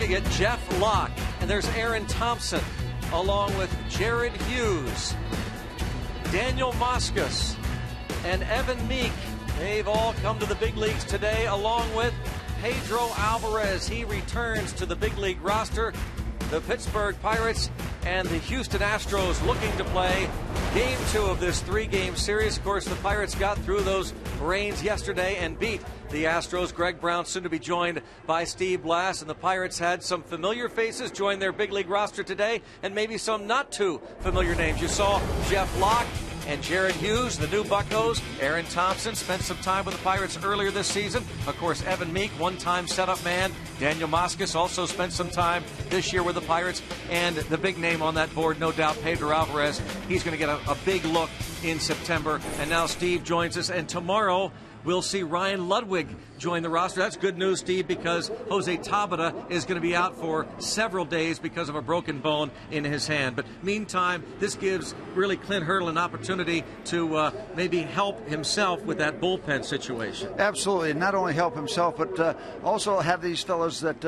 looking at Jeff Locke, and there's Aaron Thompson, along with Jared Hughes, Daniel Moscus, and Evan Meek. They've all come to the big leagues today, along with Pedro Alvarez. He returns to the big league roster. The Pittsburgh Pirates and the Houston Astros looking to play Game 2 of this 3-game series. Of course, the Pirates got through those rains yesterday and beat the Astros. Greg Brown soon to be joined by Steve Blass, and the Pirates had some familiar faces join their big league roster today, and maybe some not too familiar names. You saw Jeff Locke and Jared Hughes, the new Buccos. Aaron Thompson spent some time with the Pirates earlier this season. Of course, Evan Meek, one-time setup man. Daniel Moscus also spent some time this year with the Pirates. And the big name on that board, no doubt, Pedro Alvarez. He's going to get a big look in September. And now Steve joins us. And tomorrow, we'll see Ryan Ludwig join the roster. That's good news, Steve, because Jose Tabata is going to be out for several days because of a broken bone in his hand. But meantime, this gives really Clint Hurdle an opportunity to maybe help himself with that bullpen situation. Absolutely. Not only help himself, but also have these fellows that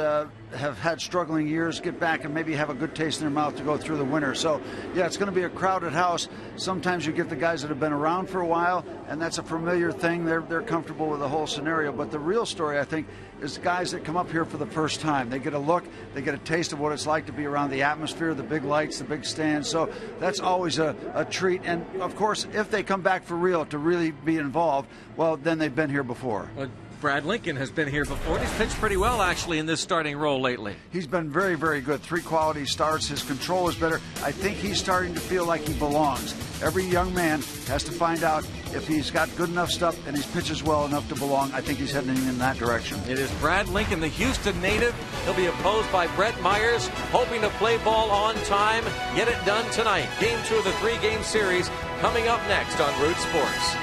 have had struggling years get back and maybe have a good taste in their mouth to go through the winter. So, yeah, it's going to be a crowded house. Sometimes you get the guys that have been around for a while, and that's a familiar thing. They're comfortable with the whole scenario. But the real story, I think, is guys that come up here for the first time. They get a look, they get a taste of what it's like to be around the atmosphere, the big lights, the big stands. So that's always a treat. And, of course, if they come back for real to really be involved, well, then they've been here before. Brad Lincoln has been here before. He's pitched pretty well, actually, in this starting role lately. He's been very, very good. 3 quality starts. His control is better. I think he's starting to feel like he belongs. Every young man has to find out if he's got good enough stuff and he pitches well enough to belong. I think he's heading in that direction. It is Brad Lincoln, the Houston native. He'll be opposed by Brett Myers, hoping to play ball on time, get it done tonight. Game 2 of the 3-game series coming up next on Root Sports.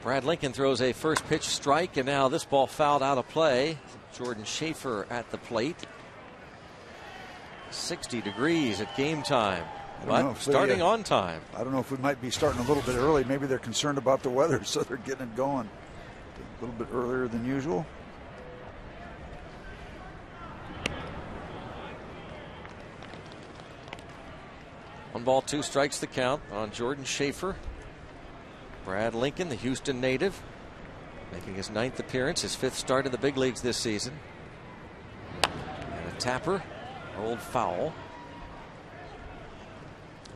Brad Lincoln throws a first pitch strike, and now this ball fouled out of play. Jordan Schaefer at the plate. 60 degrees at game time. But starting on time. I don't know if we might be starting a little bit early. Maybe they're concerned about the weather, so they're getting it going a little bit earlier than usual. One ball, two strikes the count on Jordan Schaefer. Brad Lincoln, the Houston native, making his 9th appearance, his 5th start in the big leagues this season. And a tapper, rolled foul.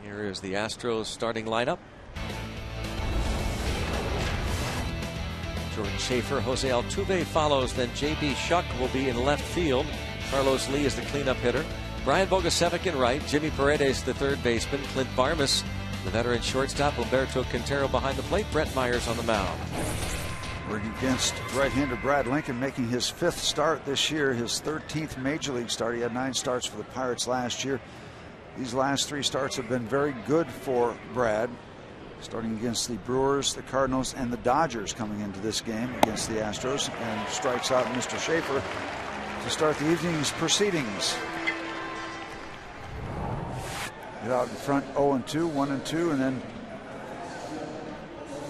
Here is the Astros starting lineup. Jordan Schaefer, Jose Altuve follows, then J.B. Shuck will be in left field. Carlos Lee is the cleanup hitter. Brian Bogasevic in right, Jimmy Paredes the third baseman, Clint Barmas the veteran shortstop, Humberto Quintero behind the plate, Brett Myers on the mound. We're against right-hander Brad Lincoln, making his 5th start this year, his 13th major league start. He had 9 starts for the Pirates last year. These last 3 starts have been very good for Brad, starting against the Brewers, the Cardinals, and the Dodgers coming into this game against the Astros, and strikes out Mr. Schaefer to start the evening's proceedings. Get out in front 0-2, 1-2, and then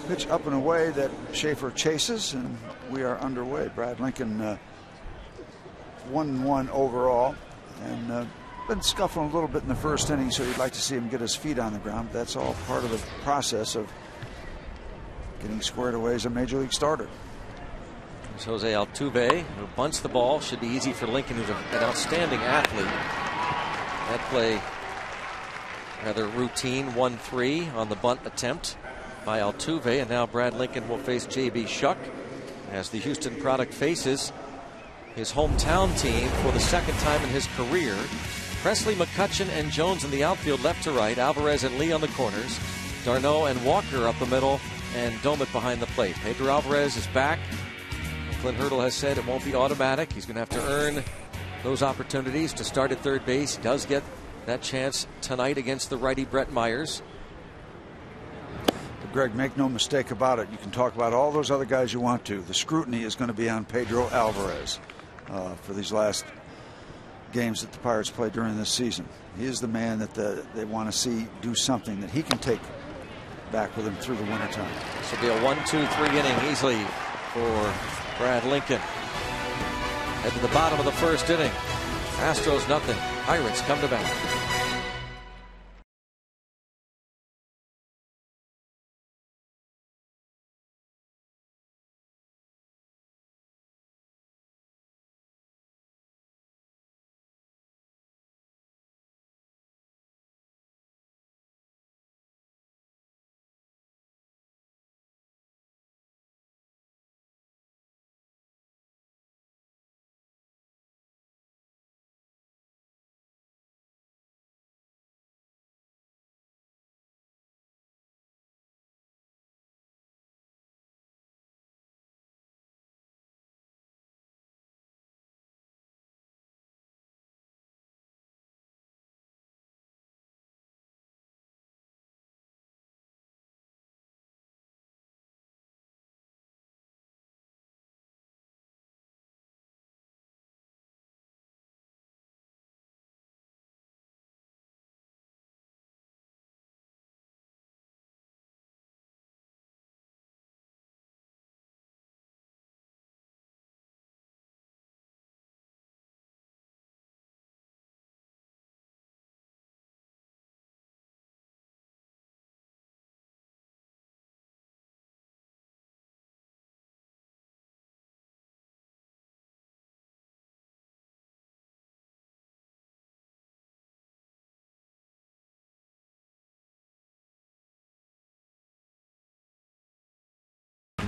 pitch up and away that Schaefer chases, and we are underway. Brad Lincoln 1-1 overall, and been scuffling a little bit in the first inning, so you'd like to see him get his feet on the ground. But that's all part of the process of getting squared away as a major league starter. There's Jose Altuve, who bunts the ball. Should be easy for Lincoln, who's an outstanding athlete. That play rather routine, 1-3 on the bunt attempt by Altuve, and now Brad Lincoln will face J.B. Shuck as the Houston product faces his hometown team for the 2nd time in his career. Presley, McCutchen, and Jones in the outfield left to right, Alvarez and Lee on the corners, Darno and Walker up the middle, and Domet behind the plate. Pedro Alvarez is back. Clint Hurdle has said it won't be automatic. He's going to have to earn those opportunities to start at third base. He does get that chance tonight against the righty Brett Myers. But Greg, make no mistake about it. You can talk about all those other guys you want to. The scrutiny is going to be on Pedro Alvarez for these last games that the Pirates play during this season. He is the man that they want to see do something that he can take back with him through the wintertime. This will be a 1-2-3 inning easily for Brad Lincoln. Head to the bottom of the 1st inning. Astros nothing. Pirates come to bat.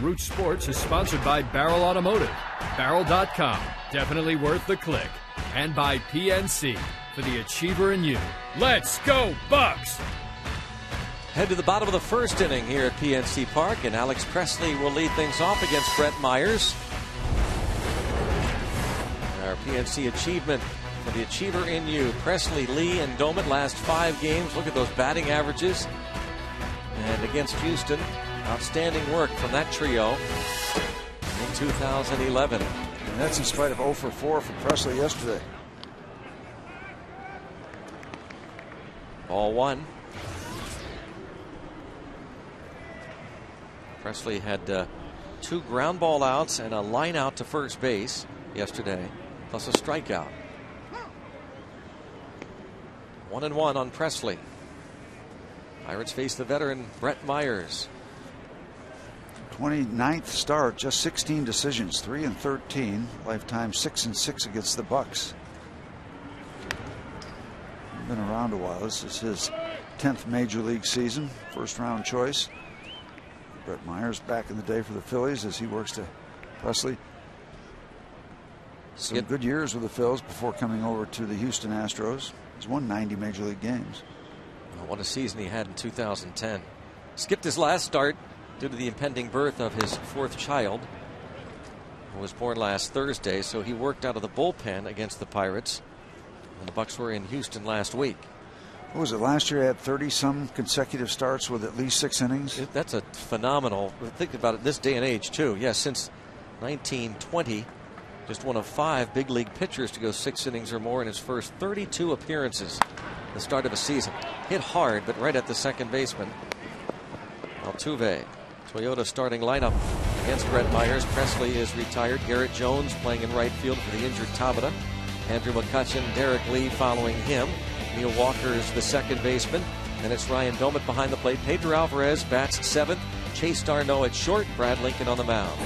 Root Sports is sponsored by Barrel Automotive, Barrel.com, definitely worth the click, and by PNC, for the achiever in you. Let's go, Bucks! Head to the bottom of the 1st inning here at PNC Park, and Alex Presley will lead things off against Brett Myers. Our PNC achievement for the achiever in you. Presley, Lee, and Domet last 5 games. Look at those batting averages. And against Houston, outstanding work from that trio in 2011. And that's in spite of 0 for 4 for Presley yesterday. Ball 1. Presley had 2 ground ball outs and a line out to first base yesterday, plus a strikeout. 1-1 on Presley. Pirates face the veteran Brett Myers. 29th start, just 16 decisions, 3-13, lifetime 6-6 against the Bucks. Been around a while. This is his 10th major league season, first round choice. Brett Myers back in the day for the Phillies as he works to Presley. Some good years with the Phils before coming over to the Houston Astros. He's won 90 major league games. What a season he had in 2010. Skipped his last start due to the impending birth of his 4th child, who was born last Thursday, so he worked out of the bullpen against the Pirates. And the Bucks were in Houston last week. What was it, last year he had 30-some consecutive starts with at least 6 innings? That's a phenomenal, think about it this day and age too. Yes, since 1920, just one of 5 big league pitchers to go 6 innings or more in his first 32 appearances the start of a season. Hit hard, but right at the second baseman. Altuve. Toyota starting lineup against Brett Myers. Presley is retired. Garrett Jones playing in right field for the injured Tabata. Andrew McCutchen, Derek Lee following him. Neil Walker is the second baseman. Then it's Ryan Doumit behind the plate. Pedro Alvarez bats 7th. Chase Darno at short. Brad Lincoln on the mound.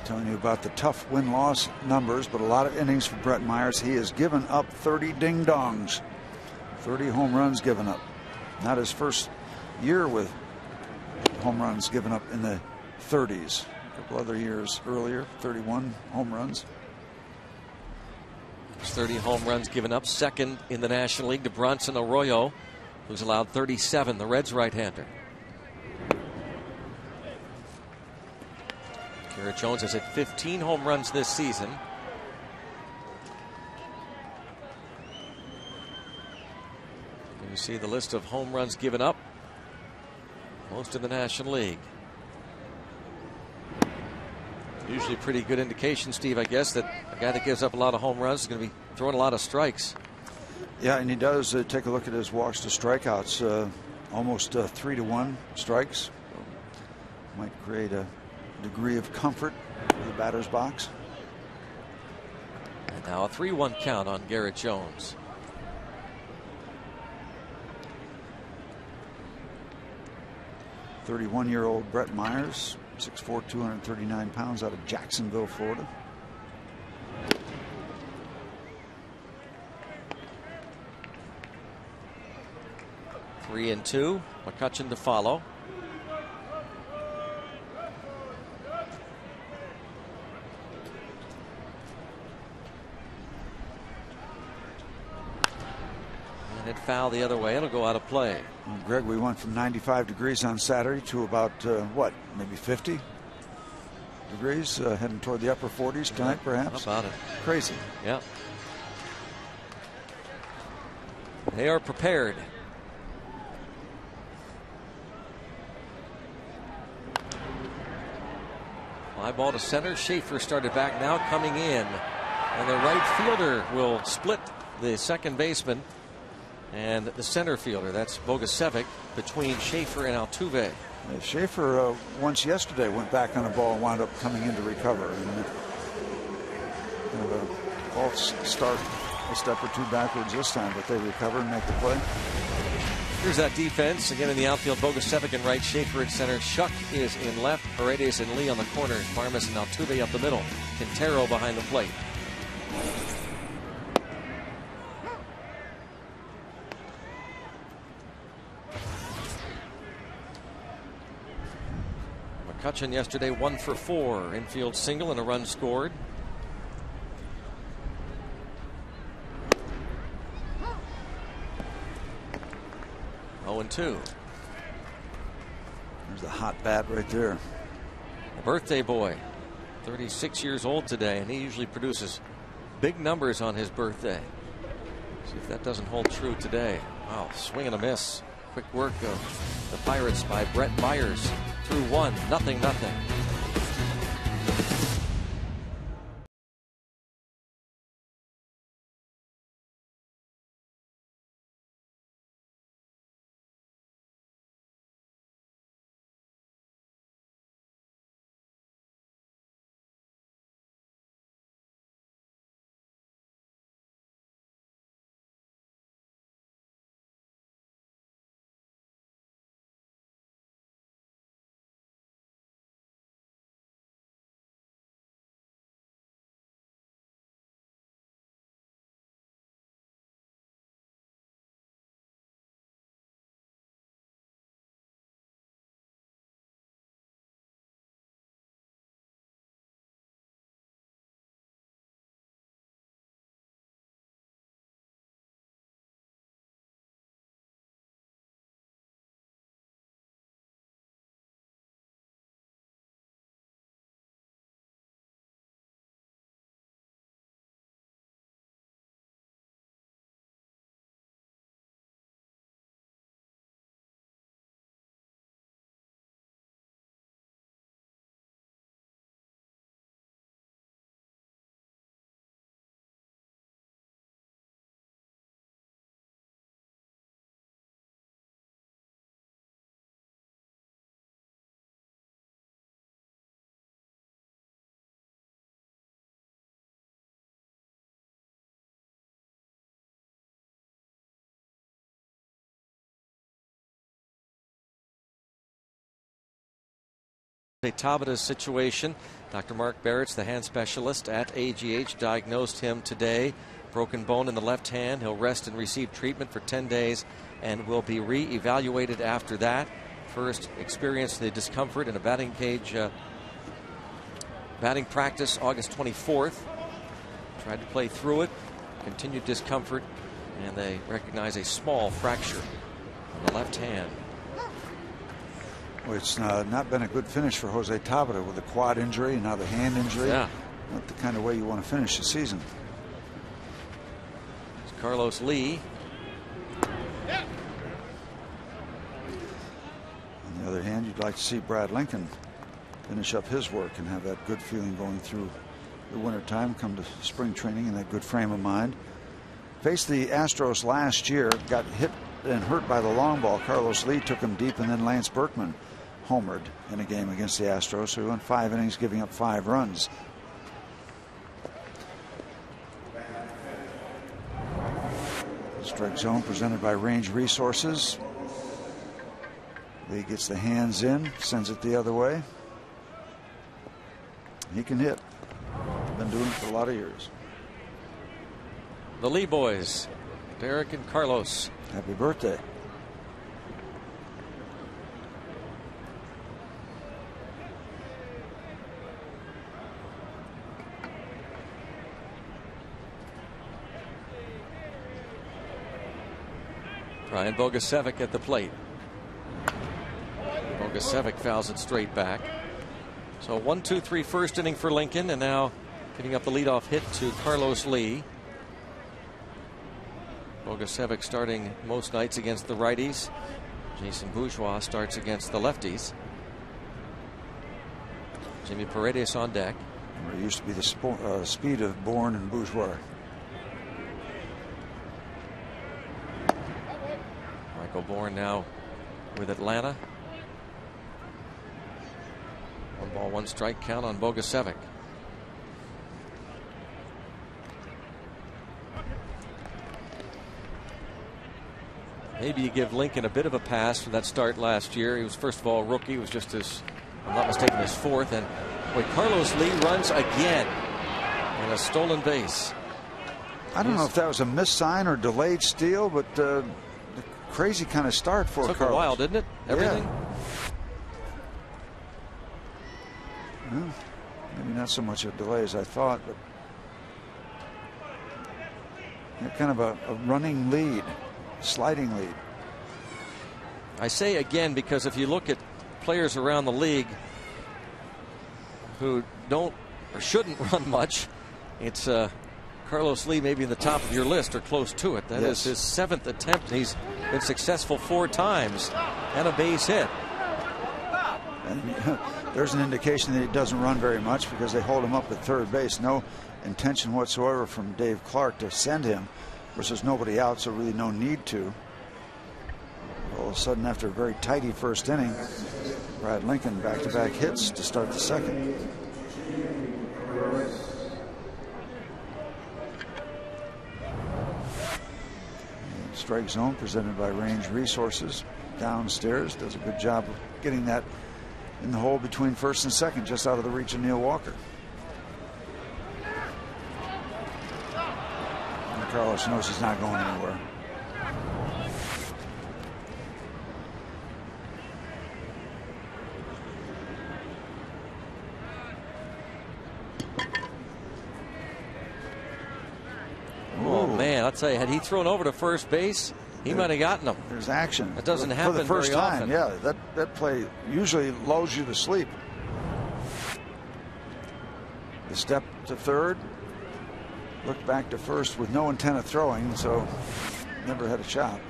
Telling you about the tough win-loss numbers, but a lot of innings for Brett Myers. He has given up 30 ding-dongs. 30 home runs given up. Not his first year with home runs given up in the 30s. A couple other years earlier, 31 home runs. 30 home runs given up. Second in the National League to Bronson Arroyo, who's allowed 37, the Reds right-hander. Garrett Jones has hit 15 home runs this season. And you see the list of home runs given up. Most in the National League. Usually pretty good indication, Steve, I guess, that a guy that gives up a lot of home runs is going to be throwing a lot of strikes. Yeah, and he does. Take a look at his walks to strikeouts. Almost 3-to-1 strikes. Might create a degree of comfort for the batter's box. And now a 3-1 count on Garrett Jones. "31-year-old Brett Myers, 6'4", 239 pounds, out of Jacksonville, Florida. Three and 2. McCutchen to follow. And it foul the other way. It'll go out of play. Well, Greg, we went from 95 degrees on Saturday to about, what, maybe 50 degrees, heading toward the upper 40s tonight, perhaps. How about it? Crazy. Yeah. They are prepared. Fly ball to center. Schaefer started back, now coming in. And the right fielder will split the second baseman and the center fielder. That's Bogusevic between Schaefer and Altuve. Schaefer once yesterday went back on a ball and wound up coming in to recover. And kind of a false start, a step or two backwards this time, but they recover and make the play. Here's that defense. Again in the outfield, Bogusevic in right, Schaefer at center. Shuck is in left, Paredes and Lee on the corners. Farmas and Altuve up the middle. Quintero behind the plate. McCutchen yesterday 1 for 4. Infield single and a run scored. And 2. There's the hot bat right there. The birthday boy, 36 years old today, and he usually produces big numbers on his birthday. See if that doesn't hold true today. Wow, swing and a miss. Quick work of the Pirates by Brett Myers. Through 1, 0-0. Tabata's situation. Dr. Mark Barrett's the hand specialist at AGH, diagnosed him today. Broken bone in the left hand. He'll rest and receive treatment for 10 days and will be re-evaluated after that. First experienced the discomfort in a batting cage batting practice August 24th. Tried to play through it. Continued discomfort, and they recognize a small fracture on the left hand. Well, it's not been a good finish for Jose Tabata with the quad injury and now the hand injury. Yeah. Not the kind of way you want to finish the season. It's Carlos Lee. On the other hand, you'd like to see Brad Lincoln finish up his work and have that good feeling going through the winter time, come to spring training in that good frame of mind. Faced the Astros last year, got hit and hurt by the long ball. Carlos Lee took him deep, and then Lance Berkman homered in a game against the Astros, so he went 5 innings, giving up 5 runs. Strike zone presented by Range Resources. Lee gets the hands in, sends it the other way. He can hit. Been doing it for a lot of years. The Lee boys, Derek and Carlos. Happy birthday. Brian Bogusevic at the plate. Bogusevic fouls it straight back. So 1-2-3 first inning for Lincoln, and now giving up the leadoff hit to Carlos Lee. Bogusevic starting most nights against the righties. Jason Bourgeois starts against the lefties. Jimmy Paredes on deck. It used to be the speed of Bourne and Bourgeois. Michael Bourne now with Atlanta. 1 ball, 1 strike count on Bogusevic. Maybe you give Lincoln a bit of a pass for that start last year. He was, first of all, a rookie. He was just his, if I'm not mistaken, his 4th. And boy, Carlos Lee runs again and a stolen base. I don't know if that was a missed sign or delayed steal, but the crazy kind of start for Took Carlos. a while, didn't it? Everything. Yeah. Well, maybe not so much a delay as I thought, but kind of a running lead. Sliding lead. I say again because if you look at players around the league who don't or shouldn't run much, it's Carlos Lee maybe in the top of your list or close to it. That is his 7th attempt. He's been successful 4 times and a base hit. And there's an indication that he doesn't run very much because they hold him up at third base. No intention whatsoever from Dave Clark to send him. Of course, there's nobody out, so really no need to. All of a sudden, after a very tidy first inning, Brad Lincoln back-to-back hits to start the second. Strike zone presented by Range Resources. Downstairs, does a good job of getting that in the hole between first and second, just out of the reach of Neil Walker. Carlos knows he's not going anywhere. Oh man, I'll tell you, had he thrown over to first base, he might have gotten him. There's action. That doesn't happen for the first very time. often. Yeah, that play usually lulls you to sleep. The step to third. Looked back to first with no intent of throwing, so never had a shot.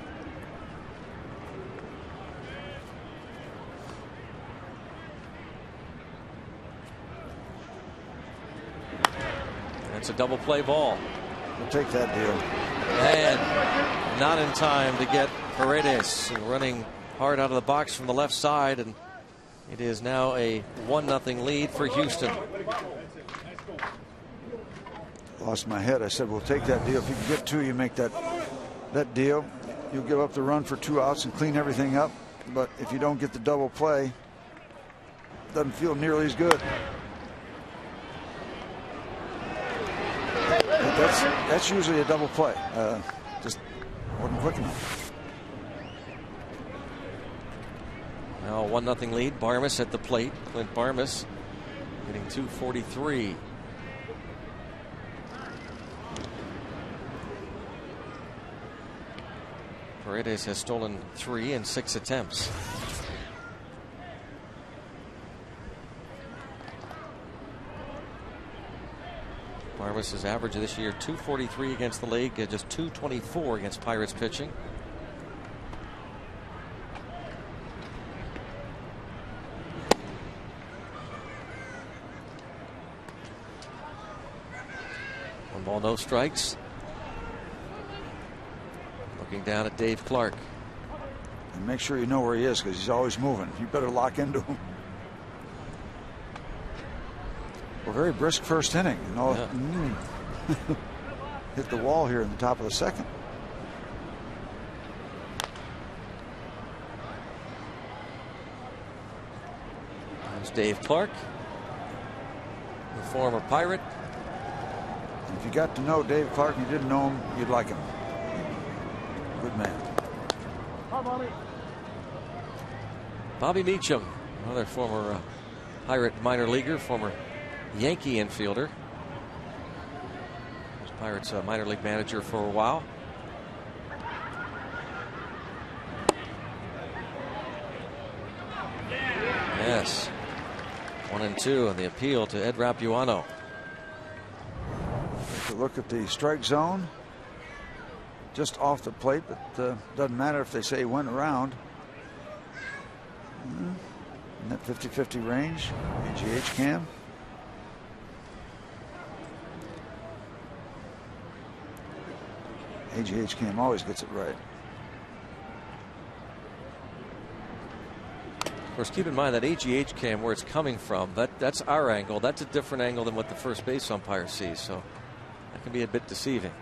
It's a double play ball. We'll take that deal. And not in time to get Paredes running hard out of the box from the left side, and it is now a 1-0 lead for Houston. Lost my head. I said, we'll take that deal. If you can get 2, you make that deal. You'll give up the run for 2 outs and clean everything up. But if you don't get the double play, doesn't feel nearly as good. That's usually a double play. Just wasn't quick enough. Now 1-0 lead. Barmas at the plate. Clint Barmas hitting .243. Paredes has stolen 3 in 6 attempts. Barmas' average this year .243 against the league, just .224 against Pirates pitching. One ball, no strikes. Looking down at Dave Clark. And make sure you know where he is, because he's always moving. You better lock into him. Well, very brisk first inning. You know, hit the wall here in the top of the second. There's Dave Clark, the former Pirate. If you got to know Dave Clark and you didn't know him, you'd like him. Good man. Bobby Meacham, another former Pirate minor leaguer, former Yankee infielder. Was Pirates minor league manager for a while. Yes. 1-2 and the appeal to Ed Rapuano. Take a look at the strike zone. Just off the plate, but doesn't matter if they say he went around. In that 50-50 range, AGH cam. AGH cam always gets it right. Of course, keep in mind that AGH cam, where it's coming from, that's our angle. That's a different angle than what the first base umpire sees, so that can be a bit deceiving.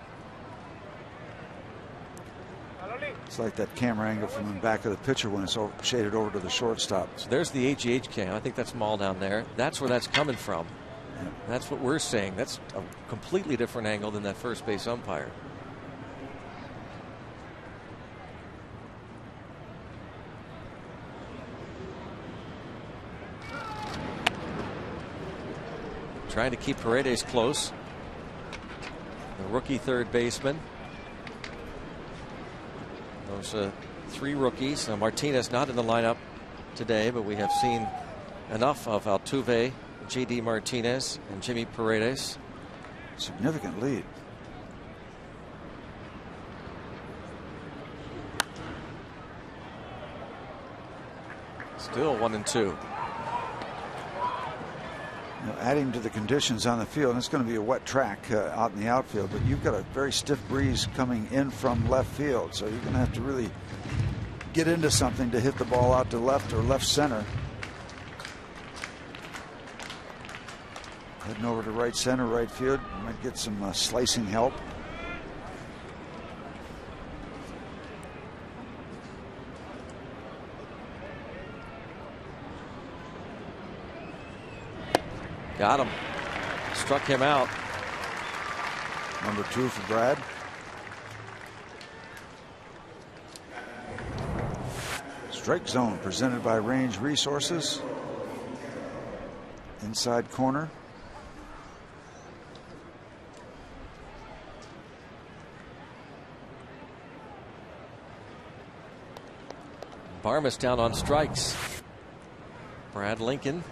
It's like that camera angle from the back of the pitcher when it's shaded over to the shortstop. So there's the AGH cam. I think that's Maul down there. That's where that's coming from. Yeah. That's what we're saying. That's a completely different angle than that first base umpire. Trying to keep Paredes close. The rookie third baseman. Those 3 rookies. Martinez not in the lineup today, but we have seen enough of Altuve, J.D. Martinez, and Jimmy Paredes. Significant lead. Still 1-2. Adding to the conditions on the field, and it's going to be a wet track out in the outfield, but you've got a very stiff breeze coming in from left field, so you're going to have to really get into something to hit the ball out to left or left center. Heading over to right center, right field, you might get some slicing help. Got him. Struck him out. Number 2 for Brad. Strike zone presented by Range Resources. Inside corner. Barmas down on strikes. Brad Lincoln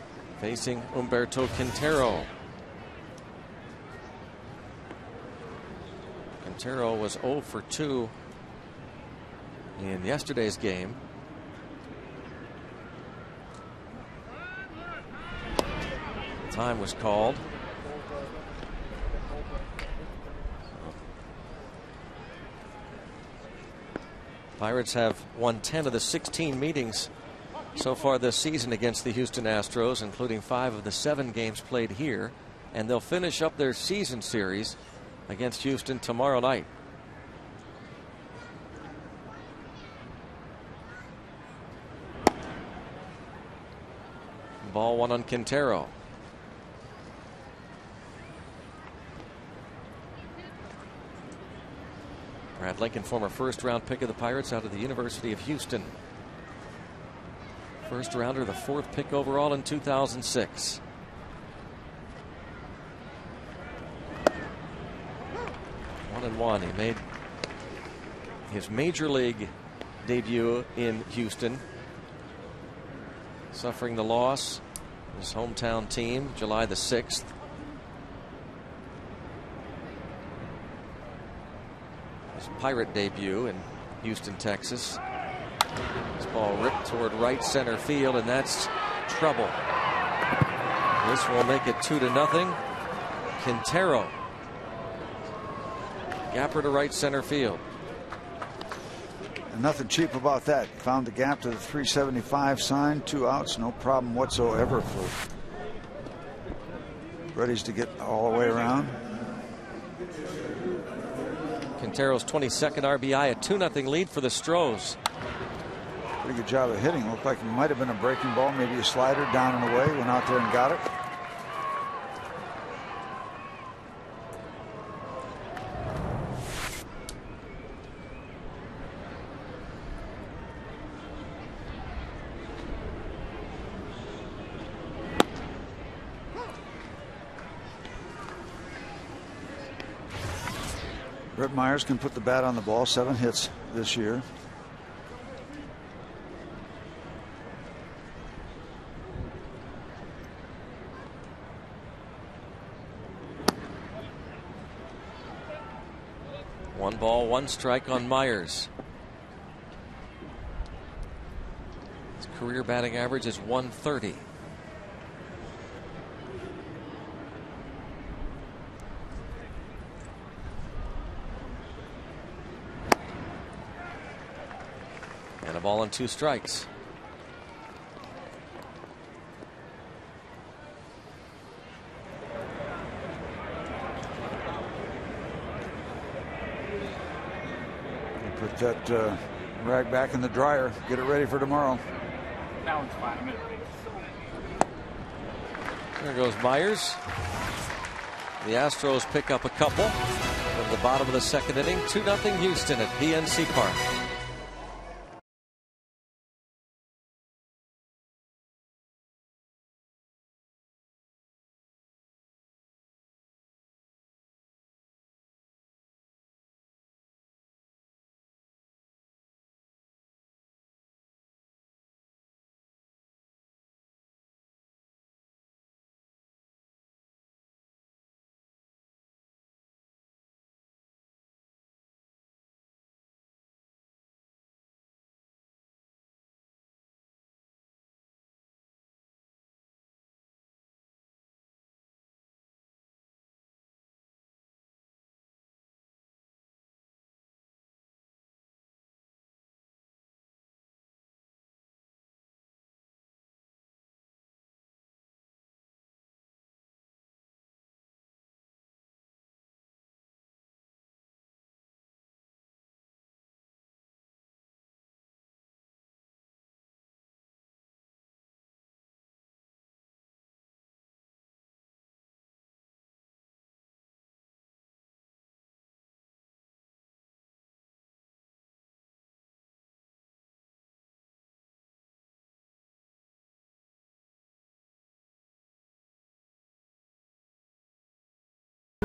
facing Humberto Quintero. Quintero was 0 for 2 in yesterday's game. Time was called. Pirates have won 10 of the 16 meetings so far this season against the Houston Astros, including 5 of the 7 games played here, and they'll finish up their season series against Houston tomorrow night. Ball one on Quintero. Brad Lincoln, former first-round pick of the Pirates out of the University of Houston. First rounder, the 4th pick overall in 2006. One and one. He made his major league debut in Houston, suffering the loss of his hometown team July the 6th. His Pirate debut in Houston, Texas. This ball ripped toward right center field, and that's trouble. This will make it 2-0. Quintero, gapper to right center field. And nothing cheap about that. Found the gap to the 375 sign. 2 outs, no problem whatsoever for Reddies to get all the way around. Quintero's 22nd RBI, a 2-0 lead for the Stros. Pretty good job of hitting. Looked like it might have been a breaking ball, maybe a slider down and away. Went out there and got it. Brett Myers can put the bat on the ball. 7 hits this year. One ball, 1 strike on Myers. His career batting average is 130. And a ball and 2 strikes. Put that rag back in the dryer. Get it ready for tomorrow. That one's fine. I'm in it. There goes Myers. The Astros pick up a couple from the bottom of the 2nd inning. 2-0 Houston at PNC Park.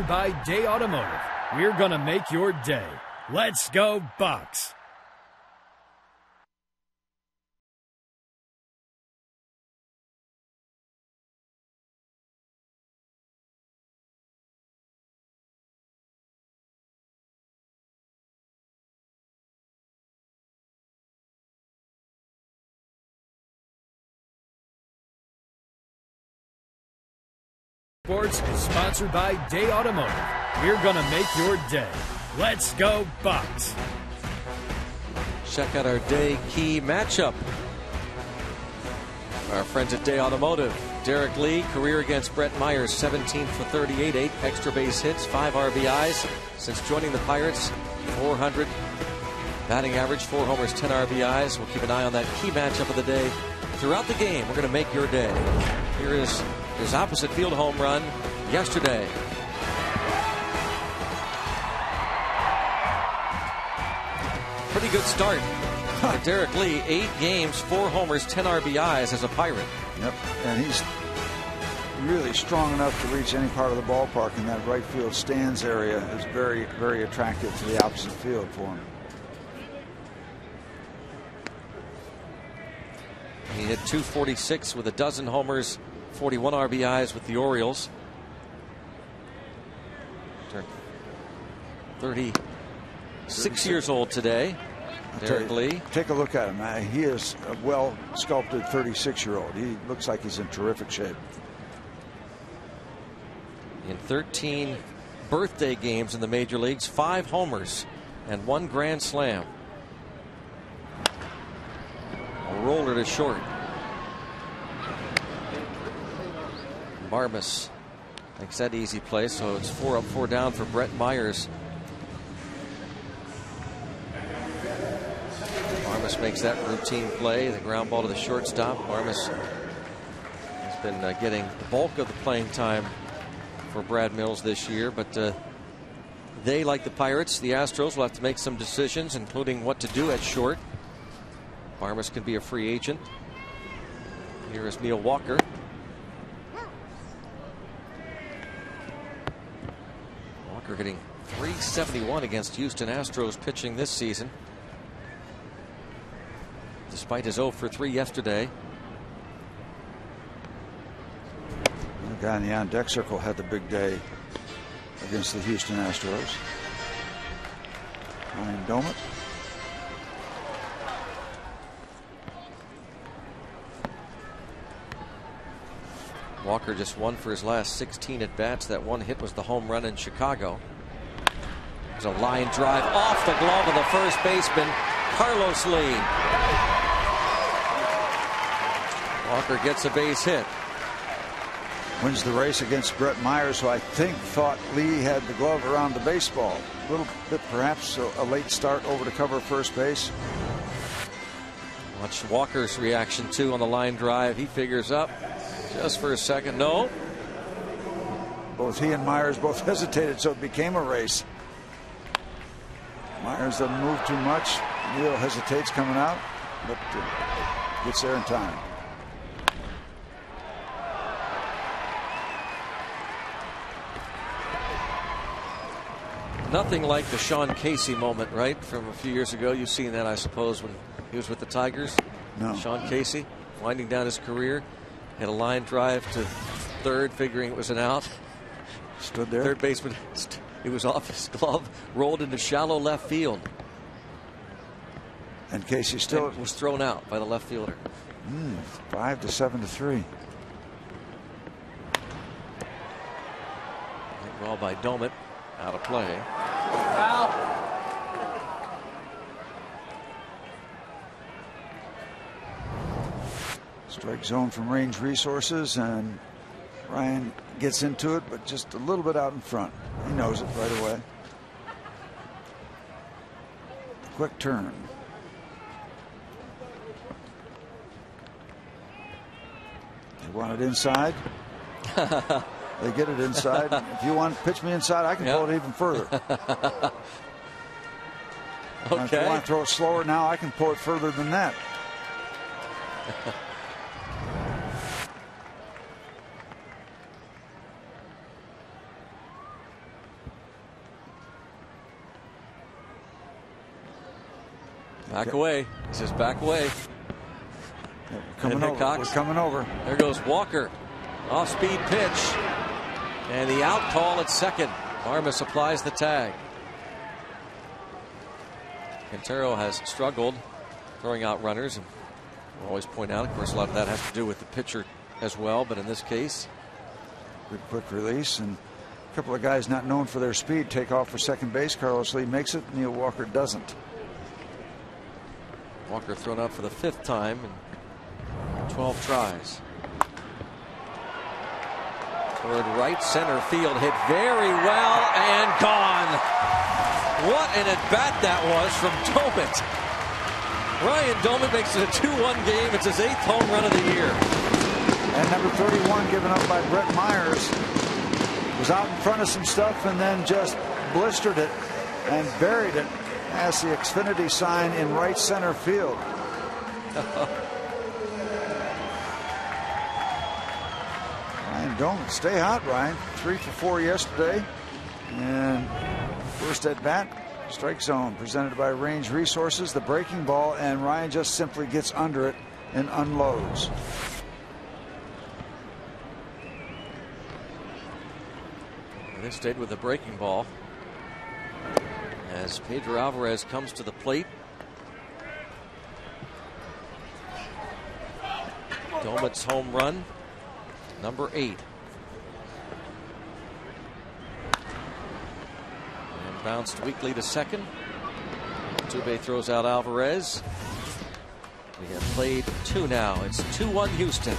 By Day Automotive, we're gonna make your day. Let's go Bucks. Sports is sponsored by Day Automotive. We're gonna make your day. Let's go Bucks. Check out our day key matchup. Our friends at Day Automotive. Derek Lee, career against Brett Myers, 17 for 38, 8 extra base hits, 5 RBIs. Since joining the Pirates, 400 batting average, 4 homers, 10 RBIs. We'll keep an eye on that key matchup of the day throughout the game. We're going to make your day. Here is his opposite field home run yesterday. Pretty good start for Derek Lee. 8 games, 4 homers, 10 RBIs as a Pirate. Yep, and he's really strong enough to reach any part of the ballpark, and that right field stands area is very, very attractive to the opposite field for him. He hit .246 with a dozen homers, 41 RBIs with the Orioles. Turned 36 years old today. Derek Lee. Take a look at him. He is a well-sculpted 36-year-old. He looks like he's in terrific shape. In 13 birthday games in the major leagues, 5 homers and 1 grand slam. A roller to short. Barmas makes that easy play, so it's 4 up, 4 down for Brett Myers. Barmas makes that routine play, the ground ball to the shortstop. Barmas has been getting the bulk of the playing time for Brad Mills this year, but they, like the Pirates, the Astros, will have to make some decisions, including what to do at short. Barmas can be a free agent. Here is Neil Walker. Walker hitting .371 against Houston Astros pitching this season, despite his 0 for 3 yesterday. The guy in the on-deck circle had the big day against the Houston Astros. Ryan Domit. Walker just 1 for his last 16 at bats. That one hit was the home run in Chicago. There's a line drive off the glove of the first baseman, Carlos Lee. Walker gets a base hit. Wins the race against Brett Myers, who I think thought Lee had the glove around the baseball. A little bit, perhaps, a late start over to cover first base. Watch Walker's reaction, too, on the line drive. He figures up just for a second. No. Both he and Myers both hesitated, so it became a race. Myers doesn't move too much. Neil hesitates coming out, but gets there in time. Nothing like the Sean Casey moment, right, from a few years ago. You've seen that, I suppose, when he was with the Tigers. No. Sean Casey, winding down his career, had a line drive to third, figuring it was an out. Stood there. Third baseman, it was off his glove, rolled into shallow left field. And Casey still was thrown out by the left fielder. 5 to 7 to 3. Well by Domit, out of play. Foul. Strike zone from Range Resources, and Ryan gets into it, but just a little bit out in front. He knows it right away. Quick turn. They want it inside. They get it inside. If you want to pitch me inside, I can pull it even further. Okay. If you want to throw it slower now, I can pull it further than that. Back away. He says back away. We're coming over. We're coming over. There goes Walker. Off-speed pitch. And the out call at second. Barmas applies the tag. Quintero has struggled throwing out runners. And we'll always point out, of course, a lot of that has to do with the pitcher as well. But in this case, good quick release. And a couple of guys not known for their speed take off for second base. Carlos Lee makes it. Neil Walker doesn't. Walker thrown out for the 5th time in 12 tries. Toward right center field, hit very well and gone. What an at bat that was from Domit. Ryan Doman makes it a 2-1 game. It's his 8th home run of the year. And number 31 given up by Brett Myers was out in front of some stuff and then just blistered it and buried it as the Xfinity sign in right center field. Ryan Doman, stay hot, Ryan. 3 for 4 yesterday. And first at bat, strike zone presented by Range Resources, the breaking ball, and Ryan just simply gets under it and unloads. They stayed with the breaking ball as Pedro Alvarez comes to the plate. Doman's home run, number 8. And bounced weakly to second. Altuve throws out Alvarez. We have played 2 now. It's 2-1 Houston.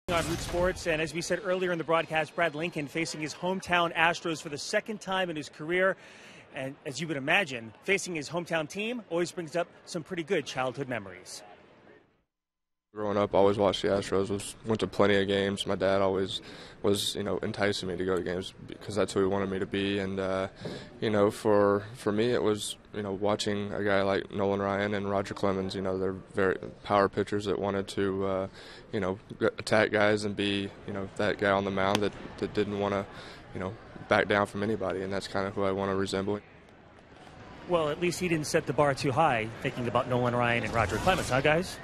On Root Sports, and as we said earlier in the broadcast, Brad Lincoln facing his hometown Astros for the 2nd time in his career. And as you would imagine, facing his hometown team always brings up some pretty good childhood memories. Growing up, I always watched the Astros. Went to plenty of games. My dad always was, enticing me to go to games because that's who he wanted me to be. And, for me, it was, watching a guy like Nolan Ryan and Roger Clemens. They're very power pitchers that wanted to, attack guys and be, that guy on the mound that didn't want to, back down from anybody. And that's kind of who I want to resemble. Well, at least he didn't set the bar too high, thinking about Nolan Ryan and Roger Clemens, huh, guys?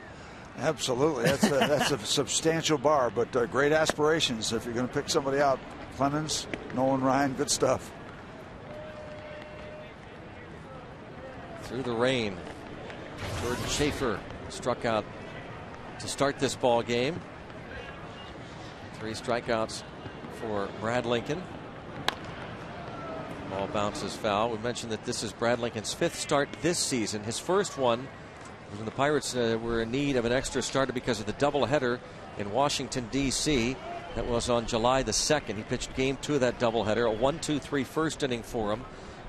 Absolutely. That's a substantial bar, but great aspirations if you're going to pick somebody out. Clemens, Nolan Ryan, good stuff. Through the rain, Jordan Schaefer struck out to start this ball game. 3 strikeouts for Brad Lincoln. Ball bounces foul. We mentioned that this is Brad Lincoln's 5th start this season. His first one was when the Pirates were in need of an extra starter because of the doubleheader in Washington, D.C. That was on July the 2nd. He pitched game 2 of that doubleheader, a 1-2-3 first inning for him.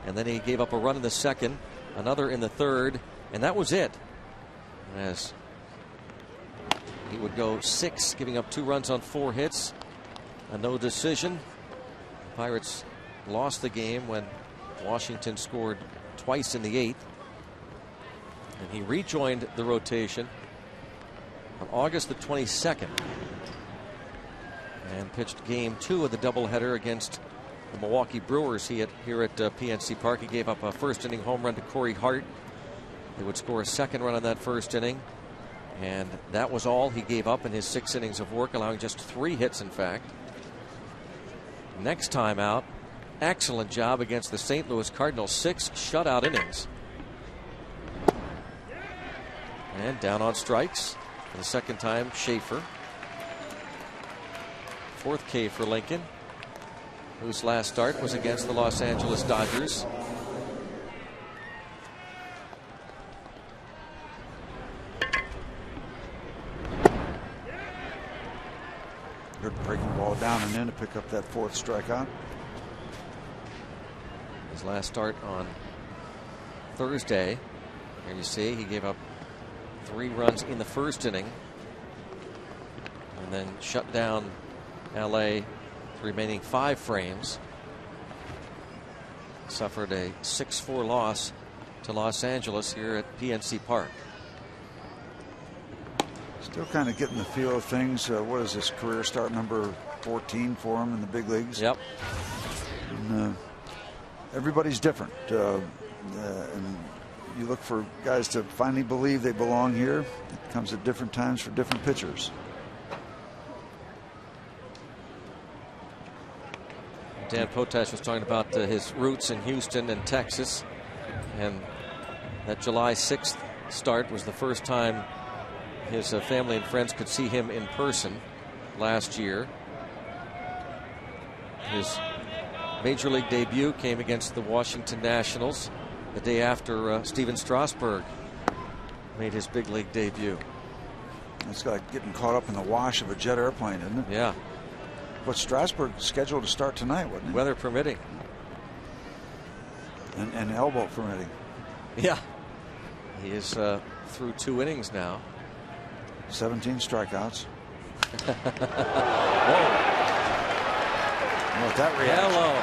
And then he gave up a run in the 2nd, another in the 3rd, and that was it. As he would go 6, giving up 2 runs on 4 hits. A no decision. The Pirates lost the game when Washington scored twice in the 8th. And he rejoined the rotation on August the 22nd and pitched game 2 of the doubleheader against the Milwaukee Brewers here at PNC Park. He gave up a first inning home run to Corey Hart. They would score a 2nd run on that first inning, and that was all he gave up in his 6 innings of work, allowing just 3 hits, in fact. Next time out, excellent job against the St. Louis Cardinals, 6 shutout innings. And down on strikes for the 2nd time, Schaefer. 4th K for Lincoln, whose last start was against the Los Angeles Dodgers. Good breaking ball down and in to pick up that 4th strikeout. His last start on Thursday. Here you see he gave up 3 runs in the 1st inning and then shut down LA the remaining 5 frames. Suffered a 6-4 loss to Los Angeles here at PNC Park. Still kind of getting the feel of things. What is this, career start number 14 for him in the big leagues? Yep. And, everybody's different. And you look for guys to finally believe they belong here. It comes at different times for different pitchers. Dan Potash was talking about his roots in Houston and Texas, and that July 6th start was the first time his family and friends could see him in person last year. His major league debut came against the Washington Nationals the day after Steven Strasburg made his big league debut. It's like getting caught up in the wash of a jet airplane, isn't it? Yeah. But Strasburg scheduled to start tonight, wasn't he? Weather permitting. And elbow permitting. Yeah. He is through 2 innings now. 17 strikeouts. Whoa. Well, that reaction. Hello.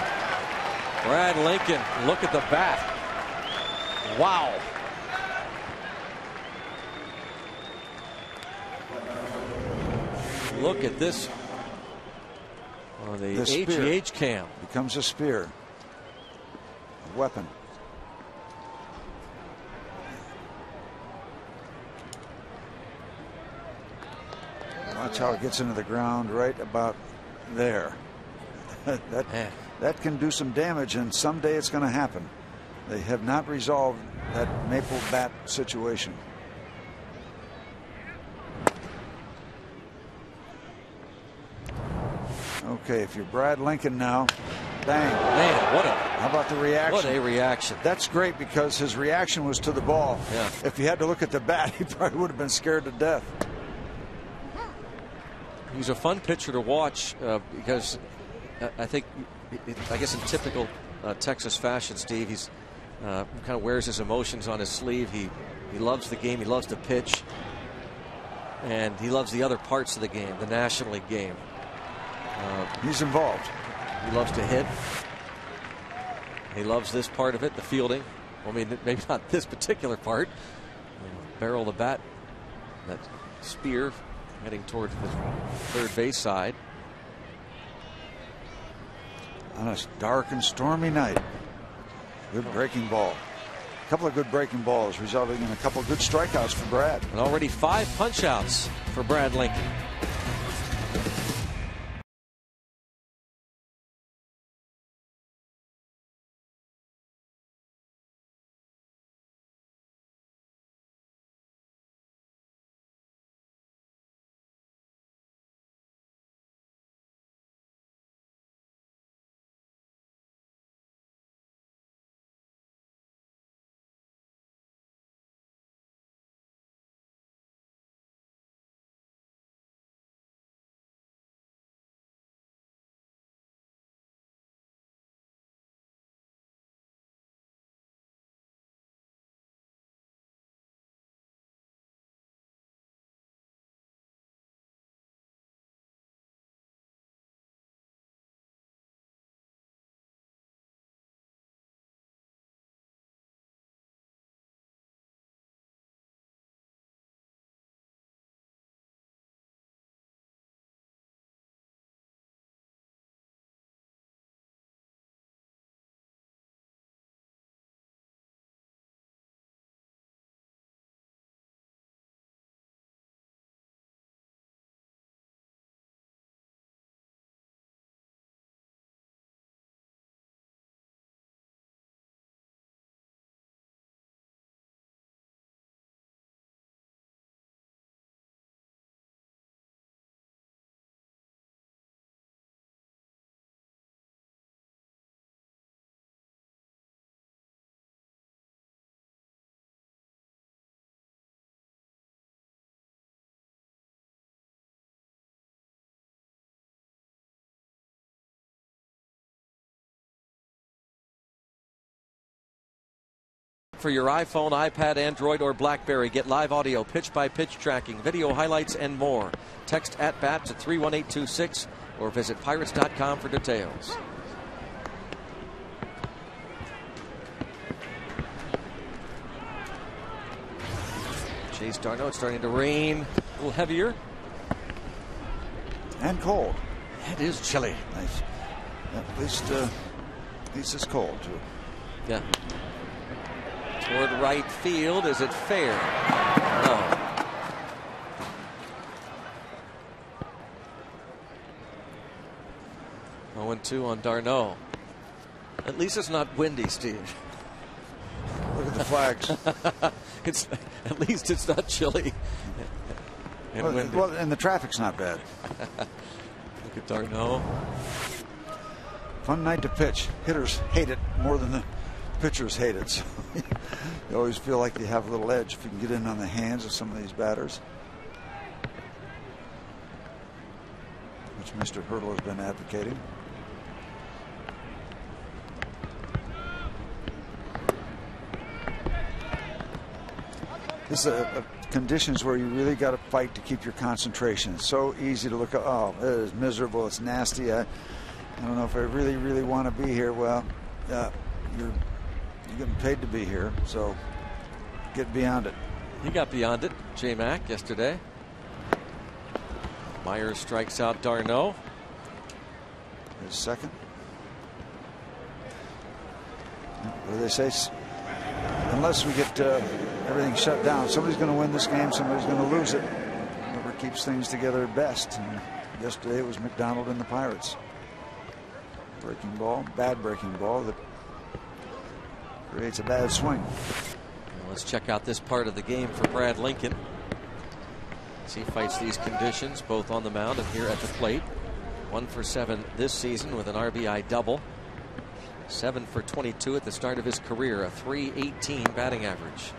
Brad Lincoln. Look at the bat. Wow. Look at this on the HEH cam. Becomes a spear. A weapon. Watch how it gets into the ground right about there. that can do some damage, and someday it's going to happen. They have not resolved that maple bat situation. Okay, if you're Brad Lincoln now, bang. Man, what a, how about the reaction? What a reaction. That's great because his reaction was to the ball. Yeah. If he had to look at the bat, he probably would have been scared to death. He's a fun pitcher to watch because I think, I guess in typical Texas fashion, Steve, he's kind of wears his emotions on his sleeve. He loves the game. He loves to pitch. And he loves the other parts of the game, the National League game. He's involved. He loves to hit. He loves this part of it, the fielding. I mean, maybe not this particular part. Barrel the bat, that spear heading towards the third base side. On a dark and stormy night. Good breaking ball. A couple of good breaking balls resulting in a couple of good strikeouts for Brad. And already 5 punch outs for Brad Lincoln. For your iPhone, iPad, Android, or BlackBerry, get live audio, pitch-by-pitch tracking, video highlights, and more. Text at bat to 31826 or visit pirates.com for details. Chase d'Arnaud, it's starting to rain. A little heavier. And cold. It is chilly. Nice. At least it's cold, too. Yeah. Toward right field. Is it fair? No. Oh, 0-2 on d'Arnaud. At least it's not windy, Steve. Look at the flags. At least it's not chilly. And the traffic's not bad. Look at d'Arnaud. Fun night to pitch. Hitters hate it more than the pitchers hate it. So you always feel like you have a little edge if you can get in on the hands of some of these batters, which Mr. Hurdle has been advocating. This is a conditions where you really got to fight to keep your concentration. It's so easy to look at, oh, it is miserable, it's nasty. I don't know if I really want to be here. Well, you're getting paid to be here, so get beyond it. He got beyond it. J-Mac yesterday. Myers strikes out d'Arnaud. His second. What do they say? Unless we get everything shut down, somebody's going to win this game, somebody's going to lose it. Whoever keeps things together best. And yesterday it was McDonald and the Pirates. Breaking ball, bad breaking ball that creates a bad swing. Well, let's check out this part of the game for Brad Lincoln. As he fights these conditions both on the mound and here at the plate. 1 for 7 this season with an RBI double. 7 for 22 at the start of his career, a .318 batting average.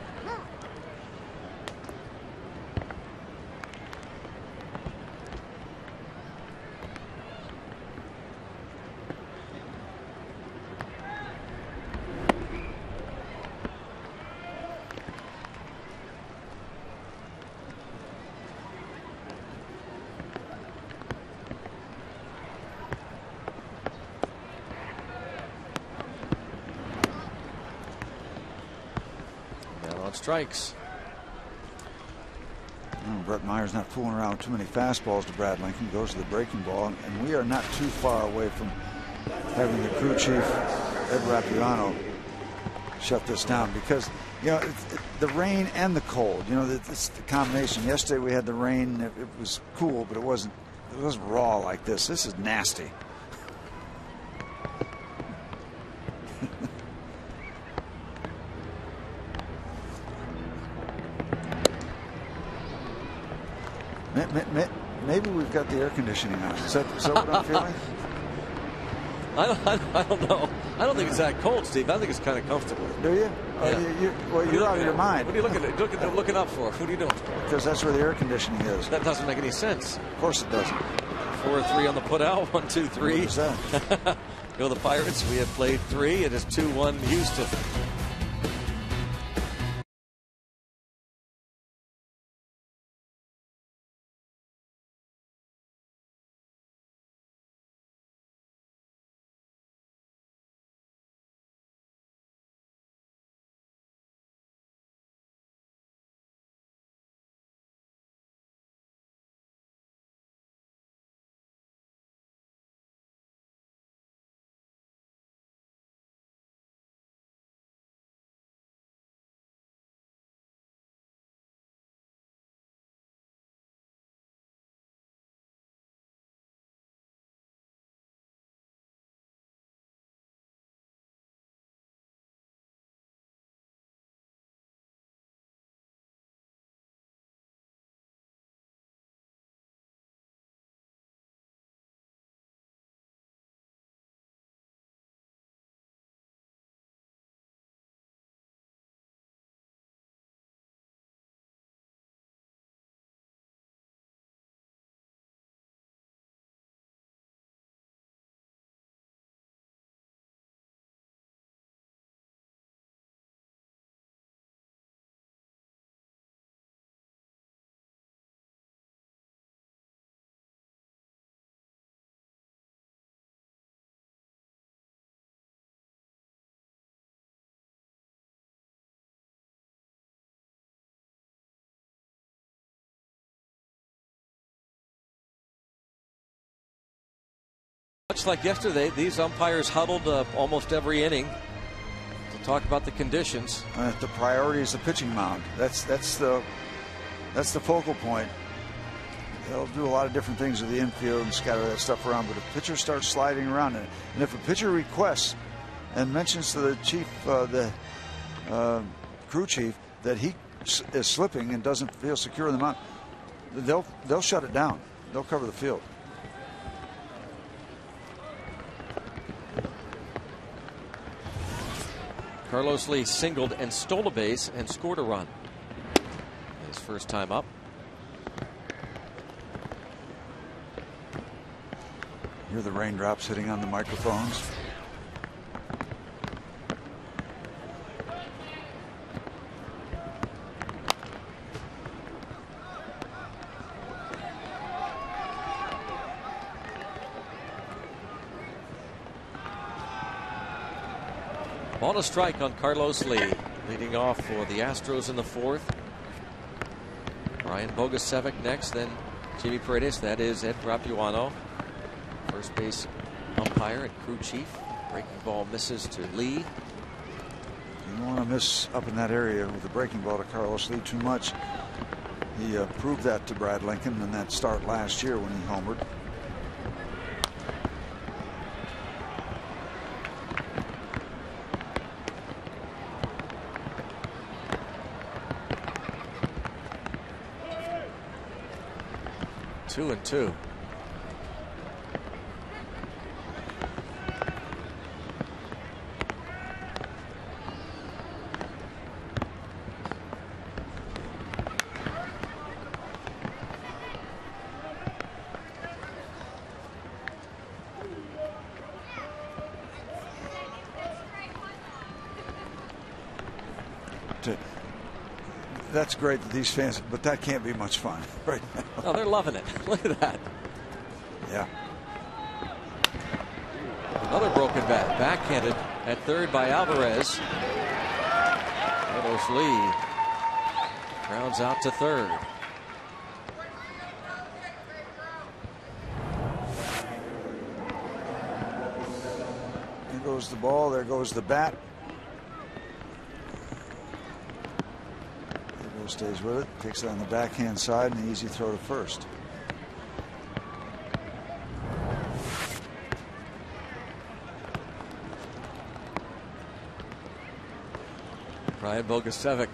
Strikes. Brett Myers not fooling around with too many fastballs to Brad Lincoln. Goes to the breaking ball, and we are not too far away from having the crew chief Ed Rapiano shut this down, because the rain and the cold. It's the combination. Yesterday we had the rain. It was cool, but it wasn't raw like this. This is nasty. Maybe we've got the air conditioning on. Is that what I'm feeling? I don't know. I don't think it's that cold, Steve. I think it's kind of comfortable. Do you? Yeah. You're out of your mind. What are you looking up for? What are you doing? Because that's where the air conditioning is. That doesn't make any sense. Of course it doesn't. 4-3 on the put out. 1-2-3. What is that? Go the Pirates. We have played 3. It is 2-1 Houston. much like yesterday, these umpires huddled almost every inning to talk about the conditions. The priority is the pitching mound. That's the focal point. They'll do a lot of different things with the infield and scatter that stuff around, but if a pitcher starts sliding around it, and if a pitcher requests and mentions to the chief, the crew chief, that he is slipping and doesn't feel secure in the mound, they'll shut it down. They'll cover the field. Carlos Lee singled and stole a base and scored a run. His first time up. Hear the raindrops hitting on the microphones. Ball to strike on Carlos Lee, leading off for the Astros in the fourth. Brian Bogusevic next, then Jimmy Paredes. That is Ed Rapuano, first base umpire and crew chief. Breaking ball misses to Lee. You don't want to miss up in that area with the breaking ball to Carlos Lee too much. He proved that to Brad Lincoln in that start last year when he homered. Two and two. That's great that these fans, but that can't be much fun right now. Oh, they're loving it. Look at that. Yeah. Another broken bat, backhanded at third by Alvarez. Carlos Lee grounds out to third. There goes the ball. There goes the bat. Stays with it, takes it on the backhand side, and an easy throw to first. Brian Bogusevic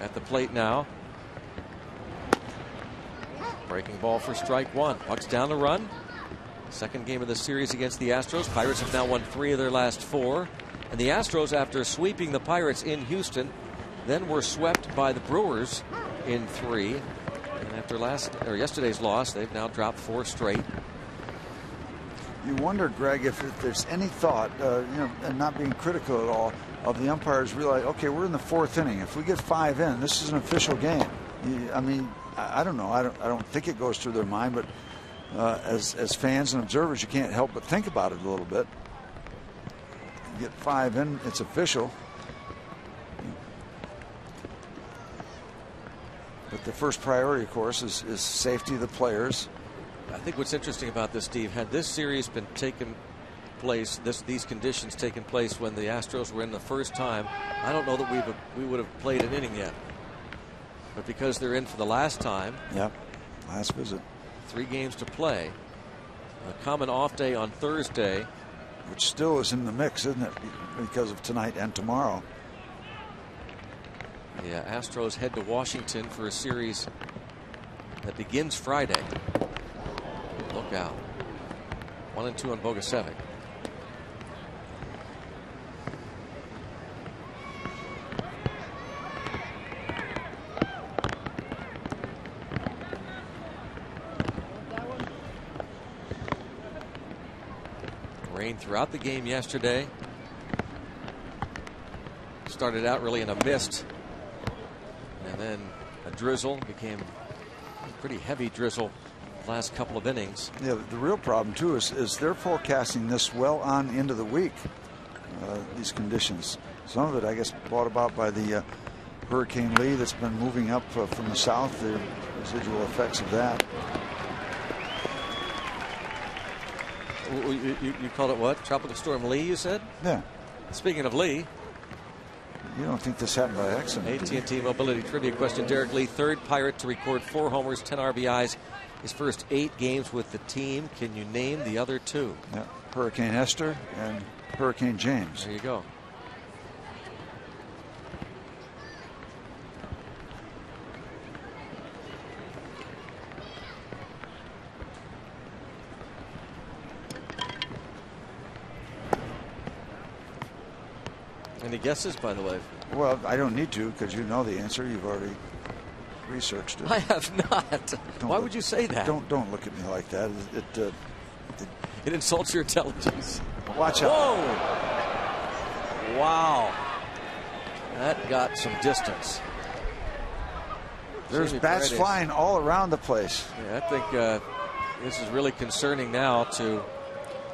at the plate now. Breaking ball for strike one. Bucks down the run. Second game of the series against the Astros. Pirates have now won 3 of their last 4. And the Astros, after sweeping the Pirates in Houston, then were swept by the Brewers in 3. And after yesterday's loss, they've now dropped 4 straight. You wonder, Greg, if there's any thought, and not being critical at all, of the umpires realize, okay, we're in the 4th inning. If we get 5 in, this is an official game. I mean, I don't know. I don't think it goes through their mind, but as fans and observers, you can't help but think about it a little bit. You get 5 in, it's official. But the first priority, of course, is safety of the players. I think what's interesting about this, Steve, had this series been taken place, these conditions taken place when the Astros were in the first time, I don't know that we would have played an inning yet. But because they're in for the last time. Yep, last visit. 3 games to play. A common off day on Thursday. Which still is in the mix, isn't it? Because of tonight and tomorrow. Yeah, Astros head to Washington for a series that begins Friday. Look out. 1-2 on Bogusevic. Rain throughout the game yesterday. Started out really in a mist. And then a drizzle, became a pretty heavy drizzle the last couple of innings. Yeah, the real problem too is they're forecasting this well on into the week, these conditions. Some of it, I guess, brought about by the Hurricane Lee that's been moving up from the south, the residual effects of that. You called it what? Tropical Storm Lee, you said? Yeah. Speaking of Lee. You don't think this happened by accident? AT&T Mobility Trivia question. Derek Lee, third Pirate to record 4 homers, 10 RBIs. His first 8 games with the team. Can you name the other 2? Yeah. Hurricane Esther and Hurricane James. There you go. Any guesses, by the way? Well, I don't need to because you know the answer. You've already researched it. I have not. Why would you say that? Don't look at me like that. It insults your intelligence. Watch out. Whoa! Wow. That got some distance. There's bats flying all around the place. Yeah, I think this is really concerning now to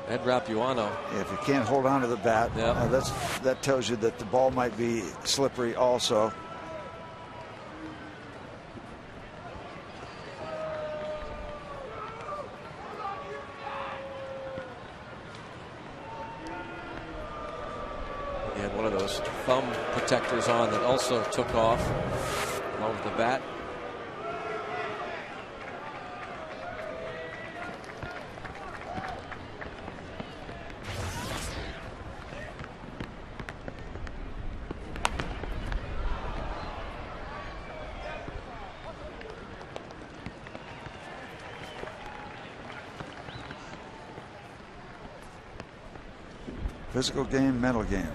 Ed Rapuano. If you can't hold on to the bat, that tells you that the ball might be slippery also. He had one of those thumb protectors on that also took off along with the bat. Physical game, mental game.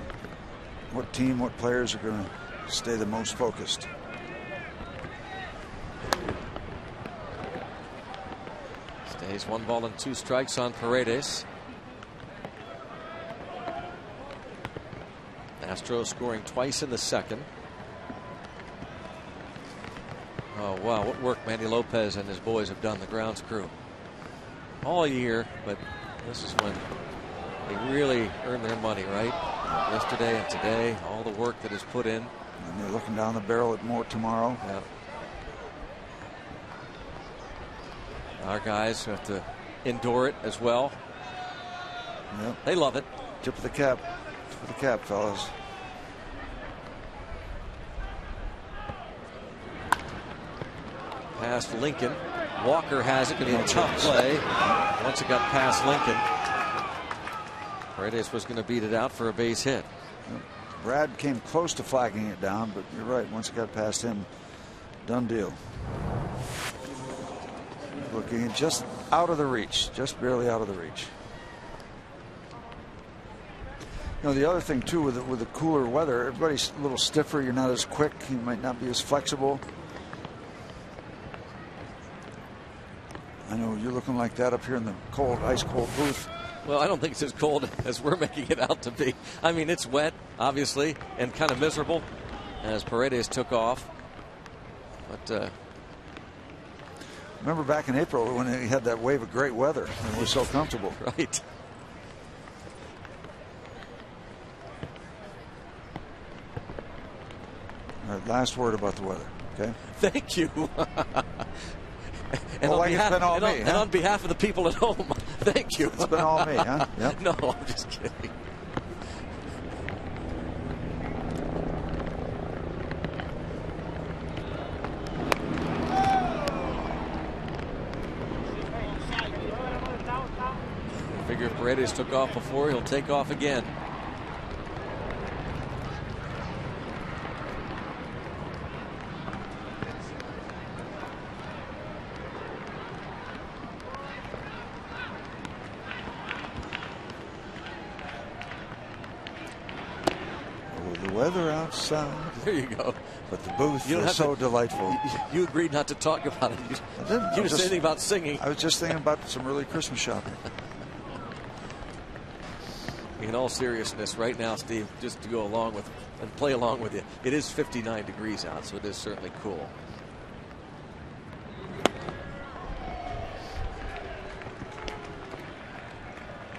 What team, what players are going to stay the most focused? Stays 1 ball and 2 strikes on Paredes. Astros scoring twice in the second. Oh, wow. What work Manny Lopez and his boys have done, the grounds crew, all year. But this is when they really earn their money, right? Yesterday and today, all the work that is put in. And they're looking down the barrel at more tomorrow. Yeah. Our guys have to endure it as well. Yep. They love it. Tip of the cap. Tip of the cap, fellas. Past Lincoln. Walker has it. Going to be a tough play. Once it got past Lincoln, Paredes was going to beat it out for a base hit. Brad came close to flagging it down, but you're right. Once it got past him, done deal. Looking just out of the reach, just barely out of the reach. You know, the other thing too with the cooler weather, everybody's a little stiffer. You're not as quick. You might not be as flexible. I know you're looking like that up here in the cold, ice cold booth. Well, I don't think it's as cold as we're making it out to be. I mean, it's wet, obviously, and kind of miserable as Paredes took off. But remember back in April when he had that wave of great weather and it was so comfortable. Right. All right, last word about the weather, okay? Thank you. And, well, like it's been all me, and on behalf of the people at home, thank you. It's been all me, huh? Yep. No, I'm just kidding. I figure if Paredes took off before, he'll take off again. Weather outside. There you go. But the booth is so delightful. You agreed not to talk about it. You didn't say anything about singing. I was just thinking about some early Christmas shopping. In all seriousness, right now, Steve, just to go along with and play along with you, it is 59 degrees out, so it is certainly cool.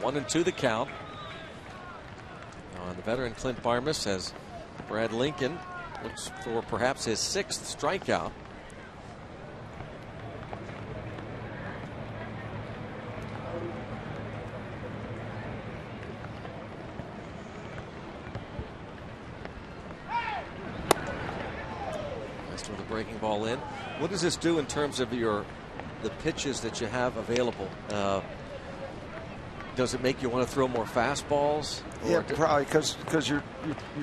One and two the count. The veteran Clint Barmas has Brad Lincoln looks for perhaps his 6th strikeout. breaking ball in. What does this do in terms of the pitches that you have available? Does it make you want to throw more fastballs? Yeah, probably because you're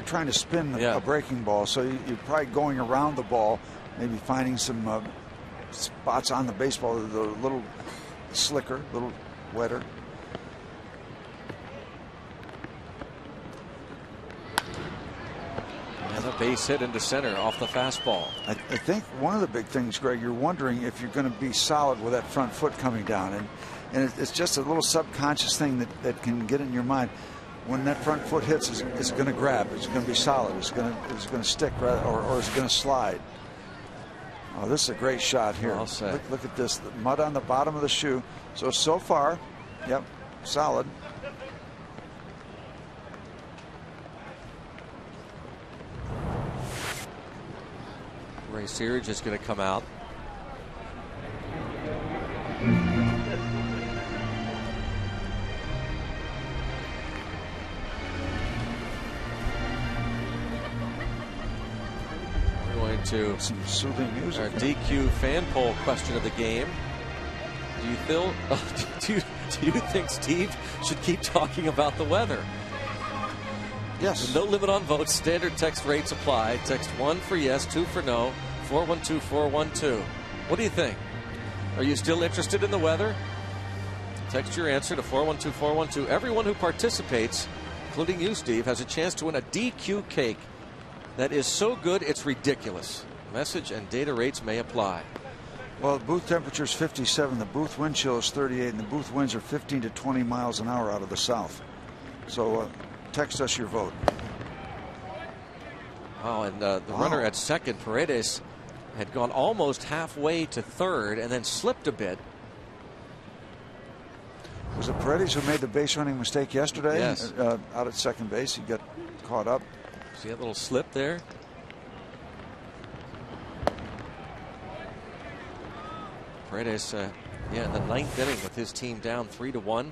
trying to spin a breaking ball, so you're probably going around the ball, maybe finding some spots on the baseball that are a little slicker, a little wetter. And a base hit into center off the fastball. I think one of the big things, Greg, you're wondering if you're going to be solid with that front foot coming down, and it's just a little subconscious thing that can get in your mind. When that front foot hits, it's going to grab. It's going to be solid. It's going to stick, or it's going to slide. Oh, this is a great shot here. Well said. Look at this. The mud on the bottom of the shoe. So far, yep, solid. Ray Searage is going to come out. We're going to some soothing music. Our DQ fan poll question of the game. Do you think Steve should keep talking about the weather? Yes. No limit on votes. Standard text rates apply. Text 1 for yes, 2 for no. 412-412. What do you think? Are you still interested in the weather? Text your answer to 412-412. Everyone who participates, including you, Steve, has a chance to win a DQ cake that is so good it's ridiculous. Message and data rates may apply. Well, the booth temperature is 57. The booth wind chill is 38, and the booth winds are 15 to 20 miles an hour out of the south. So text us your vote. Wow, and the runner at second, Paredes, had gone almost halfway to third and then slipped a bit. Was it Paredes who made the base running mistake yesterday? Yes. Out at second base, he got caught up. See that little slip there? Paredes, in the ninth inning with his team down 3-1.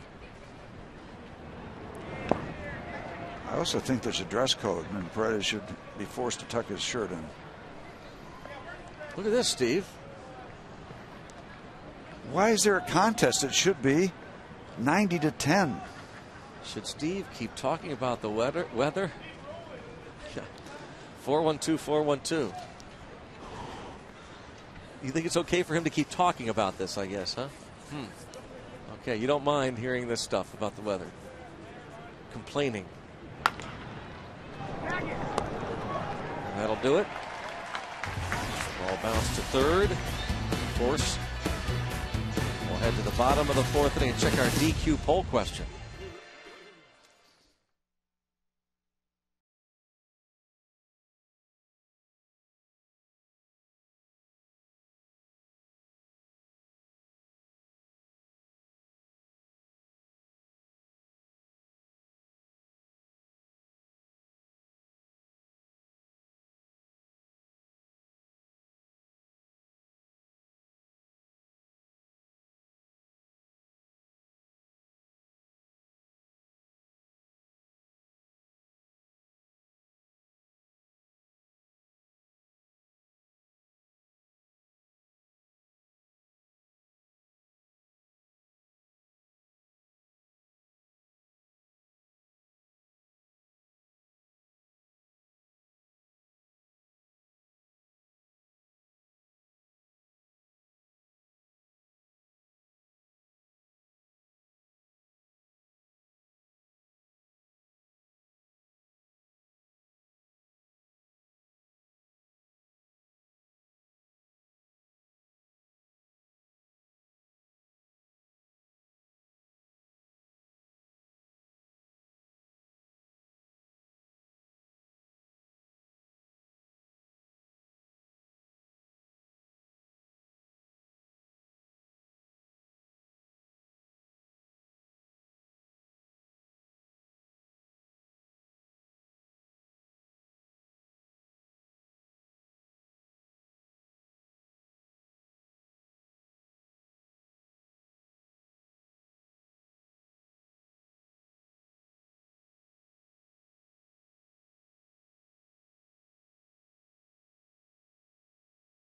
I also think there's a dress code, and Paredes should be forced to tuck his shirt in. Look at this, Steve. Why is there a contest? It should be 90-10. Should Steve keep talking about the weather? 412-412. You think it's okay for him to keep talking about this, I guess, huh? Okay, you don't mind hearing this stuff about the weather. Complaining. That'll do it. Ball bounced to third. Of course, we'll head to the bottom of the fourth inning and check our DQ poll question.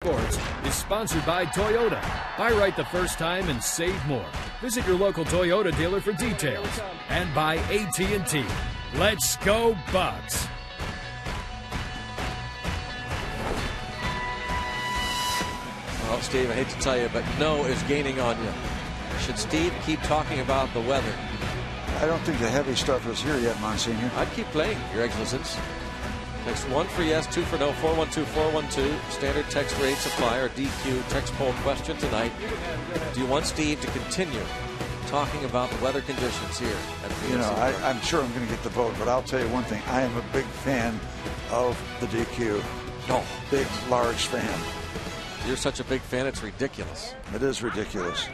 Sports is sponsored by Toyota. Buy right the first time and save more. Visit your local Toyota dealer for details. And by AT&T. Let's go Bucks! Well, Steve, I hate to tell you, but no is gaining on you. Should Steve keep talking about the weather? I don't think the heavy stuff is here yet, Monsignor. I'd keep playing, Your Excellency. Text 1 for yes, 2 for no, 412-412. Standard text rates apply. Our DQ text poll question tonight. Do you want Steve to continue talking about the weather conditions here at PNC? You know, I'm sure I'm going to get the vote, but I'll tell you one thing. I am a big fan of the DQ. No. Big, large fan. You're such a big fan, it's ridiculous. It is ridiculous.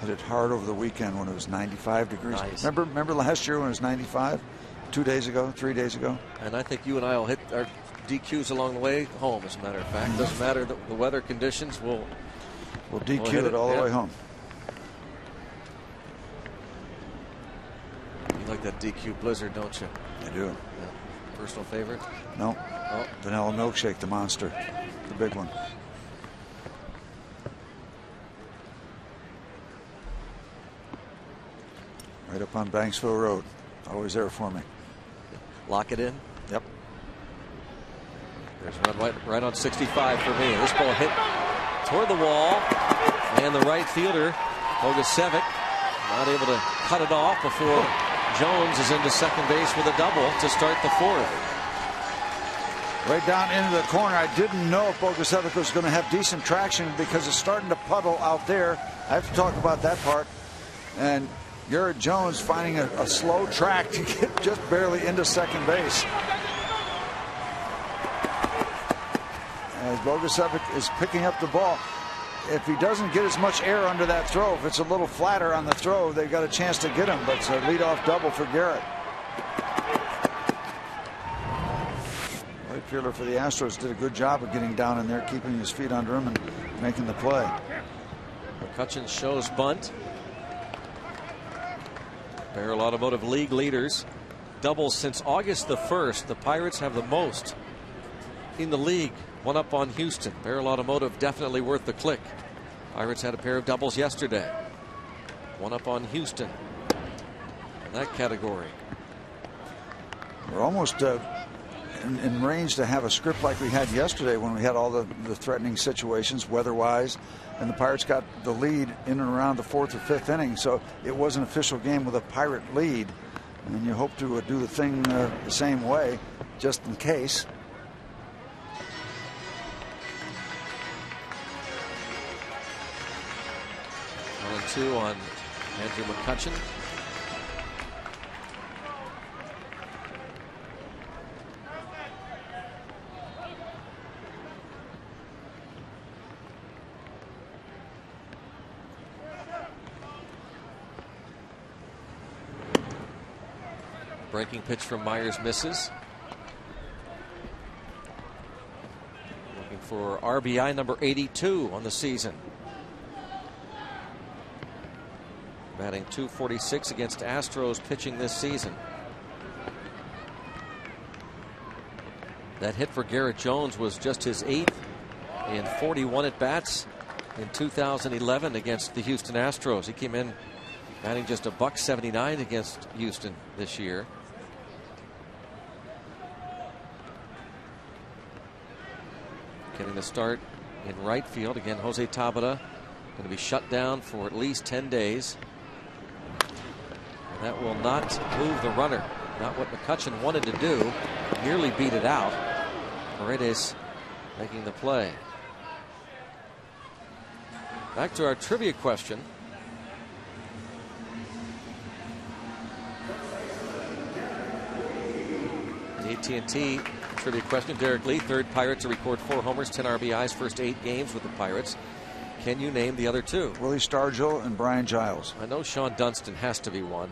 Hit it hard over the weekend when it was 95 degrees. Nice. Remember last year when it was 95? 2 days ago, 3 days ago? And I think you and I will hit our DQs along the way home, as a matter of fact. Doesn't matter the weather conditions, we'll DQ it all the way home. You like that DQ blizzard, don't you? I do. Yeah. Personal favorite? No. Oh. Vanilla milkshake, the monster. The big one. Right up on Banksville Road. Always there for me. Lock it in? Yep. There's one right on 65 for me. This ball hit toward the wall. And the right fielder, Bogusevic, not able to cut it off before Jones is into second base with a double to start the fourth. Right down into the corner. I didn't know if Bogusevic was going to have decent traction because it's starting to puddle out there. I have to talk about that part. And Garrett Jones finding a slow track to get just barely into second base. As Bogusevic is picking up the ball. If he doesn't get as much air under that throw, if it's a little flatter on the throw, they've got a chance to get him. But it's a leadoff double for Garrett. Right fielder for the Astros did a good job of getting down in there, keeping his feet under him and making the play. McCutcheon shows bunt. Barrel Automotive League leaders. Doubles since August the 1st. The Pirates have the most in the league. One up on Houston. Barrel Automotive definitely worth the click. Pirates had a pair of doubles yesterday. One up on Houston in that category. We're almost in range to have a script like we had yesterday when we had all the threatening situations weather-wise, and the Pirates got the lead in and around the 4th or 5th inning, so it was an official game with a Pirate lead, and you hope to do the thing the same way just in case. One and two on Andrew McCutcheon. Breaking pitch from Myers misses. Looking for RBI number 82 on the season. Batting .246 against Astros pitching this season. That hit for Garrett Jones was just his 8th in 41 at-bats in 2011 against the Houston Astros. He came in batting just $179 against Houston this year. Getting the start in right field. Again, Jose Tabata going to be shut down for at least 10 days. And that will not move the runner. Not what McCutcheon wanted to do. Nearly beat it out. Paredes making the play. Back to our trivia question. The AT&T trivia question. Derek Lee, third Pirate to record 4 homers, 10 RBIs, first 8 games with the Pirates. Can you name the other 2? Willie Stargell and Brian Giles. I know Sean Dunston has to be one.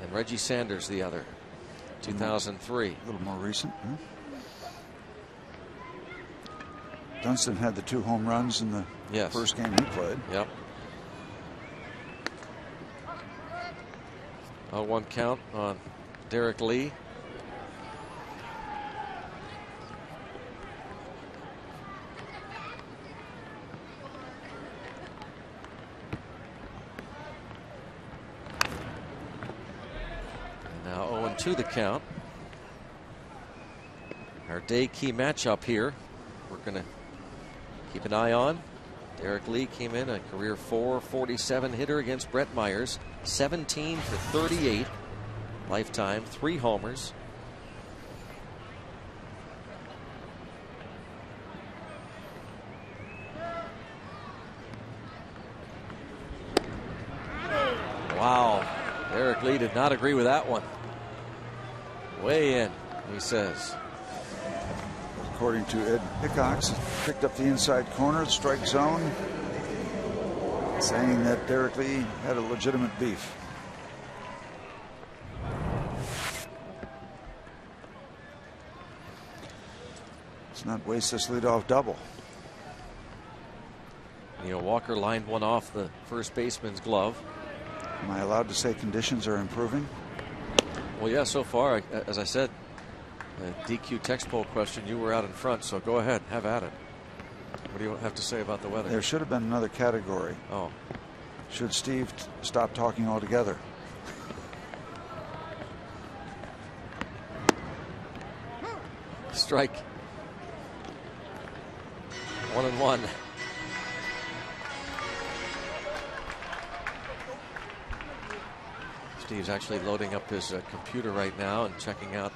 And Reggie Sanders the other. 2003. A little more recent. Dunston had the 2 home runs in the first game he played. Yep. 0-1 count on Derek Lee. 1-2 the count. Our day key matchup here, we're going to keep an eye on. Derek Lee came in a career .447 hitter against Brett Myers, 17 for 38 lifetime, 3 homers. Wow, Derek Lee did not agree with that one. Way in, he says. According to Ed Hickox, picked up the inside corner, strike zone, saying that Derek Lee had a legitimate beef. Let's not waste this leadoff double. Neil Walker lined one off the first baseman's glove. Am I allowed to say conditions are improving? Well, yeah, so far, as I said, DQ text poll question, you were out in front, so go ahead, have at it. What do you have to say about the weather? There should have been another category. Oh. Should Steve stop talking altogether? Strike. 1-1. Steve's actually loading up his computer right now and checking out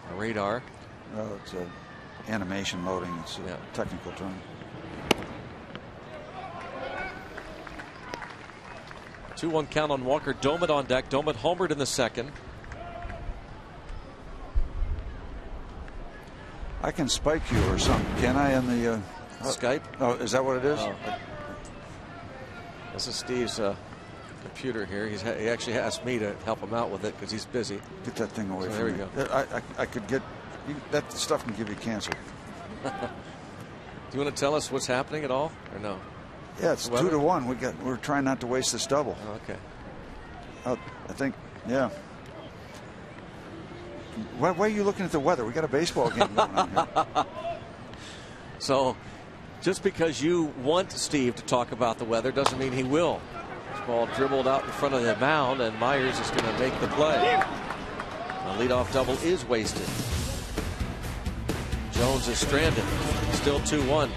the radar. Well, it's animation loading. It's a technical term. 2-1 count on Walker. Domit on deck. Domit homered in the second. I can spike you or something, can I, in the Skype? Oh, is that what it is? Oh. This is Steve's computer here. He actually asked me to help him out with it because he's busy. Get that thing away from there me. we go. I could get that stuff can give you cancer. Do you want to tell us what's happening at all, or no? Yeah, it's 2-1. We're trying not to waste this double. Oh, okay. I think, yeah. Why are you looking at the weather? We got a baseball game going on here. So, just because you want Steve to talk about the weather doesn't mean he will. This ball dribbled out in front of the mound, and Myers is going to make the play. A leadoff double is wasted. Jones is stranded. Still 2-1.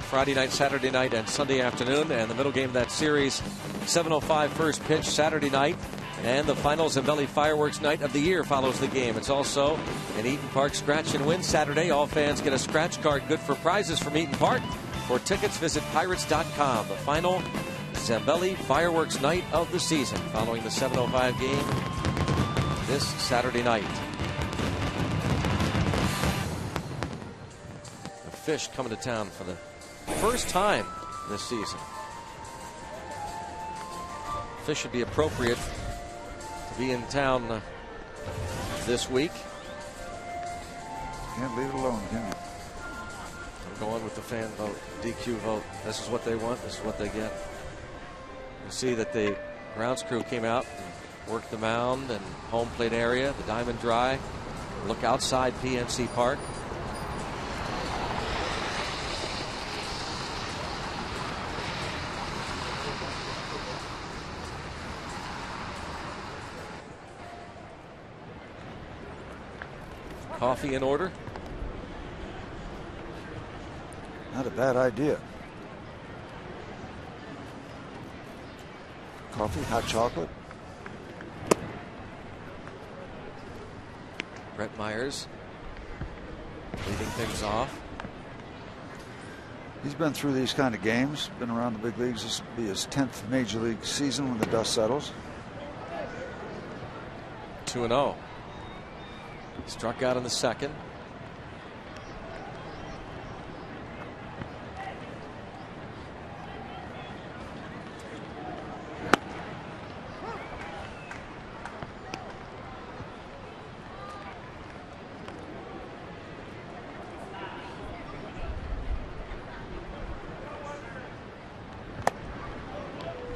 Friday night, Saturday night, and Sunday afternoon, and the middle game of that series, 7:05 first pitch Saturday night, and the final Zambelli Fireworks Night of the Year follows the game. It's also an Eaton Park Scratch and Win Saturday. All fans get a scratch card good for prizes from Eaton Park. For tickets, visit Pirates.com. The final Zambelli Fireworks Night of the season, following the 7:05 game this Saturday night. The Fish coming to town for the first time this season. Fish should be appropriate to be in town this week. Can't leave it alone, can you? going with the fan vote, DQ vote. This is what they want. This is what they get. You see that the grounds crew came out and worked the mound and home plate area, the diamond dry. Look outside PNC Park. Coffee in order. Not a bad idea. Coffee, hot chocolate. Brett Myers leading things off. He's been through these kind of games, been around the big leagues. This will be his 10th major league season when the dust settles. 2-0. Struck out in the second.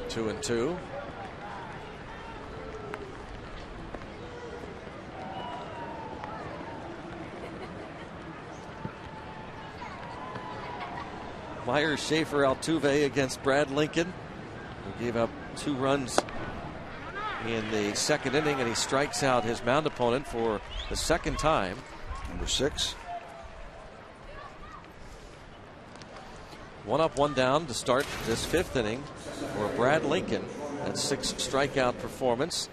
Two and two. Myers, Schaefer, Altuve against Brad Lincoln, who gave up 2 runs in the second inning, and he strikes out his mound opponent for the second time. Number 6. 1 up, 1 down to start this 5th inning for Brad Lincoln. That 6 strikeout performance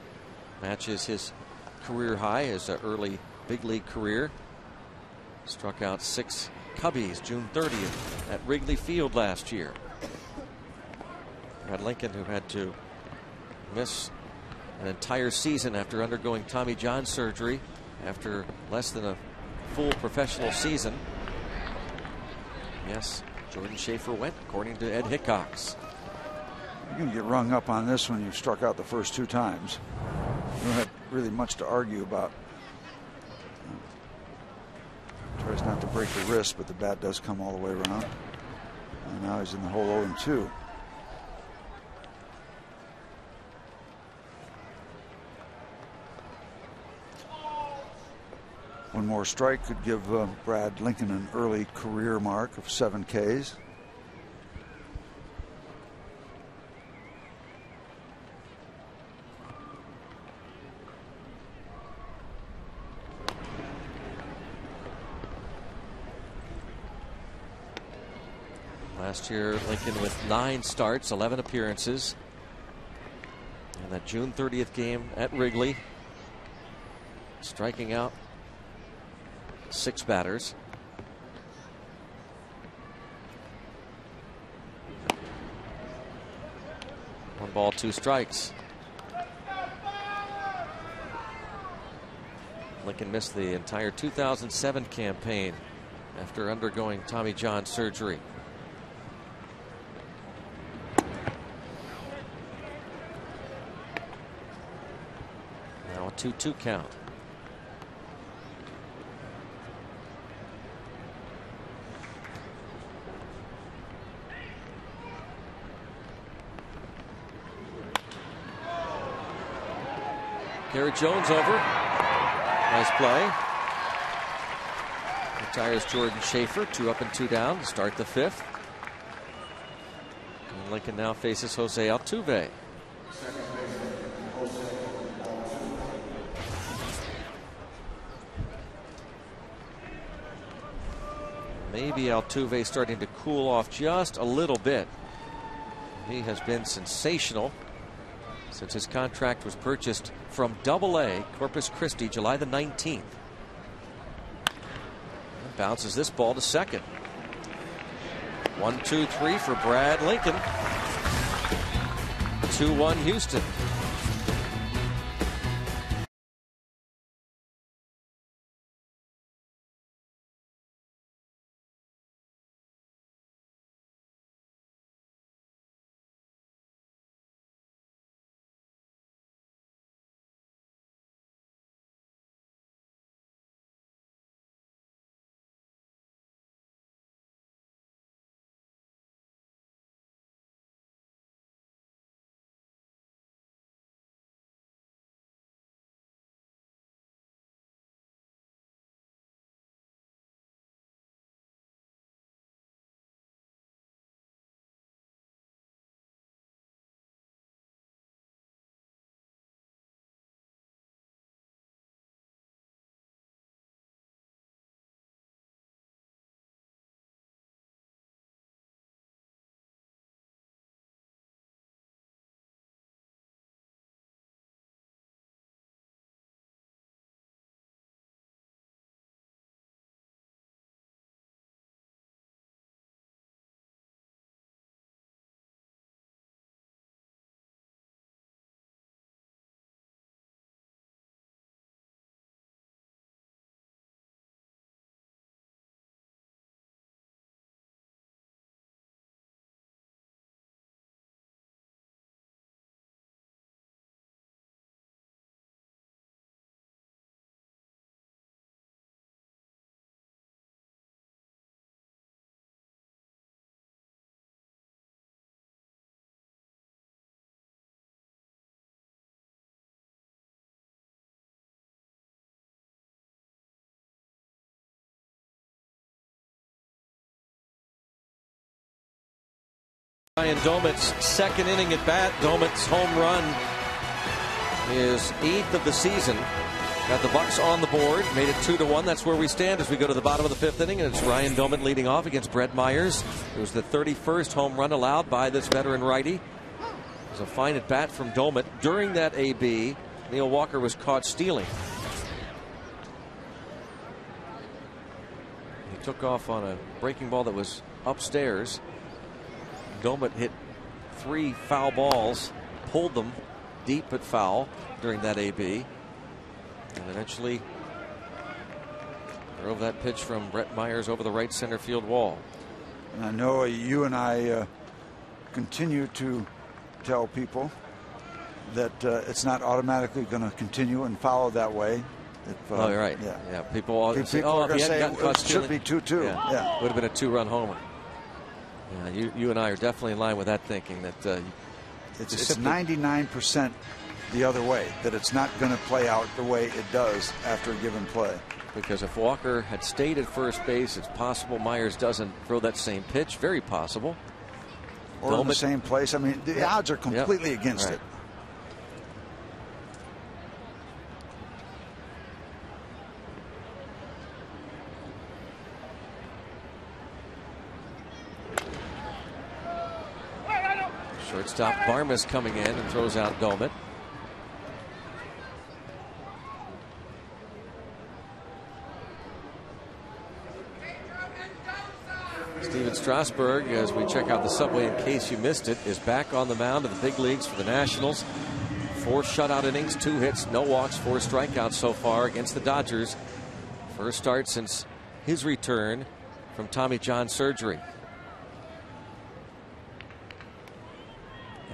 matches his career high, his early big league career. Struck out 6 Cubbies June 30th at Wrigley Field last year. Brad Lincoln, who had to miss an entire season after undergoing Tommy John surgery after less than a full professional season. Yes, Jordan Schaefer went, according to Ed Hickox. You're going to get rung up on this when you've struck out the first 2 times. You don't have really much to argue about. Tries not to break the wrist, but the bat does come all the way around. And now he's in the hole 0-2. One more strike could give Brad Lincoln an early career mark of 7 Ks. Last year, Lincoln with 9 starts, 11 appearances. And that June 30th game at Wrigley, striking out 6 batters. One ball, 2 strikes. Lincoln missed the entire 2007 campaign after undergoing Tommy John surgery. Now a 2-2 count. Garrett Jones over. Nice play. Retires Jordan Schaefer. 2 up and 2 down to start the 5th. And Lincoln now faces Jose Altuve. Maybe Altuve starting to cool off just a little bit. He has been sensational since his contract was purchased from Double-A Corpus Christi July the 19th. And bounces this ball to second. 1-2-3 for Brad Lincoln. 2-1 Houston. Ryan Domit's second inning at bat. Domit's home run is 8th of the season. Got the Bucks on the board, made it 2-1. That's where we stand as we go to the bottom of the 5th inning, and it's Ryan Domit leading off against Brett Myers. It was the 31st home run allowed by this veteran righty. It was a fine at bat from Domit. During that AB, Neil Walker was caught stealing. He took off on a breaking ball that was upstairs. Domit hit 3 foul balls, pulled them deep but foul during that AB, and eventually drove that pitch from Brett Myers over the right center field wall. And I know you and I continue to tell people that it's not automatically going to continue and follow that way. If, oh, you're right. Yeah. People all say, "Oh, if he hadn't gotten caught it stealing, should be 2-2." Yeah. Would have been a 2-run homer. Yeah, you and I are definitely in line with that thinking that it's 99% the other way, that it's not going to play out the way it does after a given play. Because if Walker had stayed at first base, it's possible Myers doesn't throw that same pitch. Very possible. Or in the same place. I mean, the odds are completely against it. Shortstop Barmas coming in and throws out Domit. Steven Strasburg, as we check out the subway in case you missed it, is back on the mound of the big leagues for the Nationals. 4 shutout innings, 2 hits, no walks, 4 strikeouts so far against the Dodgers. First start since his return from Tommy John surgery.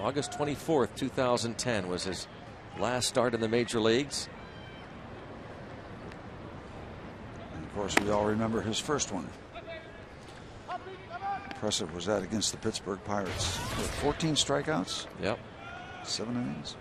August 24th, 2010 was his last start in the major leagues. And of course, we all remember his first one. Impressive was that against the Pittsburgh Pirates. With 14 strikeouts? Yep. 7 innings.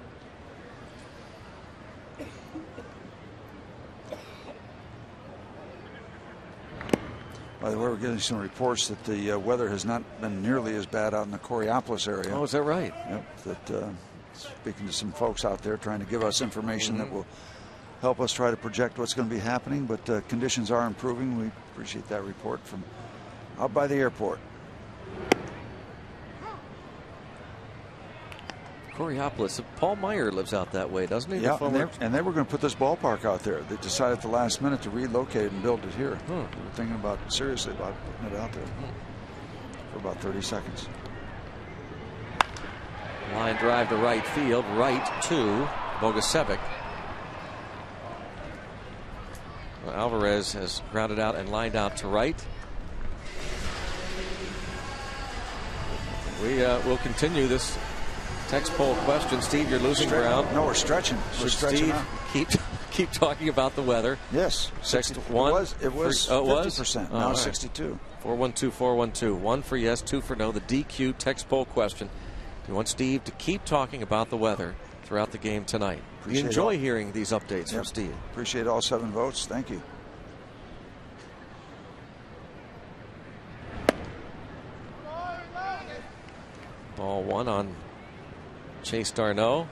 By the way, we're getting some reports that the weather has not been nearly as bad out in the Coraopolis area. Oh, is that right? Yep. That speaking to some folks out there trying to give us information that will help us try to project what's going to be happening. But conditions are improving. We appreciate that report from out by the airport. Coraopolis. Paul Meyer lives out that way, doesn't he? Yeah, and they were going to put this ballpark out there. They decided at the last minute to relocate it and build it here. They were thinking seriously about putting it out there for about 30 seconds. Line drive to right field, right to Bogusevic. Well, Alvarez has grounded out and lined out to right. We will continue this text poll question. Steve, you're losing ground. No, we're stretching. We're stretching out. Keep talking about the weather. Yes. 61. It was 50%. Now right. 62. 412-412. 1 for yes, 2 for no. The DQ text poll question. We want Steve to keep talking about the weather throughout the game tonight. We enjoy hearing these updates from Steve. Appreciate all 7 votes. Thank you. Ball 1 on Chase Darno.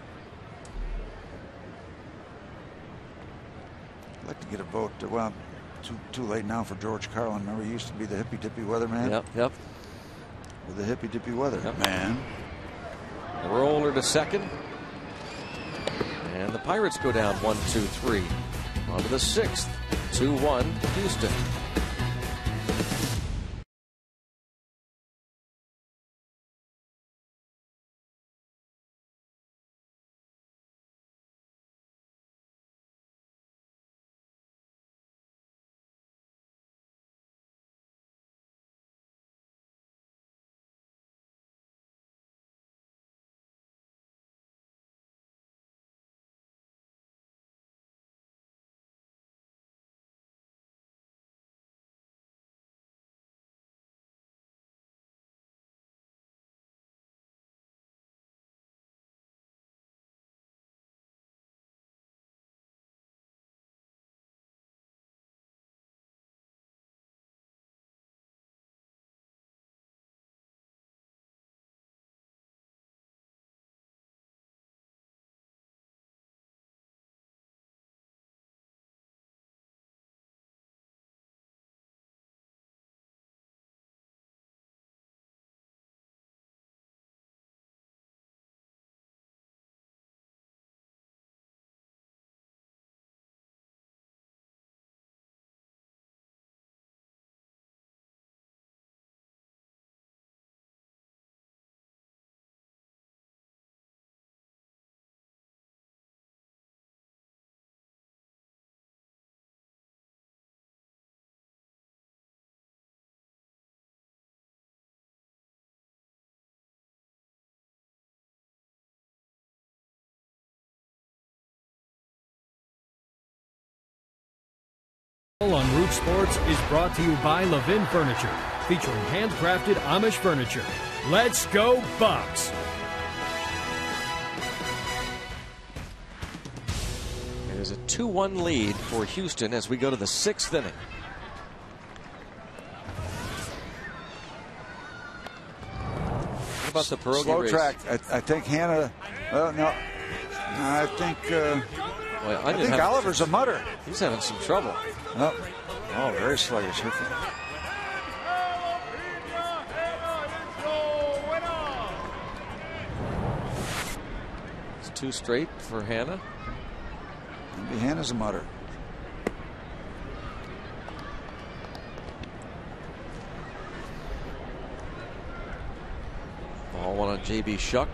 I'd like to get a vote. Well, too late now for George Carlin. Remember, he used to be the hippy-dippy weatherman? Yep. With the hippy-dippy weather. Yep. Man. Roller to second. And the Pirates go down 1-2-3. On to the 6th. 2-1 Houston. On Root Sports is brought to you by Levin Furniture, featuring handcrafted Amish furniture. Let's go Bucks! It is a 2-1 lead for Houston as we go to the 6th inning. What about the pierogi slow race? Track. I think Hannah. Well, no. I think. I think Oliver's a mutter. He's having some trouble. Oh, very sluggish. It's 2 straight for Hannah. Maybe Hannah's a mutter. Ball one on J.B. Shuck.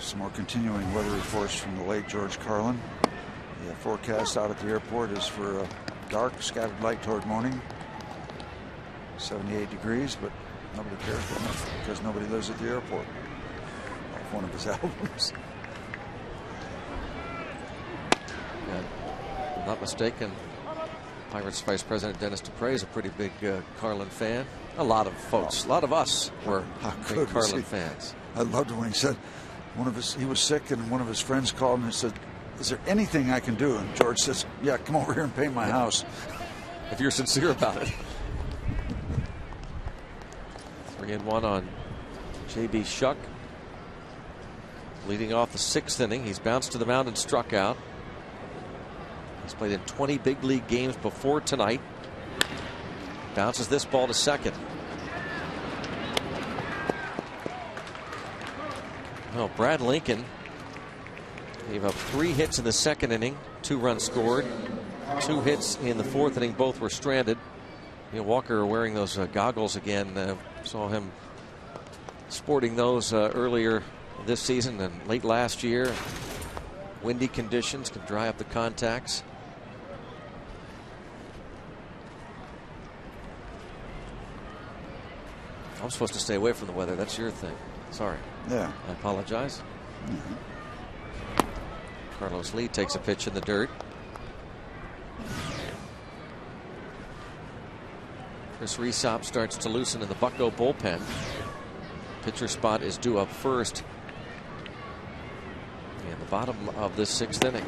Some more continuing weather reports from the late George Carlin. The forecast out at the airport is for dark, scattered light toward morning. 78 degrees, but nobody cares because nobody lives at the airport. Off one of his albums. Yeah, if I'm not mistaken, Pirates Vice President Dennis Dupre is a pretty big Carlin fan. A lot of folks, a lot of us were big Carlin fans. I loved it when he said he was sick and one of his friends called him and said, "Is there anything I can do?" And George says, "Yeah, come over here and paint my house." If you're sincere about it. 3-1 on J.B. Shuck. Leading off the 6th inning. He's bounced to the mound and struck out. He's played in 20 big league games before tonight. Bounces this ball to second. Well, Brad Lincoln gave up 3 hits in the 2nd inning, 2 runs scored, 2 hits in the 4th inning, both were stranded. Neil Walker wearing those goggles again. Saw him sporting those earlier this season and late last year. Windy conditions can dry up the contacts. I'm supposed to stay away from the weather. That's your thing. Sorry. Yeah. I apologize. Carlos Lee takes a pitch in the dirt. Chris Resop starts to loosen in the Bucko bullpen. Pitcher spot is due up first in the bottom of this 6th inning.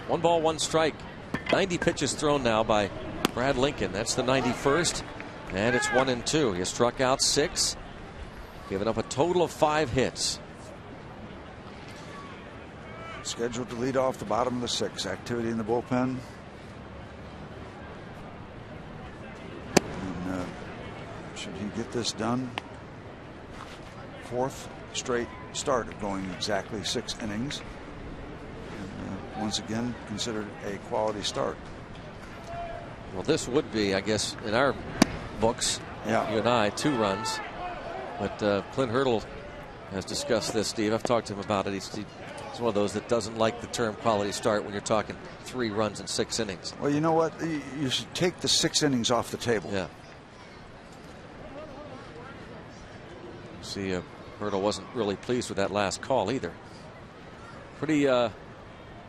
One ball, one strike. 90 pitches thrown now by Brad Lincoln. That's the 91st. And it's 1-2. He has struck out 6. Given up a total of 5 hits. Scheduled to lead off the bottom of the 6th. Activity in the bullpen. And should he get this done? 4th straight start of going exactly 6 innings. Once again considered a quality start. Well, this would be, I guess, in our books, you and I, 2 runs. But Clint Hurdle has discussed this, Steve. I've talked to him about it. He's one of those that doesn't like the term quality start when you're talking 3 runs in 6 innings. Well, you know what? You should take the 6 innings off the table. Yeah. See, Hurdle wasn't really pleased with that last call either. Pretty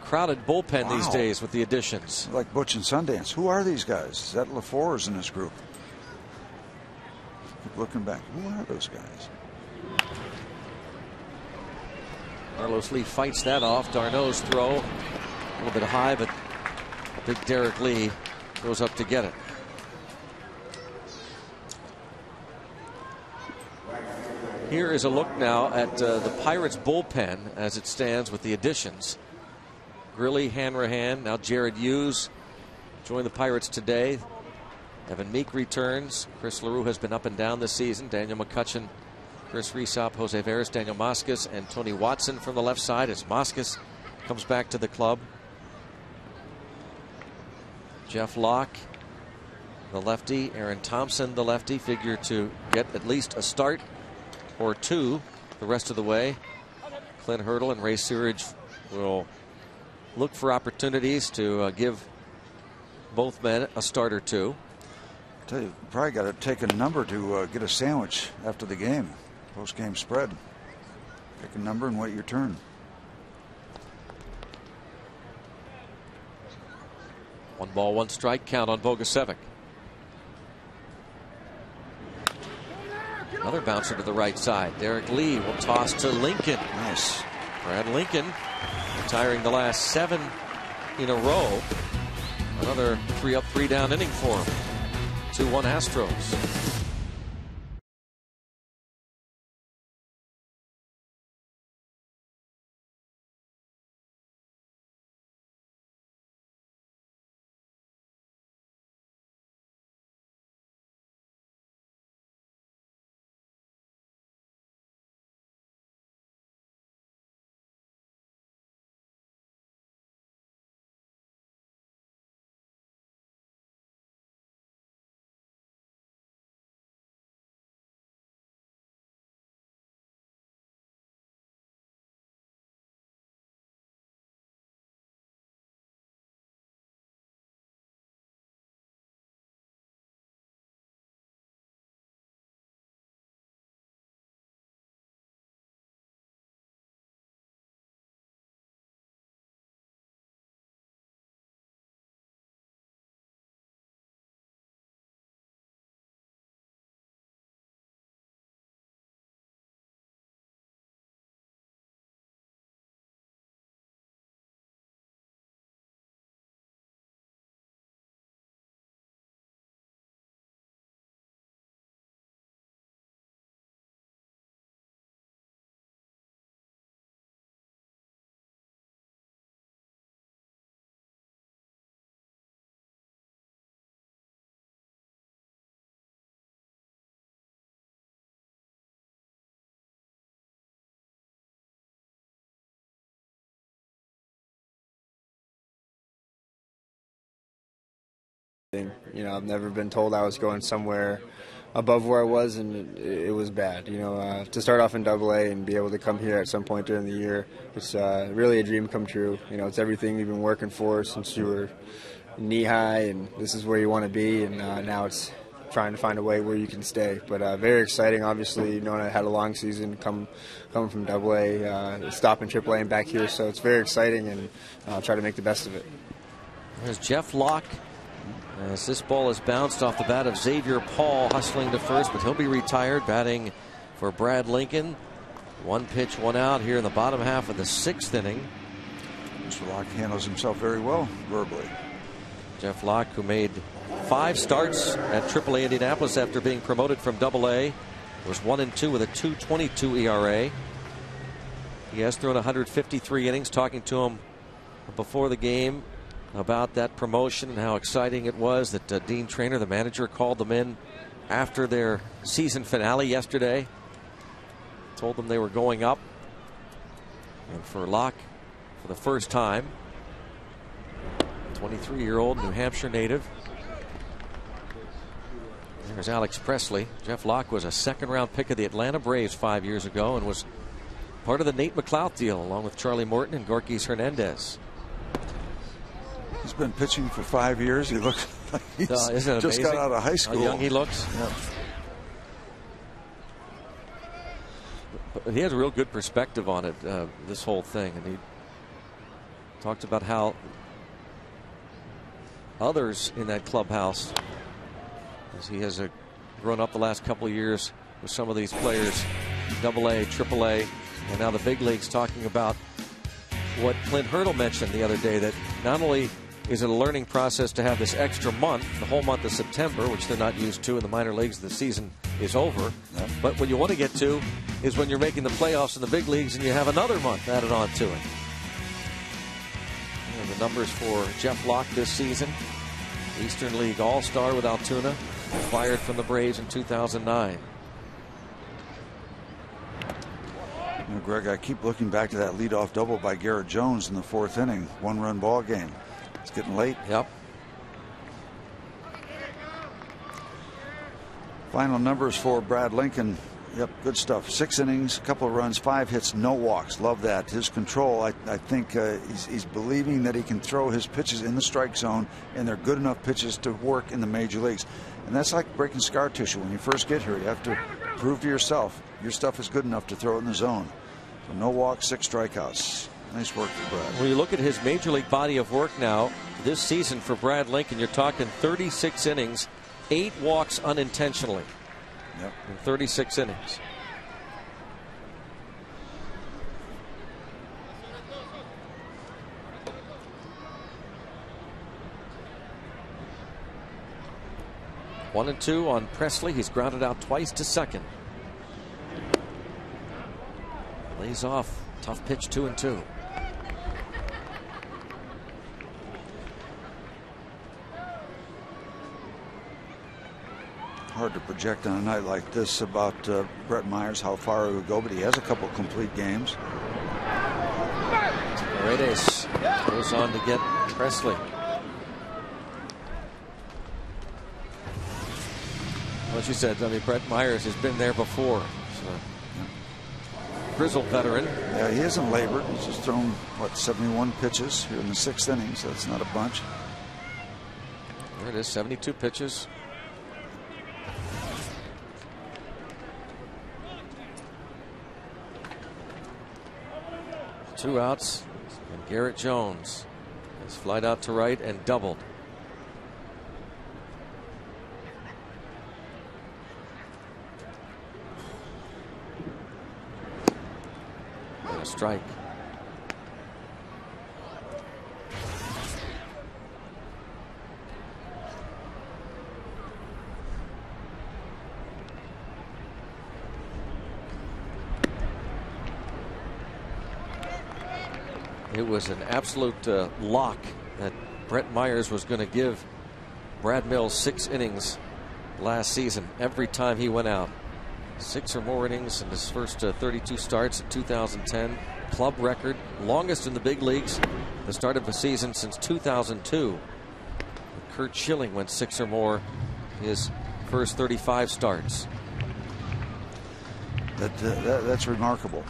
crowded bullpen these days with the additions. Like Butch and Sundance. Who are these guys? Is that LaFour's in this group? Keep looking back. Who are those guys? Carlos Lee fights that off. Darno's throw a little bit high, but big Derek Lee goes up to get it. Here is a look now at the Pirates bullpen as it stands with the additions. Grilly, Hanrahan, now Jared Hughes joined the Pirates today. Evan Meek returns. Chris LaRue has been up and down this season. Daniel McCutcheon, Chris Resop, Jose Veras, Daniel Moscas, and Tony Watson from the left side as Moscas comes back to the club. Jeff Locke, the lefty. Aaron Thompson, the lefty, figure to get at least a start or 2 the rest of the way. Clint Hurdle and Ray Searage will look for opportunities to give both men a start or 2. Tell you, probably got to take a number to get a sandwich after the game. Post-game spread. Pick a number and wait your turn. One ball, one strike count on Bogusevic. Another bouncer to the right side. Derek Lee will toss to Lincoln. Nice. Brad Lincoln retiring the last 7 in a row. Another 3 up, 3 down inning for him. 2-1 Astros. You know, I've never been told I was going somewhere above where I was, and it was bad. You know, to start off in AA and be able to come here at some point during the year, it's really a dream come true. You know, it's everything you've been working for since you were knee high, and this is where you want to be, and now it's trying to find a way where you can stay. But very exciting, obviously, knowing I had a long season coming from AA, stopping AAA and back here, so it's very exciting, and I'll try to make the best of it. There's Jeff Locke. As this ball is bounced off the bat of Xavier Paul, hustling to first, but he'll be retired. Batting for Brad Lincoln. 1 pitch, 1 out here in the bottom half of the 6th inning. Mr. Locke handles himself very well verbally. Jeff Locke, who made 5 starts at AAA Indianapolis after being promoted from AA, was 1-2 with a 2.22 ERA. He has thrown 153 innings. Talking to him before the game about that promotion and how exciting it was that Dean Traynor, the manager, called them in after their season finale yesterday. Told them they were going up. And for Locke, for the first time, 23-year-old New Hampshire native. There's Alex Presley. Jeff Locke was a 2nd-round pick of the Atlanta Braves 5 years ago and was part of the Nate McLeod deal along with Charlie Morton and Gorkis Hernandez. He's been pitching for 5 years. He looks like he's just got out of high school. How young he looks. Yeah. But he has a real good perspective on it, this whole thing. And he talked about how others in that clubhouse, as he has grown up the last couple of years with some of these players, AA, AAA, and now the big leagues, talking about what Clint Hurdle mentioned the other day, that not only is it a learning process to have this extra month, the whole month of September, which they're not used to in the minor leagues, the season is over. Yep. But what you want to get to is when you're making the playoffs in the big leagues and you have another month added on to it. And the numbers for Jeff Locke this season: Eastern League All-Star with Altoona, fired from the Braves in 2009. You know, Greg, I keep looking back to that leadoff double by Garrett Jones in the 4th inning, 1-run ball game. It's getting late. Yep. Final numbers for Brad Lincoln Yep, good stuff. 6 innings, a couple of runs, 5 hits, no walks. Love that. His control, I think he's believing that he can throw his pitches in the strike zone, and they're good enough pitches to work in the major leagues. And that's like breaking scar tissue. When you first get here, you have to prove to yourself your stuff is good enough to throw it in the zone. So no walks, 6 strikeouts. Nice work for Brad. When you look at his major league body of work now, this season for Brad Lincoln, you're talking 36 innings, 8 walks unintentionally. Yep. In 36 innings. One and 2 on Presley. He's grounded out twice to second. Lays off. Tough pitch, 2-2. Hard to project on a night like this about Brett Myers, how far he would go, but he has a couple complete games. Paredes goes on to get Presley. What you said, I mean, Brett Myers has been there before. Grizzled veteran. Yeah, he hasn't labored. He's just thrown, what, 71 pitches here in the 6th inning, so that's not a bunch. There it is, 72 pitches. Two outs, and Garrett Jones has flied out to right and doubled. And a strike. It was an absolute lock that Brett Myers was going to give Brad Mills 6 innings last season every time he went out. 6 or more innings in his first 32 starts in 2010. Club record, longest in the big leagues, the start of a season since 2002. Kurt Schilling went 6 or more his first 35 starts. That's remarkable.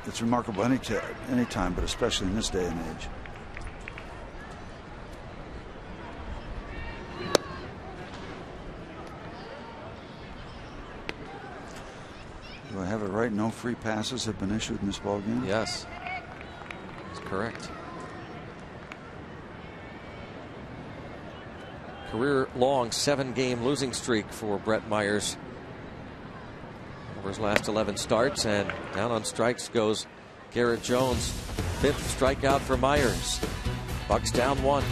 It's remarkable any time, but especially in this day and age. Do I have it right? No free passes have been issued in this ball game? Yes, that's correct. Career-long 7-game losing streak for Brett Myers over his last 11 starts, and down on strikes goes Garrett Jones. 5th strikeout for Myers. Bucks down 1.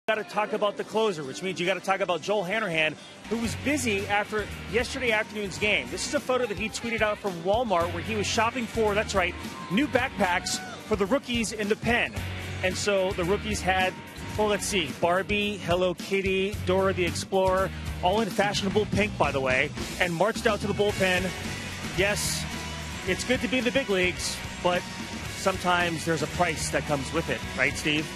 Got to talk about the closer, which means you got to talk about Joel Hanrahan, who was busy after yesterday afternoon's game. This is a photo that he tweeted out from Walmart where he was shopping for, that's right, new backpacks for the rookies in the pen. And so the rookies had, well, let's see, Barbie, Hello Kitty, Dora the Explorer, all in fashionable pink, by the way, and marched out to the bullpen. Yes, it's good to be in the big leagues, but sometimes there's a price that comes with it, right, Steve?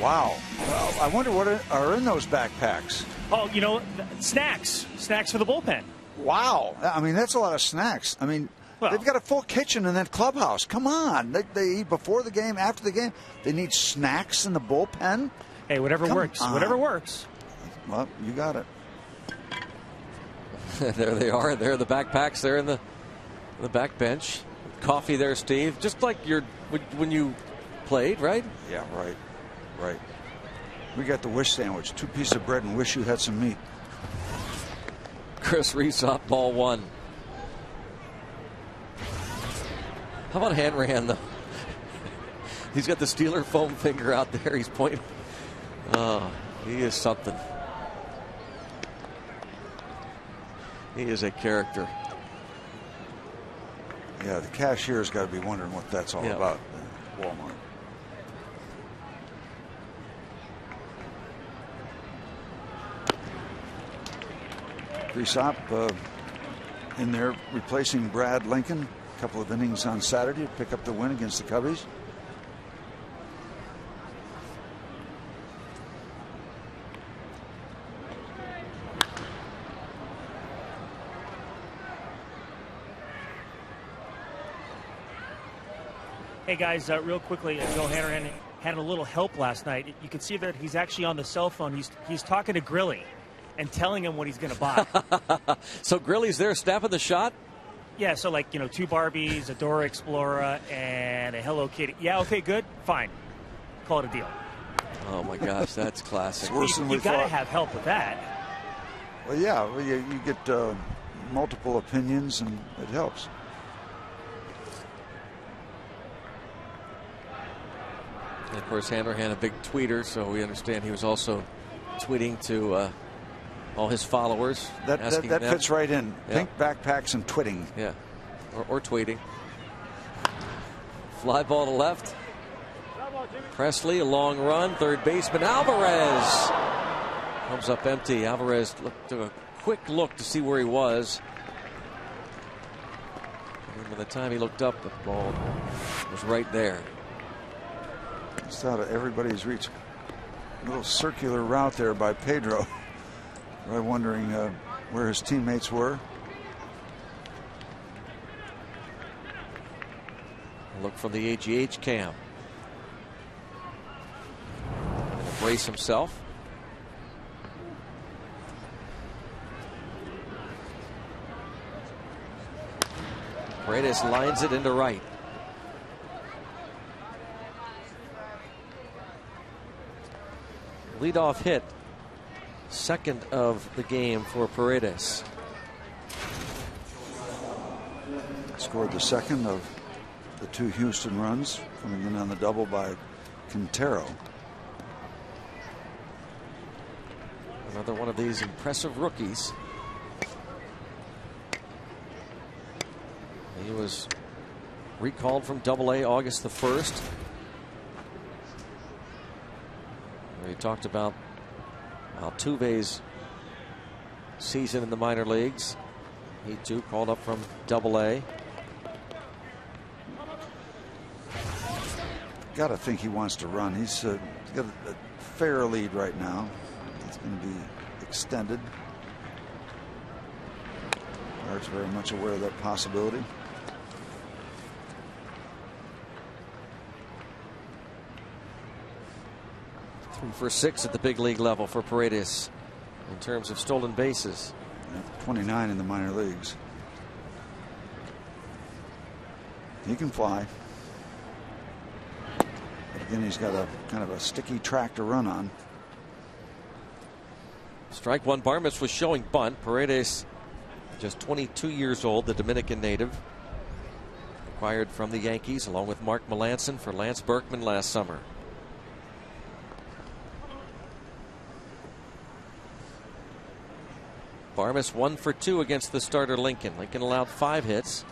Wow. Well, I wonder what are in those backpacks. Oh, you know, snacks. Snacks for the bullpen. Wow. I mean, that's a lot of snacks. I mean, they've got a full kitchen in that clubhouse. Come on. They eat before the game, after the game. They need snacks in the bullpen. Hey, whatever works. Whatever works. Well, you got it. There they are. There are the backpacks there in the back bench. Coffee there, Steve. Just like when you played, right? Yeah, right. Right. We got the wish sandwich. 2 pieces of bread and wish you had some meat. Chris Reese off ball 1. How about Hanrahan, though? He's got the Steeler foam finger out there. He's pointing. Oh, he is something. He is a character. Yeah, the cashier's got to be wondering what that's all about. Walmart. Reesop in there replacing Brad Lincoln. A couple of innings on Saturday to pick up the win against the Cubbies. Hey guys, real quickly, Joel Hanrahan had a little help last night. You can see that he's actually on the cell phone. He's talking to Grilly and telling him what he's going to buy. So Grilly's there snapping the shot? Yeah, so like, 2 Barbies, a Dora Explorer, and a Hello Kitty. Yeah, okay, good, fine. Call it a deal. Oh my gosh, that's classic. You got to have help with that. Well, yeah, you get multiple opinions, and it helps. And of course, Hanrahan, a big tweeter, so we understand he was also tweeting to all his followers. That fits right in. Yeah. Pink backpacks and twitting. Yeah, or tweeting. Fly ball to left. Presley, a long run. Third baseman Alvarez comes up empty. Alvarez took a quick look to see where he was. And by the time he looked up, the ball was right there. Just out of everybody's reach. A little circular route there by Pedro. I'm wondering where his teammates were. Look from the AGH cam. And brace himself. Paredes lines it into right. Leadoff hit. Second of the game for Paredes. Scored the second of the 2 Houston runs, coming in on the double by Quintero. Another one of these impressive rookies. He was recalled from Double-A August the 1st. We talked about Altuve's season in the minor leagues. He too called up from Double-A. Got to think he wants to run. He's got a fair lead right now. It's going to be extended. Art's very much aware of that possibility. For 6 at the big league level for Paredes in terms of stolen bases. 29 in the minor leagues. He can fly. But again, he's got a kind of a sticky track to run on. Strike one. Barmes was showing bunt. Paredes, just 22 years old, the Dominican native, acquired from the Yankees along with Mark Melanson for Lance Berkman last summer. far. Missed 1 for 2 against the starter Lincoln. Lincoln allowed 5 hits.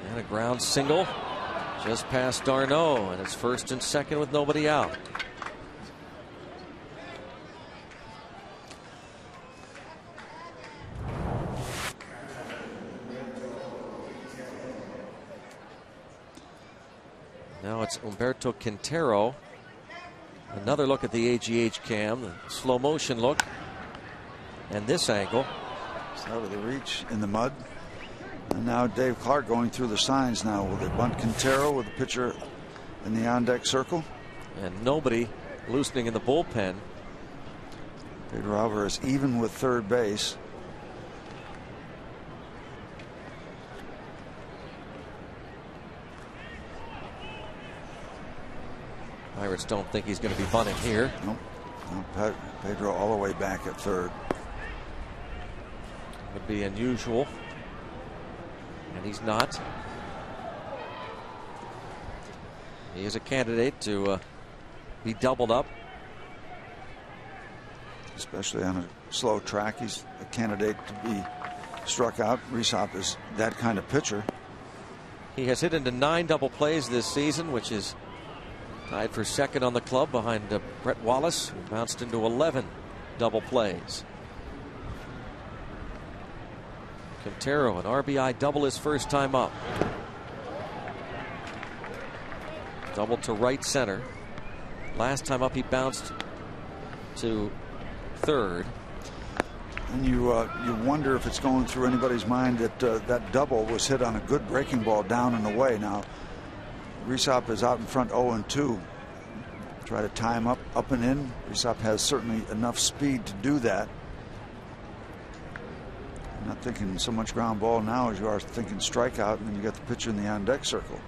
And a ground single just past d'Arnaud, and it's first and second with nobody out. Now it's Humberto Quintero. Another look at the AGH cam, the slow motion look, and this angle. It's out of the reach in the mud. And now Dave Clark going through the signs now. Will they bunt Quintero with the pitcher in the on-deck circle? And nobody loosening in the bullpen. Pedro Alvarez even with third base. Pirates don't think he's going to be bunting here. Nope. No, Pedro all the way back at third. Would be unusual. And he's not. He is a candidate to be doubled up. Especially on a slow track. He's a candidate to be struck out. Rhysop is that kind of pitcher. He has hit into 9 double plays this season, which is tied for second on the club behind Brett Wallace, who bounced into 11 double plays. Quintero, an RBI double his first time up. Double to right center. Last time up he bounced to third. And you wonder if it's going through anybody's mind that that double was hit on a good breaking ball down and away. Now Rhysop is out in front 0-2. Try to time up and in. Rhysop has certainly enough speed to do that. Not thinking so much ground ball now as you are thinking strikeout, and then you got the pitcher in the on-deck circle.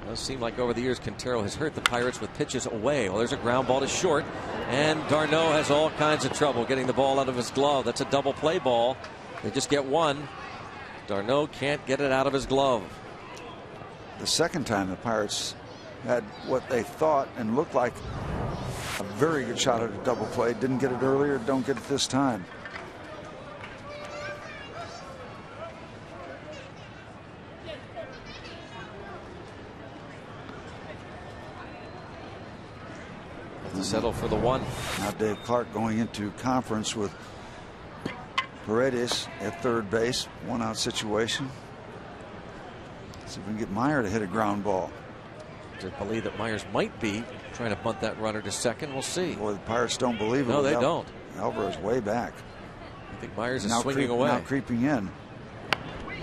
It does seem like over the years Quintero has hurt the Pirates with pitches away. Well, there's a ground ball to short, and d'Arnaud has all kinds of trouble getting the ball out of his glove. That's a double play ball. They just get one. d'Arnaud can't get it out of his glove. The second time the Pirates had what they thought and looked like a very good shot at a double play. Didn't get it earlier, don't get it this time. To settle for the one. Now Dave Clark going into conference with Paredes at third base. 1-out situation. See if we can get Meyer to hit a ground ball. To believe that Myers might be trying to bunt that runner to second. We'll see. Boy, the Pirates don't believe it. No, they don't. Alvarez way back. I think Myers is swinging away. Now creeping in.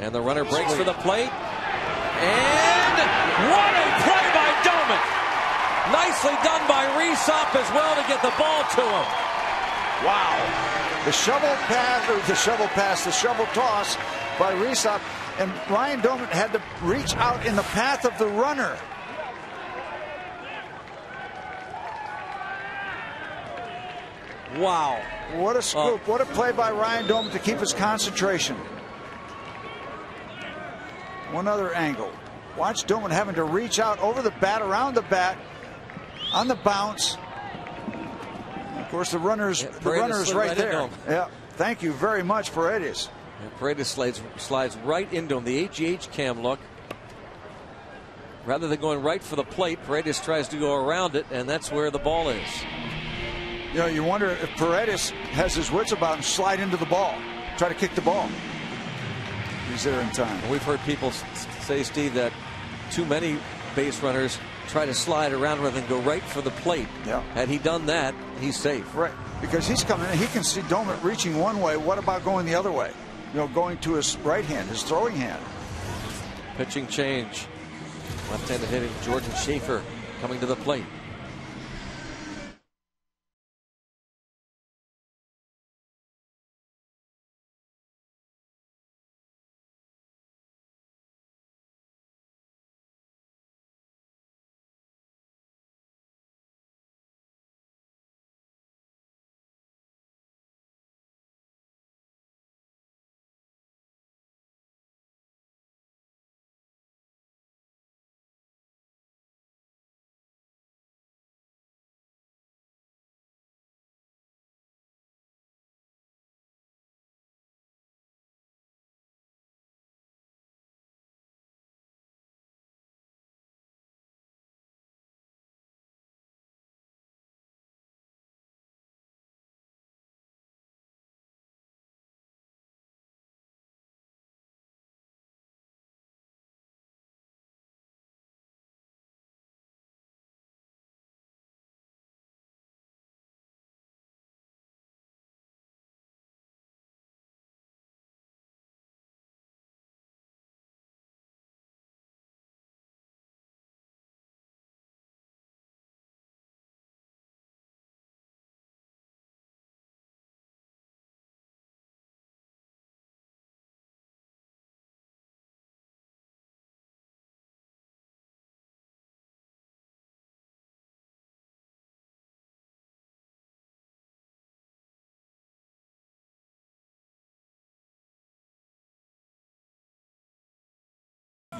And the runner breaks for the plate. And what a play by Doman! Nicely done by Rhysop as well to get the ball to him. Wow. The shovel toss by Rhysop, and Ryan Doman had to reach out in the path of the runner. Wow. What a scoop. What a play by Ryan Doman to keep his concentration. One other angle. Watch Doman having to reach out over the bat, around the bat, on the bounce. Of course, the runner's right there. Yeah. Thank you very much, Paredes. And Paredes slides right into him. The HGH cam look. Rather than going right for the plate, Paredes tries to go around it, and that's where the ball is. You know, you wonder if Paredes has his wits about and slide into the ball, try to kick the ball. He's there in time. We've heard people say, Steve, that too many base runners try to slide around rather than go right for the plate. Yeah. Had he done that, he's safe. Right, because he's coming in. He can see Doman reaching one way. What about going the other way? You know, going to his right hand, his throwing hand. Pitching change. Left-handed hitting Jordan Schaefer coming to the plate.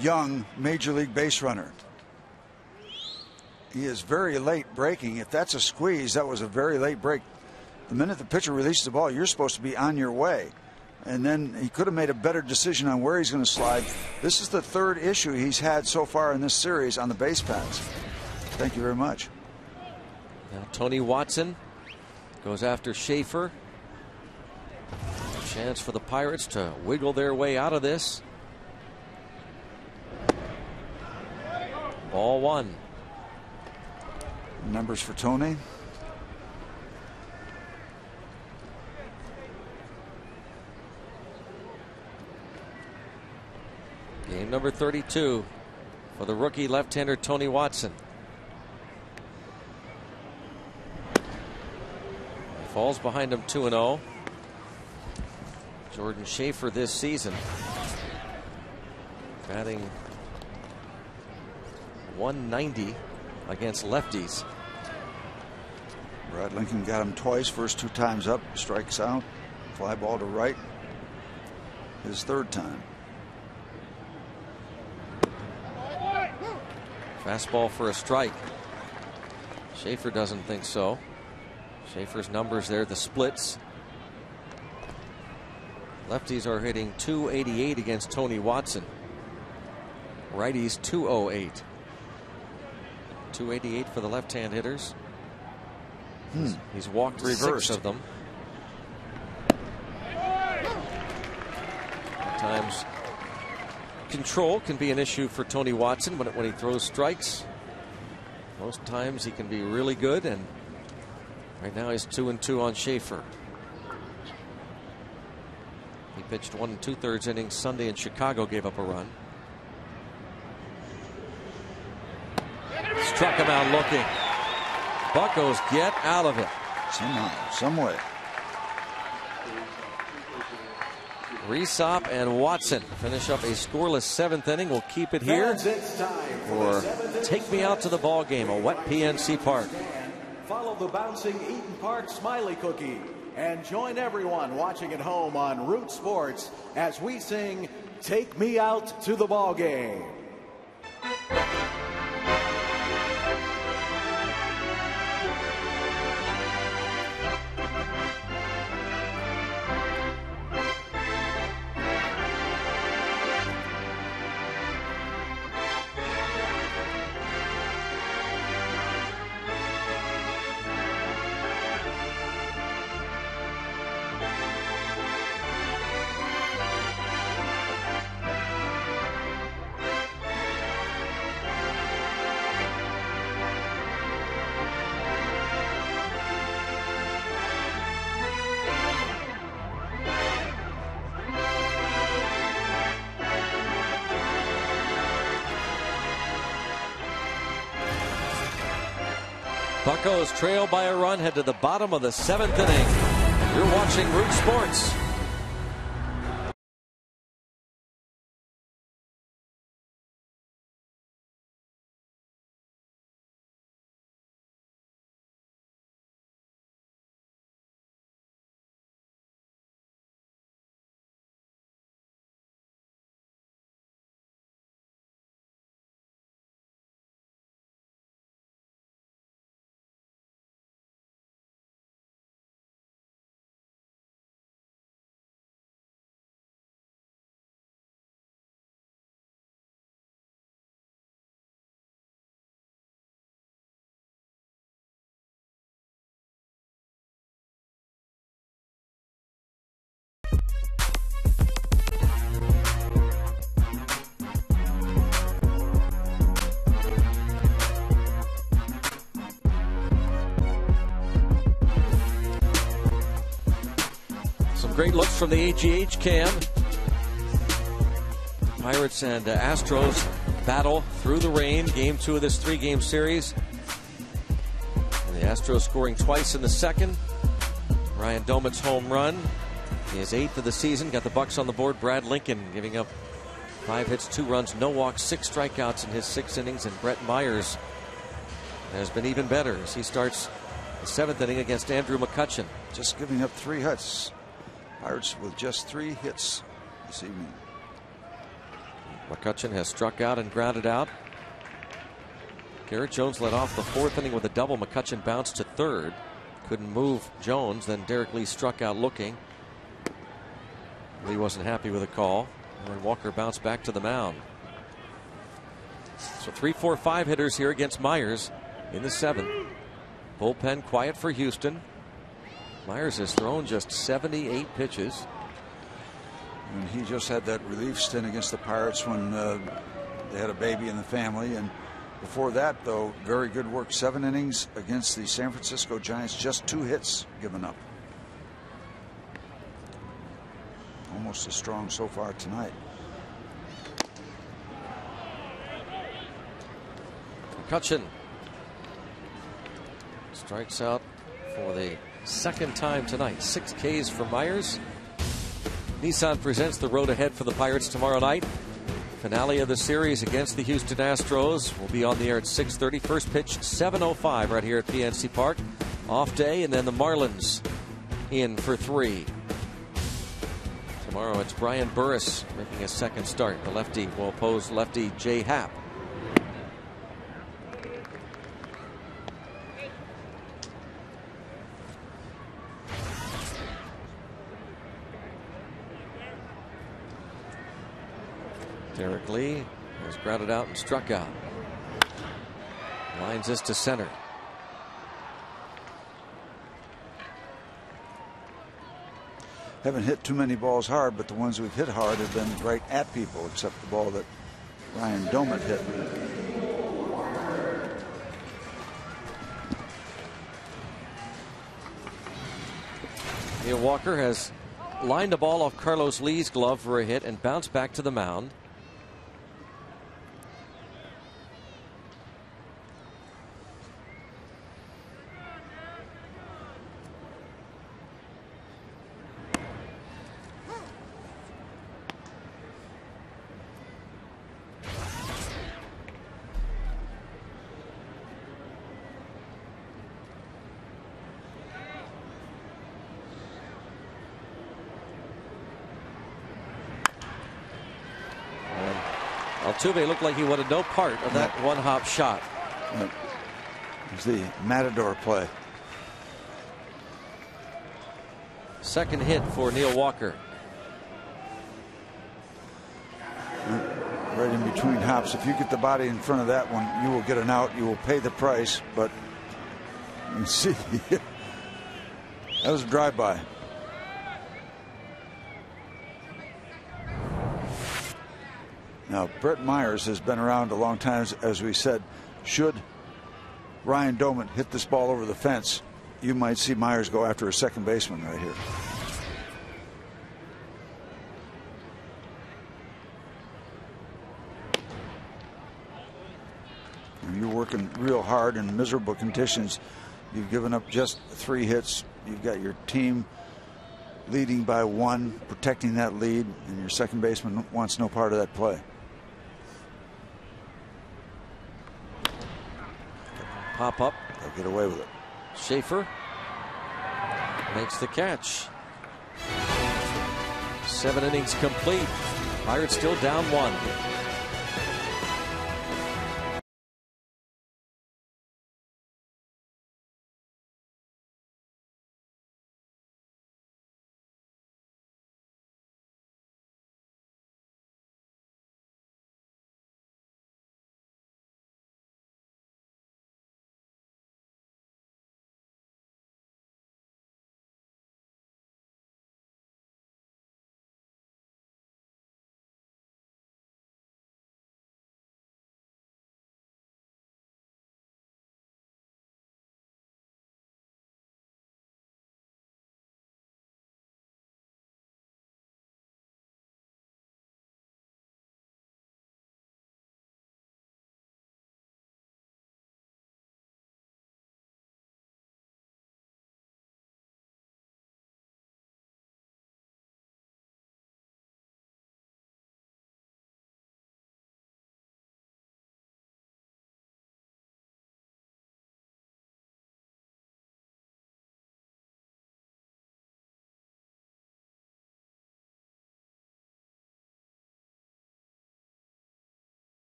young major league base runner. He is very late breaking. If that's a squeeze, that was a very late break. The minute the pitcher releases the ball, you're supposed to be on your way. And then he could have made a better decision on where he's going to slide. This is the third issue he's had so far in this series on the base paths. Thank you very much. Now Tony Watson goes after Schaefer. Chance for the Pirates to wiggle their way out of this. Ball one. Numbers for Tony. Game number 32 for the rookie left-hander Tony Watson. He falls behind him 2-0. Jordan Schaefer this season batting .190 against lefties. Brad Lincoln got him twice. First 2 times up, strikes out. Fly ball to right. His third time. Fastball for a strike. Schaefer doesn't think so. Schaefer's numbers there, the splits. Lefties are hitting .288 against Tony Watson. Righties .208. .288 for the left-hand hitters. He's walked Reversed. 6 of them. Sometimes control can be an issue for Tony Watson when he throws strikes. Most times he can be really good, and right now he's 2-2 on Schaefer. He pitched 1 2/3 innings Sunday in Chicago, gave up a run. Struck him out looking. Buccos get out of it. Somehow, some way. Resop and Watson finish up a scoreless 7th inning. We'll keep it here or take me out to the ball game, a wet PNC Park. Follow the bouncing Eaton Park Smiley Cookie and join everyone watching at home on Root Sports as we sing "Take Me Out to the Ball Game." Buccos trail by a run, head to the bottom of the 7th inning. You're watching Root Sports. Great looks from the HGH cam. Pirates and Astros battle through the rain. Game 2 of this 3-game series. And the Astros scoring twice in the second. Ryan Domit's home run. His 8th of the season. Got the Bucks on the board. Brad Lincoln giving up 5 hits, 2 runs, no walks, 6 strikeouts in his 6 innings. And Brett Myers has been even better as he starts the 7th inning against Andrew McCutchen. Just giving up 3 hits. Pirates with just 3 hits this evening. McCutcheon has struck out and grounded out. Garrett Jones led off the 4th inning with a double. McCutcheon bounced to 3rd. Couldn't move Jones. Then Derek Lee struck out looking. Lee wasn't happy with the call. And Walker bounced back to the mound. So 3, 4, 5 hitters here against Myers in the 7th. Bullpen quiet for Houston. Myers has thrown just 78 pitches. And he just had that relief stint against the Pirates when they had a baby in the family. And before that, though, very good work. 7 innings against the San Francisco Giants. Just 2 hits given up. Almost as strong so far tonight. McCutcheon strikes out for the 2nd time tonight. 6 Ks for Myers. Nissan presents the road ahead for the Pirates tomorrow night. Finale of the series against the Houston Astros will be on the air at 6:30. First pitch 7:05 right here at PNC Park. Off day, and then the Marlins in for 3. Tomorrow it's Brian Burris making his 2nd start. The lefty will oppose lefty Jay Happ. Derek Lee has grounded out and struck out. Lines this to center. Haven't hit too many balls hard, but the ones we've hit hard have been right at people, except the ball that Ryan Doman hit. Neil Walker has lined the ball off Carlos Lee's glove for a hit and bounced back to the mound. Altuve looked like he wanted no part of that one-hop shot. It was the Matador play. 2nd hit for Neil Walker. Right in between hops. If you get the body in front of that one, you will get an out. You will pay the price. But you see, that was a drive-by. Now, Brett Myers has been around a long time, as we said. Should Ryan Doman hit this ball over the fence, you might see Myers go after a second baseman right here. And you're working real hard in miserable conditions. You've given up just 3 hits. You've got your team leading by 1, protecting that lead, and your second baseman wants no part of that play. Pop up. They'll get away with it. Schaefer makes the catch. 7 innings complete. Pirates still down 1.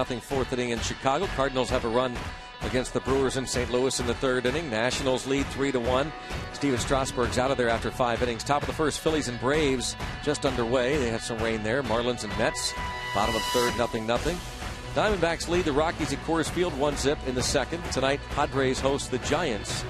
Nothing fourth inning in Chicago. Cardinals have a run against the Brewers in St. Louis in the third inning. Nationals lead 3-1. Steven Strasburg's out of there after 5 innings. Top of the first, Phillies and Braves just underway. They had some rain there. Marlins and Mets. Bottom of third, 0-0. Diamondbacks lead the Rockies at Coors Field 1-0 in the second. Tonight, Padres host the Giants.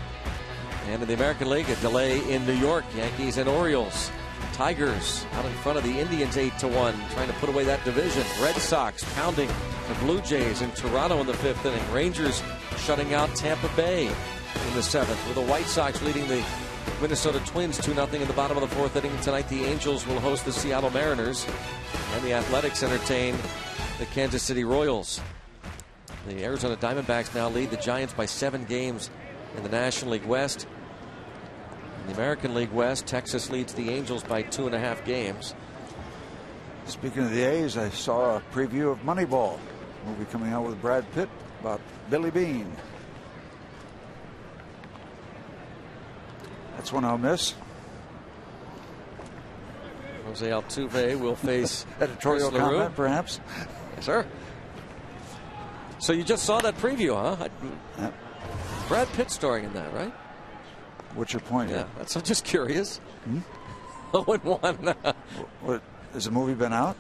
And in the American League, a delay in New York. Yankees and Orioles. Tigers out in front of the Indians 8-1, trying to put away that division. Red Sox pounding the Blue Jays in Toronto in the 5th inning. Rangers shutting out Tampa Bay in the 7th, with the White Sox leading the Minnesota Twins 2-0 in the bottom of the 4th inning. Tonight, the Angels will host the Seattle Mariners, and the Athletics entertain the Kansas City Royals. The Arizona Diamondbacks now lead the Giants by 7 games in the National League West. In the American League West, Texas leads the Angels by 2.5 games. Speaking of the A's, I saw a preview of Moneyball, movie coming out with Brad Pitt about Billy Bean. That's one I'll miss. Jose Altuve will face editorial Chris comment, LaRue. perhaps. Sure. So you just saw that preview, huh? Yep. Brad Pitt starring in that, right? What's your point? Yeah, that's, I'm just curious. 0-1. What, has the movie been out?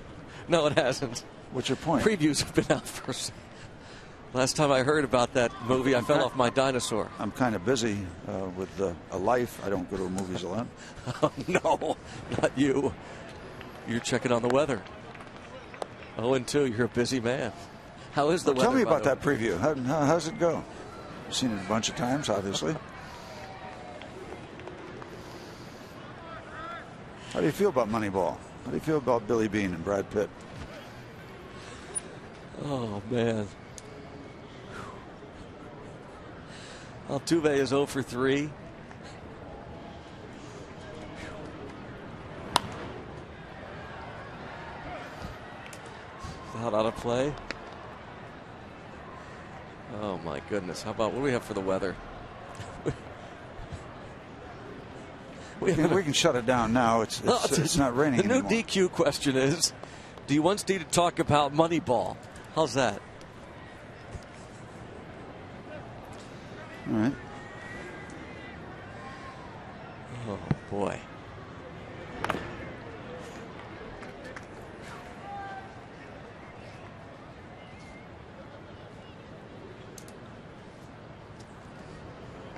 No, it hasn't. What's your point? Previews have been out first. Last time I heard about that movie, I fell off my dinosaur. I'm kind of busy with a life. I don't go to movies a lot. Oh, no, not you. You're checking on the weather. 0-2, you're a busy man. How is the weather? Tell me about that preview. How's it go? You've seen it a bunch of times, obviously. How do you feel about Moneyball? How do you feel about Billy Bean and Brad Pitt? Oh, man. Altuve is 0 for 3. Out of play. Oh, my goodness. How about what do we have for the weather? We can shut it down now. It's not raining anymore. The new DQ question is, do you want Steve to talk about Moneyball? How's that? All right. Oh, boy.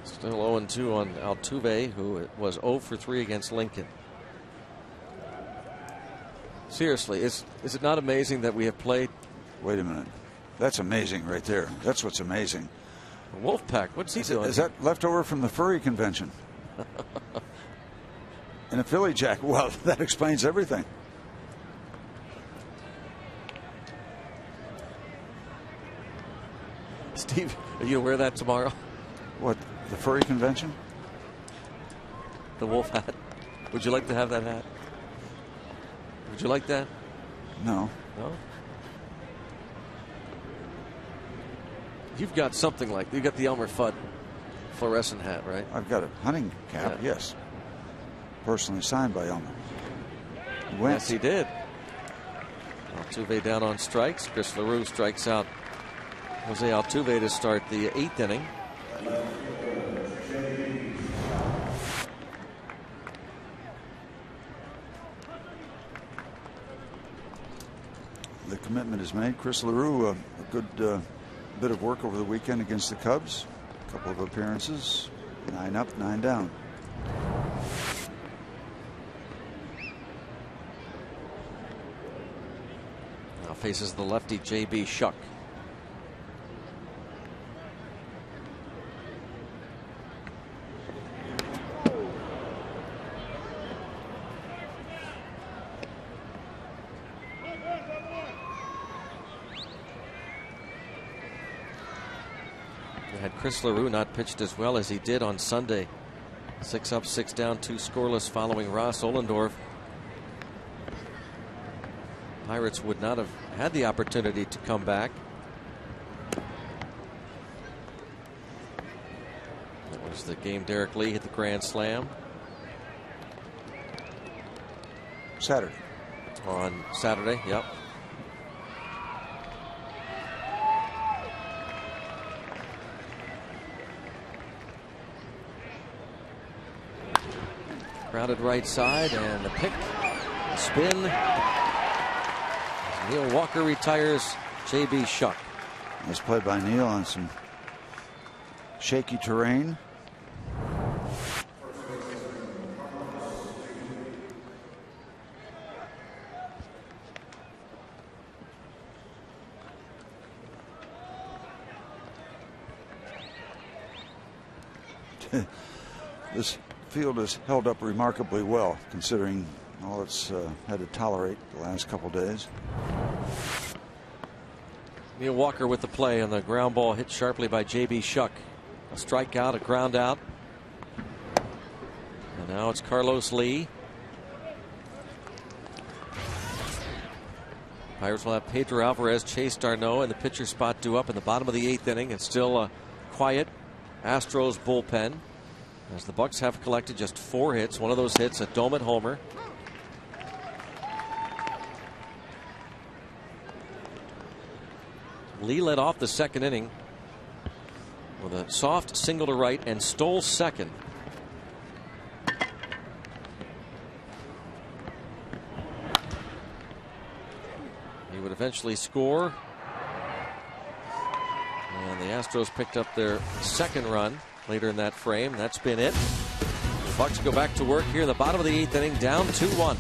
Still 0-2 on Altuve, who was 0 for 3 against Lincoln. Seriously, is it not amazing that we have played? Wait a minute. That's amazing right there. That's what's amazing. Wolfpack, what's he doing? Is that leftover from the furry convention? And a Philly jacket. Well, that explains everything. Steve, are you going to wear that tomorrow? What, the furry convention? The wolf hat. Would you like to have that hat? Would you like that? No. No? You've got something like, you got the Elmer Fudd fluorescent hat, right? I've got a hunting cap, yeah. Yes. Personally signed by Elmer. Yes, he did. Altuve down on strikes. Chris LaRue strikes out Jose Altuve to start the 8th inning. The commitment is made. Chris LaRue, a good bit of work over the weekend against the Cubs. A couple of appearances. 9 up, 9 down. Now faces the lefty J.B. Shuck. Had Chris LaRue not pitched as well as he did on Sunday. 6 up, 6 down, 2 scoreless following Ross Ollendorf. Pirates would not have had the opportunity to come back. That was the game Derek Lee hit the grand slam. Saturday. On Saturday, yep. Grounded right side, and the pick, spin. As Neil Walker retires J.B. Shuck. Nice play by Neil on some shaky terrain. This field has held up remarkably well, considering all it's had to tolerate the last couple days. Neil Walker with the play on the ground ball hit sharply by J.B. Shuck. A strikeout, a ground out. And now it's Carlos Lee. Pirates will have Pedro Alvarez, Chase Darno in the pitcher spot due up in the bottom of the 8th inning. It's still a quiet Astros bullpen, as the Bucks have collected just 4 hits. One of those hits, a Domet homer. Lee led off the 2nd inning with a soft single to right and stole second. He would eventually score, and the Astros picked up their 2nd run later in that frame. That's been it. The Bucks go back to work here in the bottom of the 8th inning, down 2-1.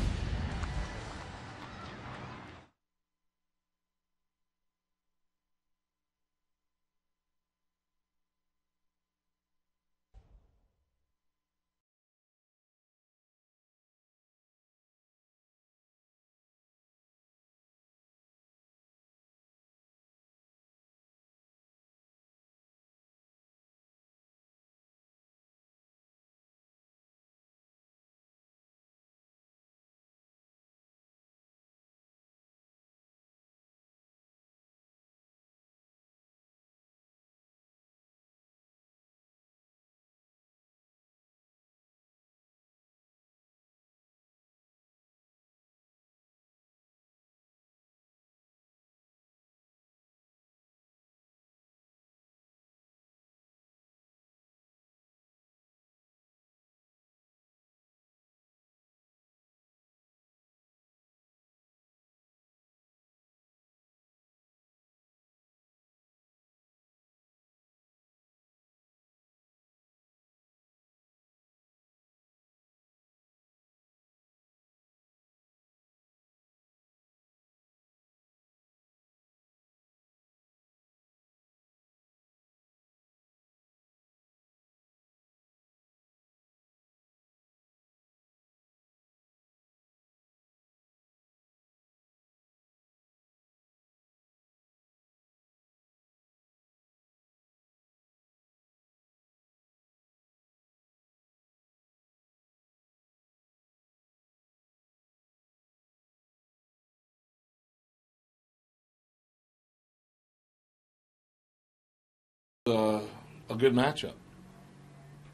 A good matchup,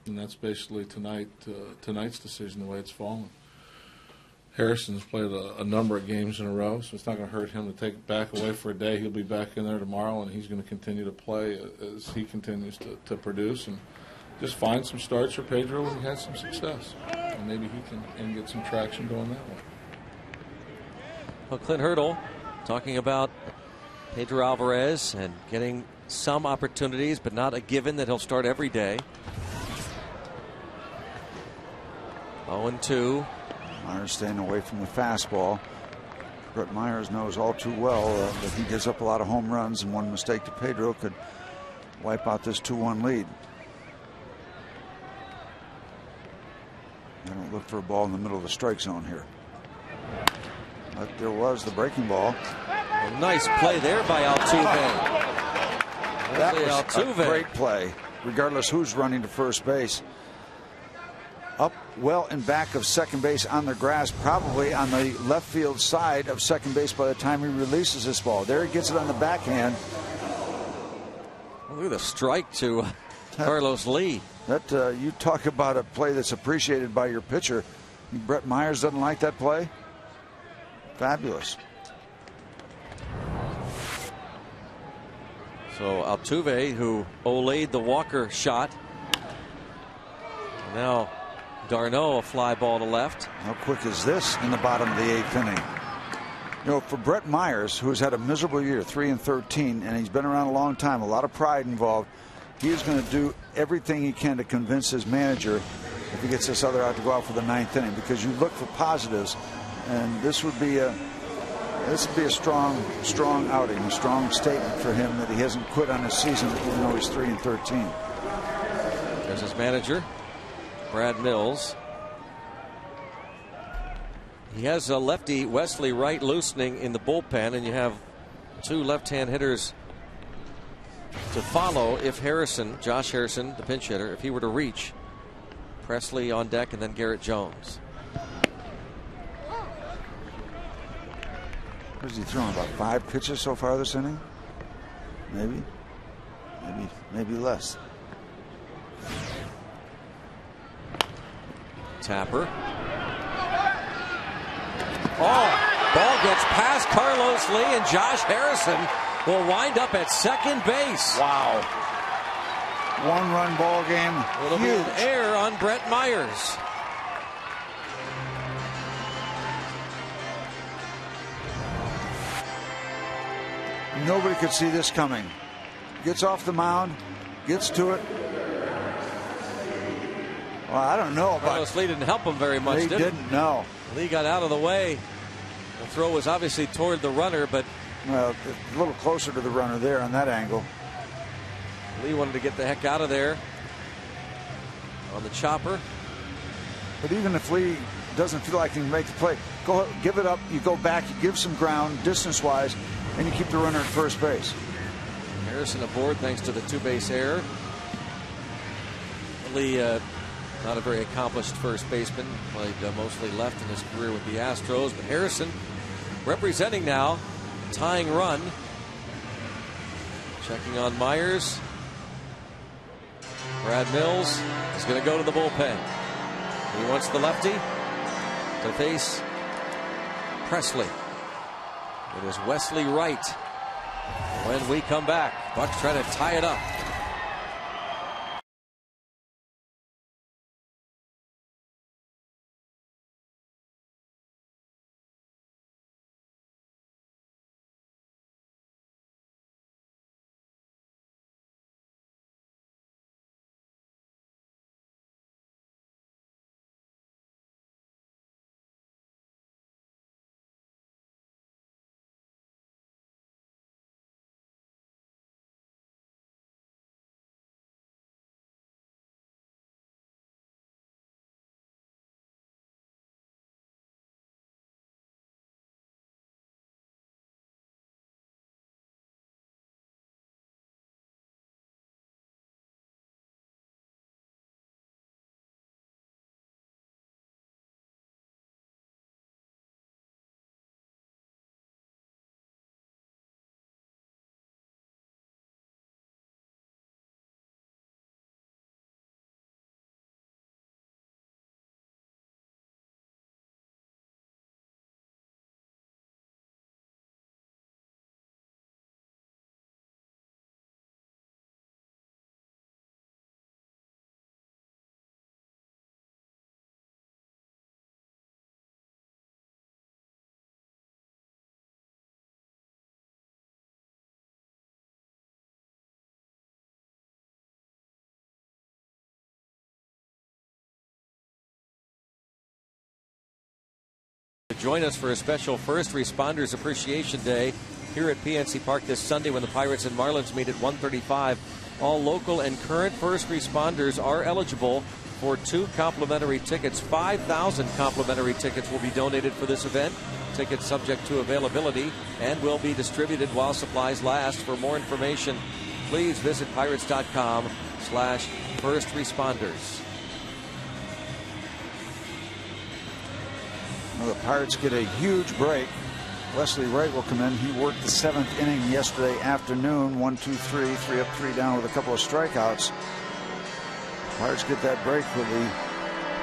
and that's basically tonight's decision, the way it's fallen. Harrison's played a number of games in a row, so it's not going to hurt him to take it back away for a day. He'll be back in there tomorrow, and he's going to continue to play as he continues to produce, and just find some starts for Pedro when he has some success, and maybe he can get some traction going that way. Well, Clint Hurdle talking about Pedro Alvarez and getting some opportunities, but not a given that he'll start every day. 0-2. Myers staying away from the fastball. Brett Myers knows all too well that he gives up a lot of home runs, and one mistake to Pedro could wipe out this 2-1 lead. I don't look for a ball in the middle of the strike zone here. But there was the breaking ball. A nice play there by Altuve. That was Altuve. A great play, regardless who's running to first base. Up well and back of second base on the grass, probably on the left field side of second base by the time he releases this ball. There he gets it on the backhand. Look at the strike to Carlos Lee. That you talk about a play that's appreciated by your pitcher. Brett Myers doesn't like that play. Fabulous. So Altuve, who olayed the Walker shot, now Darno, a fly ball to left. How quick is this in the bottom of the 8th inning? You know, for Brett Myers, who's had a miserable year, 3-13, and he's been around a long time, a lot of pride involved, he is going to do everything he can to convince his manager, if he gets this other out, to go out for the 9th inning, because you look for positives, and this would be a strong outing, a strong statement for him that he hasn't quit on his season even though he's 3-13. There's his manager, Brad Mills. He has a lefty, Wesley Wright, loosening in the bullpen, and you have 2 left-hand hitters to follow if Harrison, Josh Harrison, the pinch hitter, if he were to reach. Presley on deck, and then Garrett Jones. What is he throwing? About 5 pitches so far this inning? Maybe less. Tapper. Oh, ball gets past Carlos Lee, and Josh Harrison will wind up at second base. Wow. 1-run ball game. It'll be an error on Brett Myers. Nobody could see this coming. Gets off the mound, gets to it. Well, I don't know. Carlos Lee didn't help him very much, He didn't, no. Lee got out of the way. The throw was obviously toward the runner, but well, a little closer to the runner there on that angle. Lee wanted to get the heck out of there on the chopper. But even if Lee doesn't feel like he can make the play, go give it up. You go back, you give some ground distance-wise, and you keep the runner at first base. Harrison aboard thanks to the 2-base error. Lee, not a very accomplished first baseman, played mostly left in his career with the Astros, but Harrison representing now, tying run. Checking on Myers. Brad Mills is going to go to the bullpen. He wants the lefty to face Presley. It is Wesley Wright. When we come back, Bucks try to tie it up. Join us for a special First Responders Appreciation Day here at PNC Park this Sunday when the Pirates and Marlins meet at 1:35. All local and current first responders are eligible for 2 complimentary tickets. 5,000 complimentary tickets will be donated for this event. Tickets subject to availability and will be distributed while supplies last. For more information, please visit pirates.com/firstresponders. Well, the Pirates get a huge break. Wesley Wright will come in. He worked the 7th inning yesterday afternoon. 1-2-3, 3 up, 3 down with a couple of strikeouts. Pirates get that break with the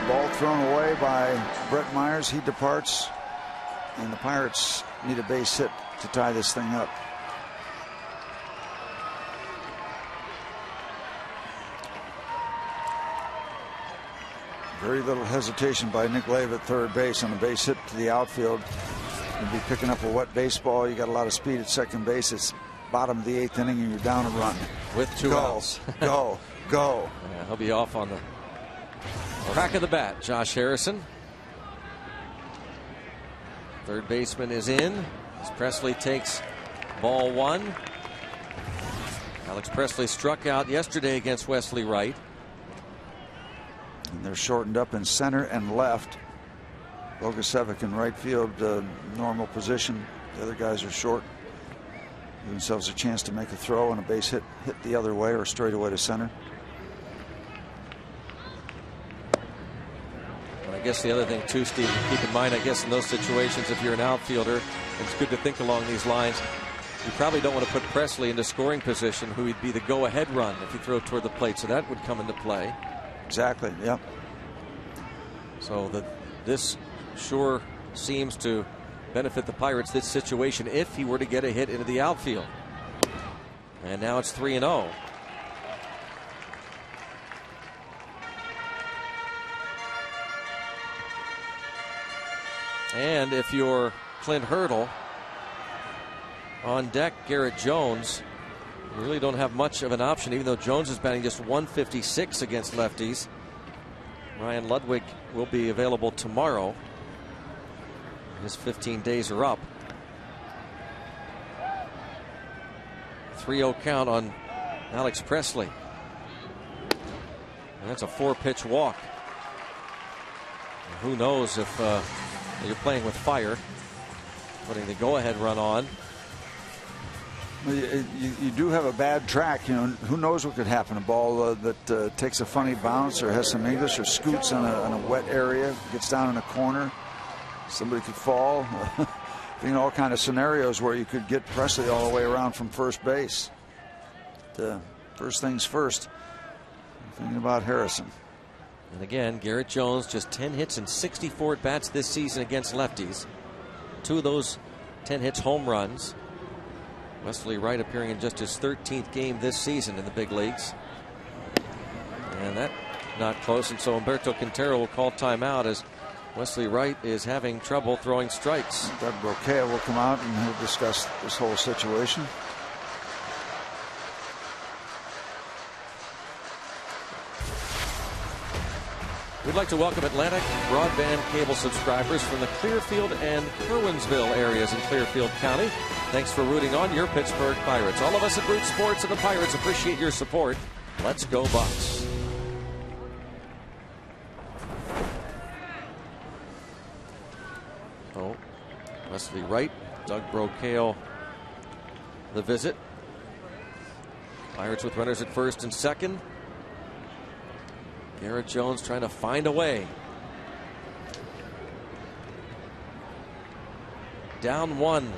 ball thrown away by Brett Myers. He departs, and the Pirates need a base hit to tie this thing up. Very little hesitation by Nick Lave at third base on a base hit to the outfield. You'll be picking up a wet baseball. You got a lot of speed at second base. It's bottom of the 8th inning and you're down a run. With 2 outs. Go. Yeah, he'll be off on the crack of the bat. Josh Harrison. Third baseman is in as Presley takes ball 1. Alex Presley struck out yesterday against Wesley Wright. And they're shortened up in center and left. Bogusevic in right field, normal position. The other guys are short. Give themselves a chance to make a throw and a base hit the other way or straight away to center. And I guess the other thing too, Steve, to keep in mind, I guess in those situations, if you're an outfielder, it's good to think along these lines. You probably don't want to put Presley into scoring position, who would be the go-ahead run if you throw toward the plate. So that would come into play. Exactly. Yep. So this sure seems to benefit the Pirates, this situation, if he were to get a hit into the outfield. And now it's 3-0. And if you're Clint Hurdle, on deck Garrett Jones, you really don't have much of an option, even though Jones is batting just 156 against lefties. Ryan Ludwig will be available tomorrow. His 15 days are up. 3-0 count on Alex Presley. And that's a 4-pitch walk. And who knows if you're playing with fire, putting the go-ahead run on. You do have a bad track. You know, who knows what could happen? A ball that takes a funny bounce or has some English or scoots on a wet area, gets down in a corner. Somebody could fall. You know, all kind of scenarios where you could get Presley all the way around from first base. First things first. Thinking about Harrison. And again, Garrett Jones just 10 hits and 64 at bats this season against lefties. 2 of those 10 hits home runs. Wesley Wright appearing in just his 13th game this season in the big leagues. And that not close, and so Humberto Quintero will call timeout as Wesley Wright is having trouble throwing strikes. Doug Brocail will come out and he'll discuss this whole situation. We'd like to welcome Atlantic broadband cable subscribers from the Clearfield and Kerwinsville areas in Clearfield County. Thanks for rooting on your Pittsburgh Pirates. All of us at Root Sports and the Pirates appreciate your support. Let's go Bucks. Oh, Wesley Wright, Doug Brocail, the visit. Pirates with runners at first and second. Garrett Jones trying to find a way. Down 1.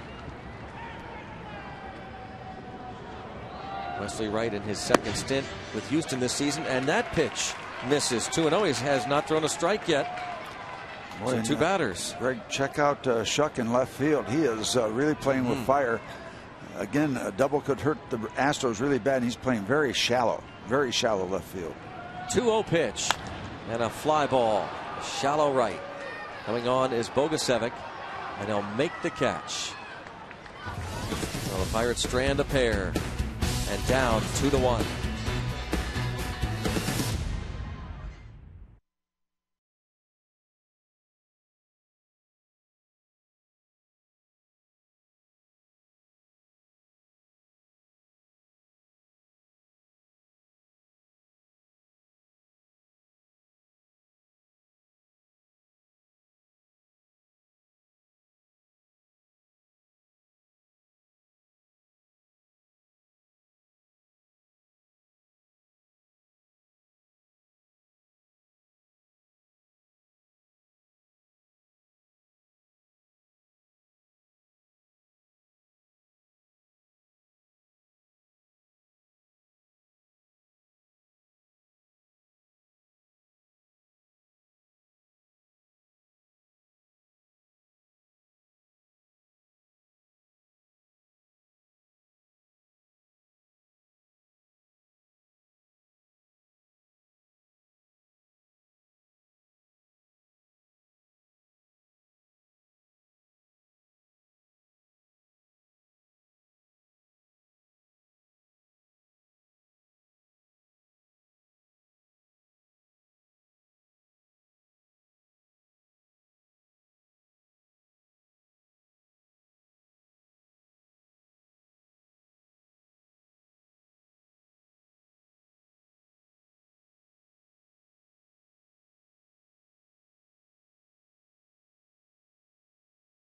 Wesley Wright in his second stint with Houston this season, and that pitch misses. 2-0. He has not thrown a strike yet. So 2 batters. Greg, check out Shuck in left field. He is really playing with fire. Again, a double could hurt the Astros really bad. And he's playing very shallow left field. 2-0 pitch and a fly ball. Shallow right. Coming on is Bogusevic, and he'll make the catch. Well, the Pirates strand a pair and down 2-1.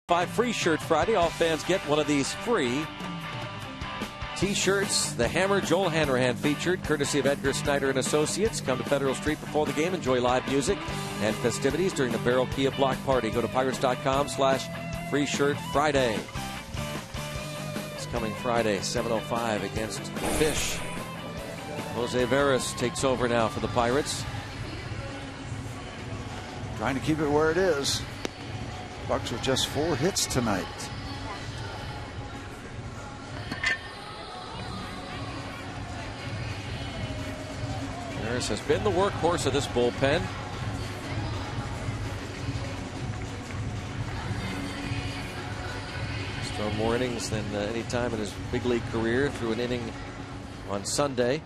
5 free shirt Friday. All fans get one of these free T-shirts. The Hammer, Joel Hanrahan featured, courtesy of Edgar Snyder and Associates. Come to Federal Street before the game. Enjoy live music and festivities during the Barrel Kia Block Party. Go to Pirates.com/free shirt Friday. This coming Friday, 7:05 against the Fish. Jose Veras takes over now for the Pirates. Trying to keep it where it is. Bucks with just 4 hits tonight. Veras has been the workhorse of this bullpen. He's thrown more innings than any time in his big league career. Threw an inning on Sunday.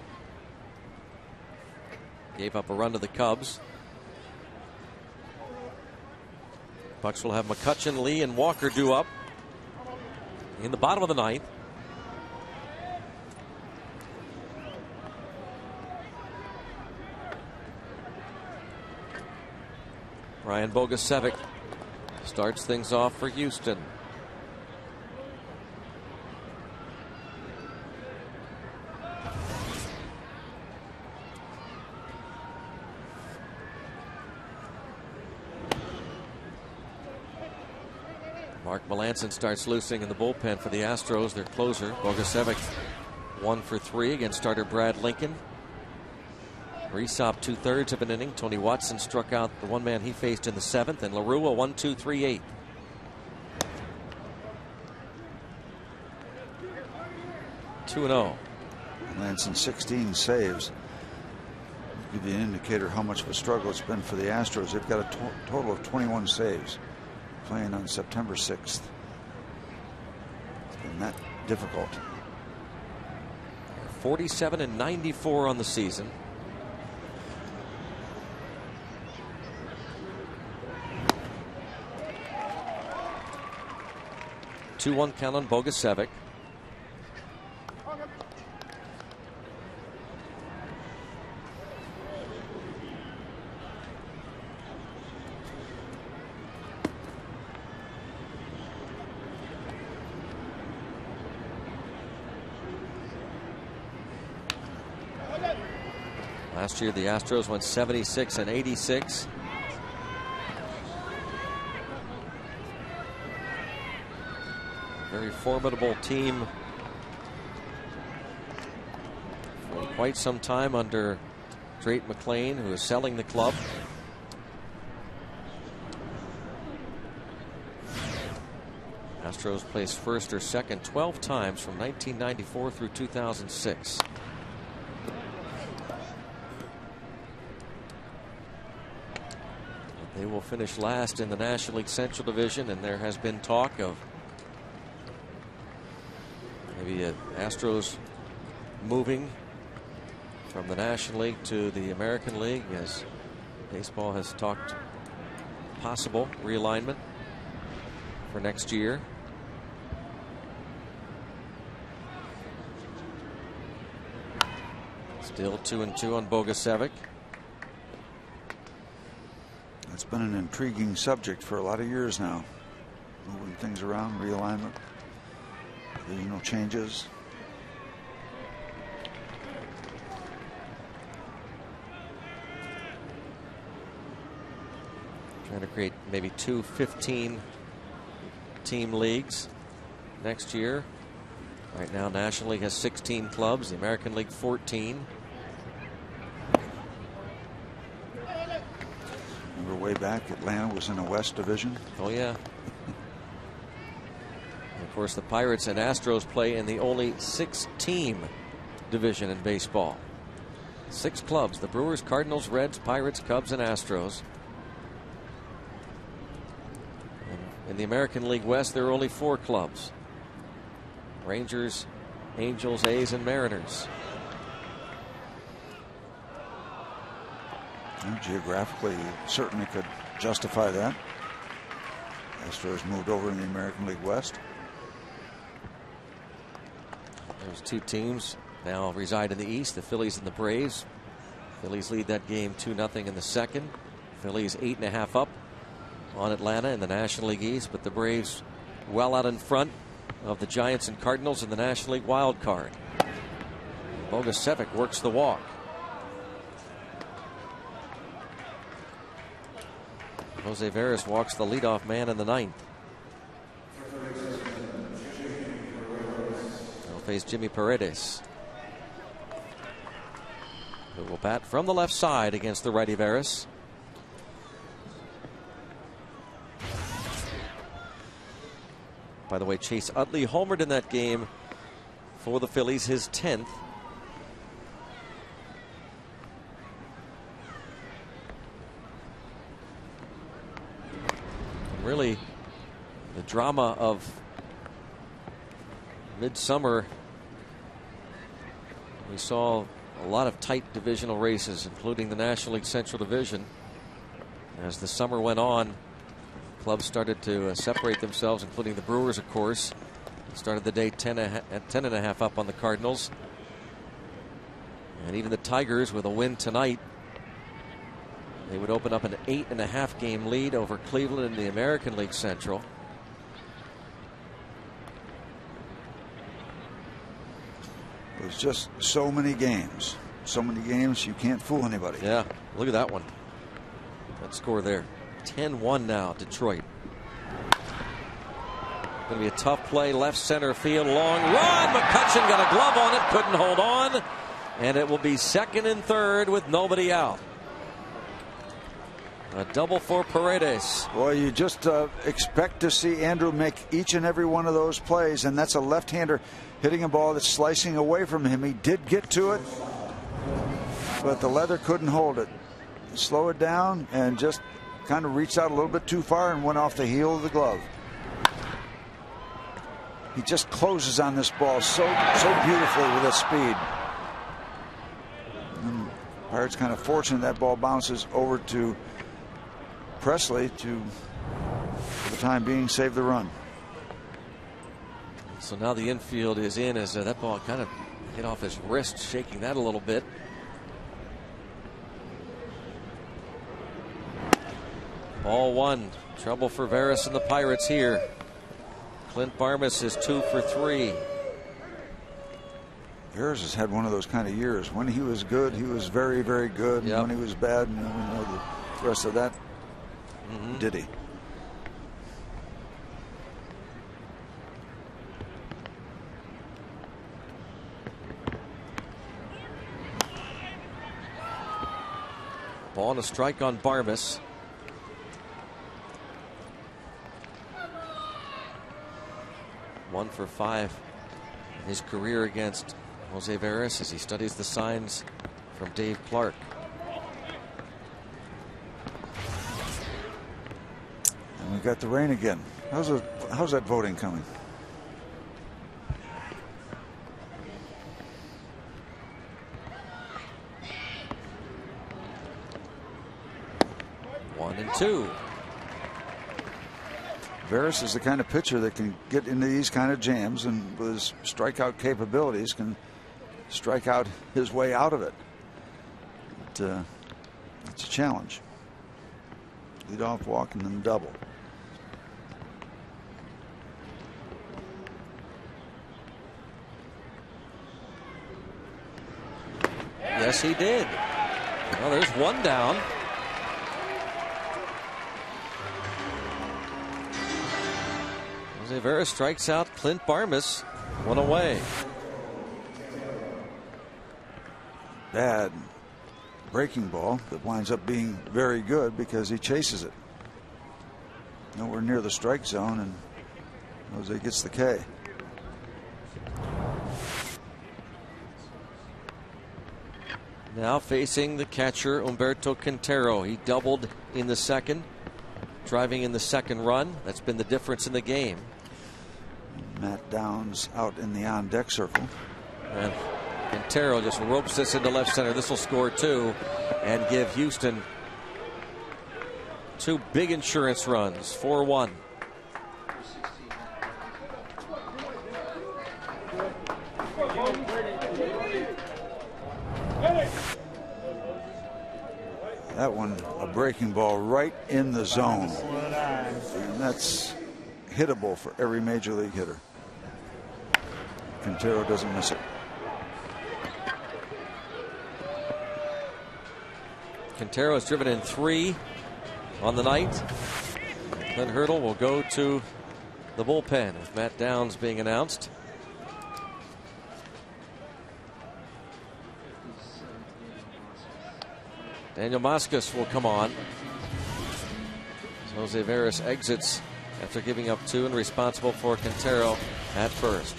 Gave up a run to the Cubs. Bucks will have McCutchen, Lee, and Walker due up in the bottom of the 9th. Brian Bogusevic starts things off for Houston. Mark Melancon starts loosing in the bullpen for the Astros. Their closer, Bogusevic, 1 for 3 against starter Brad Lincoln. Resop 2/3 of an inning. Tony Watson struck out the one man he faced in the 7th, and LaRue 1-2-3-8. (2-0). Melancon 16 saves. Give you an indicator how much of a struggle it's been for the Astros. They've got a total of 21 saves. Playing on September 6th. It's been that difficult. 47 and 94 on the season. (2-1) count on Bogusevic. Last year, the Astros went 76 and 86. Very formidable team for quite some time under Drake McClain, who is selling the club. Astros placed first or second 12 times from 1994 through 2006. They will finish last in the National League Central Division, and there has been talk of maybe Astros moving from the National League to the American League, as baseball has talked possible realignment for next year. Still 2-2 on Bogusevic. It's been an intriguing subject for a lot of years now. Moving things around, realignment, divisional changes. Trying to create maybe 2 15-team leagues next year. Right now, National League has 16 clubs, the American League 14. Remember way back, Atlanta was in the West Division. Oh, yeah. And of course, the Pirates and Astros play in the only 6-team division in baseball. 6 clubs: the Brewers, Cardinals, Reds, Pirates, Cubs, and Astros. And in the American League West, there are only 4 clubs: Rangers, Angels, A's, and Mariners. Geographically, you certainly could justify that. Astros moved over in the American League West. Those 2 teams now reside in the East, the Phillies and the Braves. Phillies lead that game 2-0 in the second. Phillies 8.5 up on Atlanta in the National League East, but the Braves well out in front of the Giants and Cardinals in the National League wild card. Bogusevic works the walk. Jose Veras walks the leadoff man in the 9th. He'll face Jimmy Paredes, who will bat from the left side against the righty Veras. By the way, Chase Utley homered in that game for the Phillies, his 10th. Really, the drama of midsummer, we saw a lot of tight divisional races, including the National League Central Division. As the summer went on, clubs started to separate themselves, including the Brewers, of course. Started the day 10.5 up on the Cardinals. And even the Tigers, with a win tonight, they would open up an 8.5 game lead over Cleveland in the American League Central. There's just so many games. So many games, you can't fool anybody. Yeah, look at that one. That score there. 10-1 now, Detroit. Going to be a tough play, left center field, long run. McCutchen got a glove on it, couldn't hold on. And it will be second and third with nobody out. A double for Paredes. Boy, you just expect to see Andrew make each and every one of those plays, and that's a left-hander hitting a ball that's slicing away from him. He did get to it, but the leather couldn't hold it. Slow it down and just kind of reached out a little bit too far and went off the heel of the glove. He just closes on this ball so beautifully with his speed. And Pirates kind of fortunate that ball bounces over to Presley to, for the time being, save the run. So now the infield is in as that ball kind of hit off his wrist, shaking that a little bit. Ball one. Trouble for Veras and the Pirates here. Clint Barmes is 2 for 3. Veras has had one of those kind of years. When he was good, he was very, very good. Yep. And when he was bad, we know the rest of that ditty. Ball and a strike on Barmes. One for 5 in his career against Jose Veras as he studies the signs from Dave Clark. And we got the rain again. How's that voting coming? One and two. Veras is the kind of pitcher that can get into these kind of jams and with his strikeout capabilities can strike out his way out of it. But, it's a challenge. Lead off walk and then double. Yes, he did. Well, there's one down. Jose Veras strikes out Clint Barmes. One away. Bad breaking ball that winds up being very good because he chases it. Nowhere near the strike zone, and Jose gets the K. Now facing the catcher, Humberto Quintero. He doubled in the second, driving in the second run. That's been the difference in the game. Matt Downs out in the on-deck circle. And Quintero just ropes this into left center. This will score 2 and give Houston 2 big insurance runs, 4-1. That one, a breaking ball right in the zone. And that's hittable for every major league hitter. Quintero doesn't miss it. Quintero has driven in 3 on the night. Clint Hurdle will go to the bullpen with Matt Downs being announced. Daniel Moscas will come on. Jose Veras exits after giving up 2 and responsible for Quintero at first.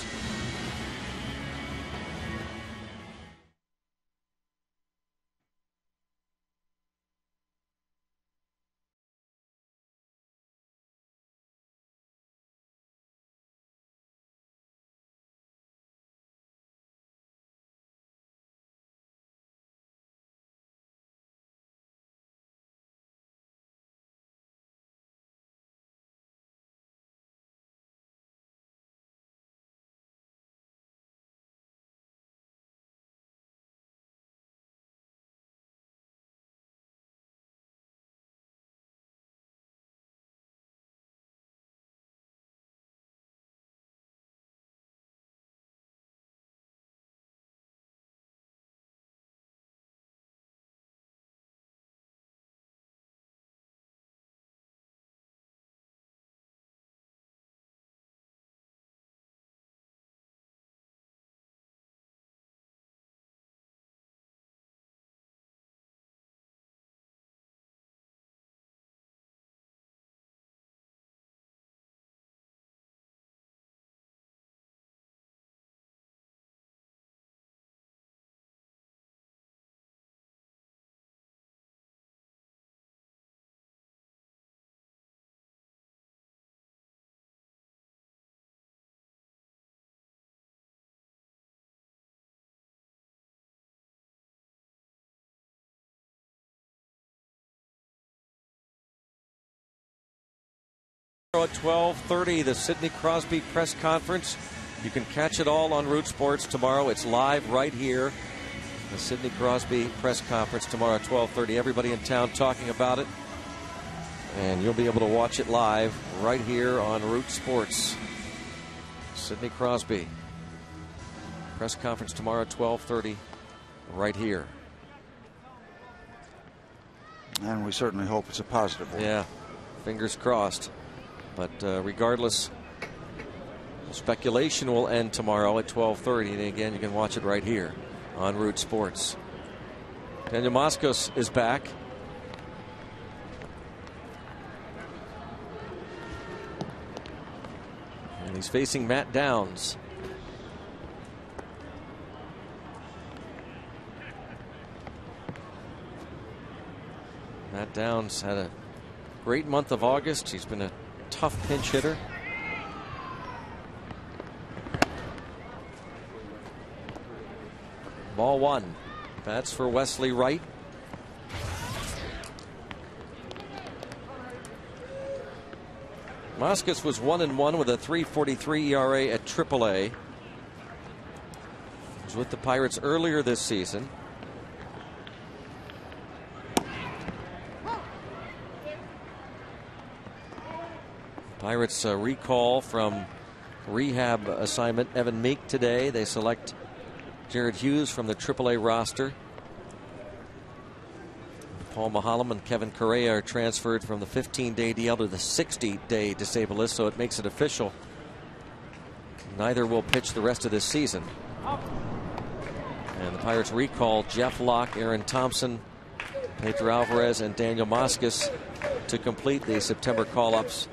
At 12:30, the Sidney Crosby press conference. You can catch it all on Root Sports tomorrow. It's live right here. The Sidney Crosby press conference tomorrow at 12:30. Everybody in town talking about it. And you'll be able to watch it live right here on Root Sports. Sidney Crosby. Press conference tomorrow at 12:30 right here. And we certainly hope it's a positive one. Yeah, fingers crossed. But regardless, speculation will end tomorrow at 12:30. And again, you can watch it right here on Root Sports. Daniel Moscas is back. And he's facing Matt Downs. Matt Downs had a great month of August. He's been a tough pinch hitter. Ball 1. That's for Wesley Wright. Moscas was 1-1 with a 3.43 ERA at AAA. He was with the Pirates earlier this season. Pirates recall from rehab assignment Evan Meek today. They select Jared Hughes from the AAA roster. Paul Mahalam and Kevin Correa are transferred from the 15-day DL to the 60-day disabled list, so it makes it official. Neither will pitch the rest of this season. And the Pirates recall Jeff Locke, Aaron Thompson, Pedro Alvarez, and Daniel Moscas to complete the September call-ups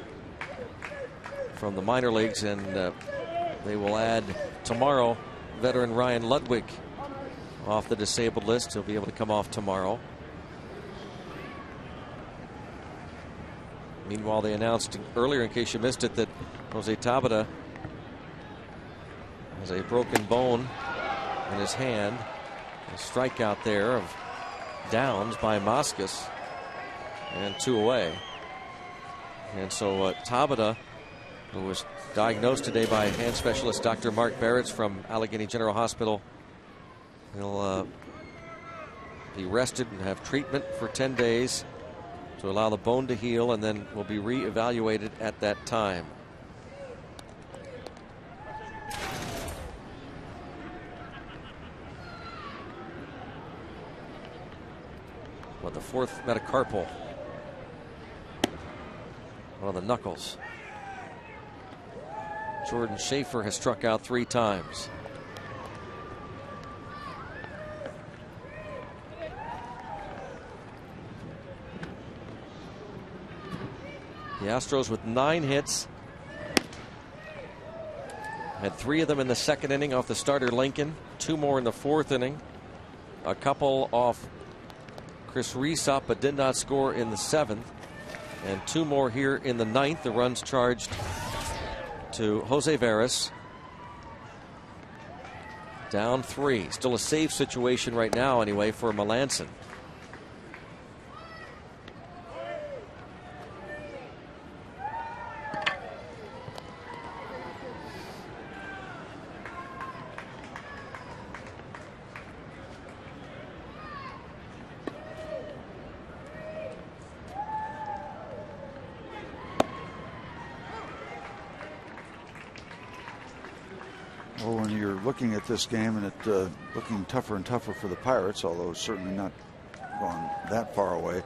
from the minor leagues, and they will add tomorrow veteran Ryan Ludwig off the disabled list. He'll be able to come off tomorrow. Meanwhile, they announced earlier, in case you missed it, that Jose Tabata has a broken bone in his hand. A strikeout there of Downs by Moscas, and 2 away. And so Tabata, who was diagnosed today by hand specialist Dr. Mark Barretts from Allegheny General Hospital, he'll be rested and have treatment for 10 days to allow the bone to heal, and then will be re-evaluated at that time. Well, the fourth metacarpal, one of the knuckles. Jordan Schaefer has struck out 3 times. The Astros with 9 hits. Had 3 of them in the second inning off the starter Lincoln. 2 more in the fourth inning. A couple off Chris Reesop, but did not score in the 7th. And 2 more here in the 9th. The runs charged to Jose Veras. Down 3. Still a save situation right now anyway for Melanson. Well, when you're looking at this game and it looking tougher and tougher for the Pirates, although it's certainly not gone that far away,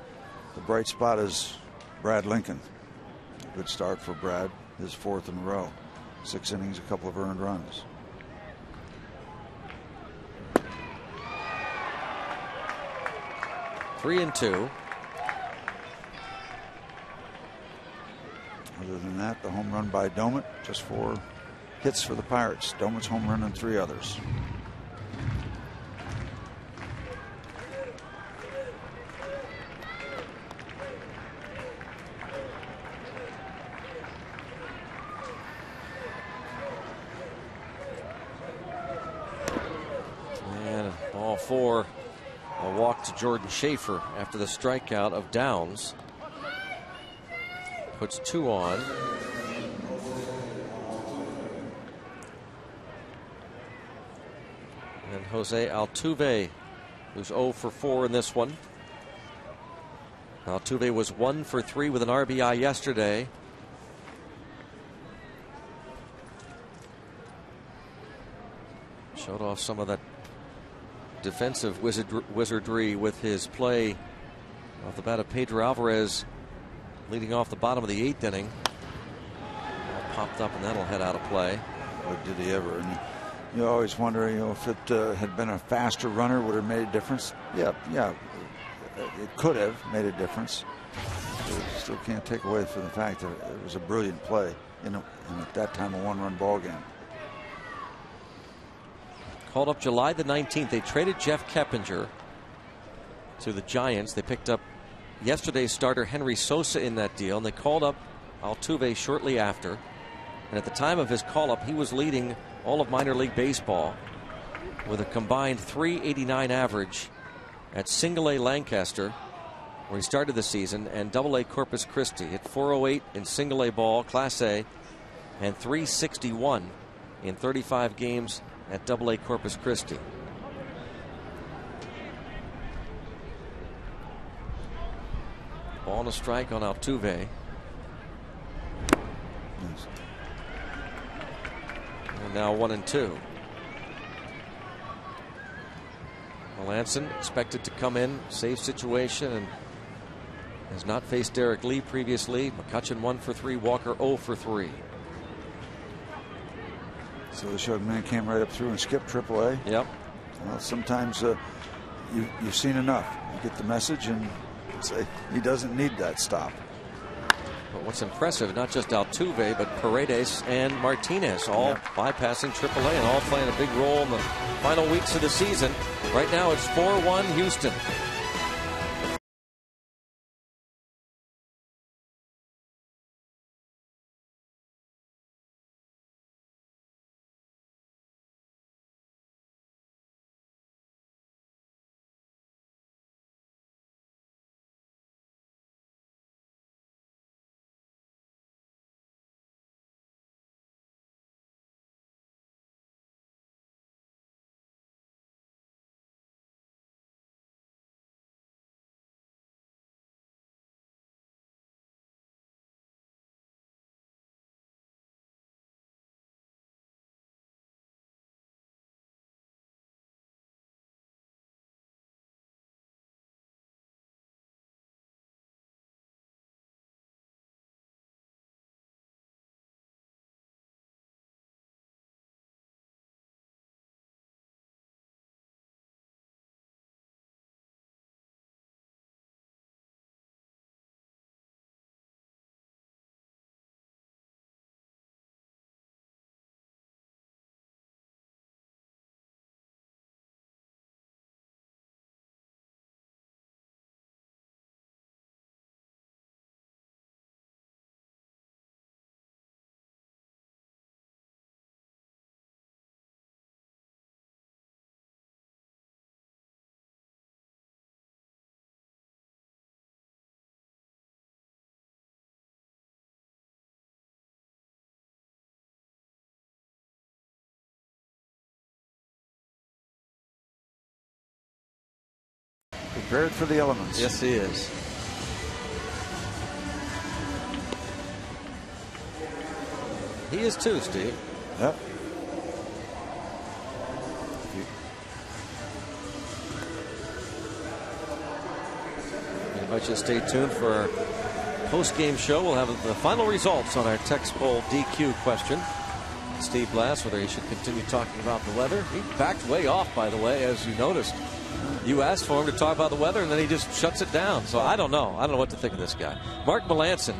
the bright spot is Brad Lincoln. Good start for Brad, his 4th in a row. 6 innings, a couple of earned runs. Three and 2. Other than that, the home run by Domit, just 4 hits for the Pirates. Domit's home run and 3 others. And ball 4. A walk to Jordan Schaefer after the strikeout of Downs. Puts 2 on. And Jose Altuve, who's 0 for 4 in this one. Altuve was 1 for 3 with an RBI yesterday. Showed off some of that defensive wizardry with his play off the bat of Pedro Alvarez, leading off the bottom of the 8th inning. All popped up, and that'll head out of play. Or did he ever? And you always wonder, if it had been a faster runner, would it have made a difference? Yeah, it could have made a difference. But you still can't take away from the fact that it was a brilliant play in at that time a 1-run ball game. Called up July the 19th. They traded Jeff Keppinger to the Giants. They picked up yesterday's starter Henry Sosa in that deal, and they called up Altuve shortly after. And at the time of his call-up, he was leading all of minor league baseball with a combined .389 average at Single-A Lancaster, where he started the season, and Double-A Corpus Christi. Hit .408 in Single-A ball, Class A, and .361 in 35 games at Double-A Corpus Christi. Ball and a strike on Altuve. Yes. And now 1-2. Melanson expected to come in, safe situation, and has not faced Derek Lee previously. McCutchen 1 for 3, Walker 0 for 3. So the young man came right up through and skipped AAA. Yep. Well, sometimes you've seen enough. You get the message and say he doesn't need that stop. But what's impressive, not just Altuve, but Paredes and Martinez all bypassing AAA and all playing a big role in the final weeks of the season. Right now it's 4-1 Houston. Prepared for the elements. Yes, he is. He is too, Steve. Yep. I invite you to stay tuned for our post-game show. We'll have the final results on our text poll DQ question. Steve Blass, whether he should continue talking about the weather. He backed way off, by the way, as you noticed. You asked for him to talk about the weather, and then he just shuts it down. So I don't know. I don't know what to think of this guy. Mark Melanson.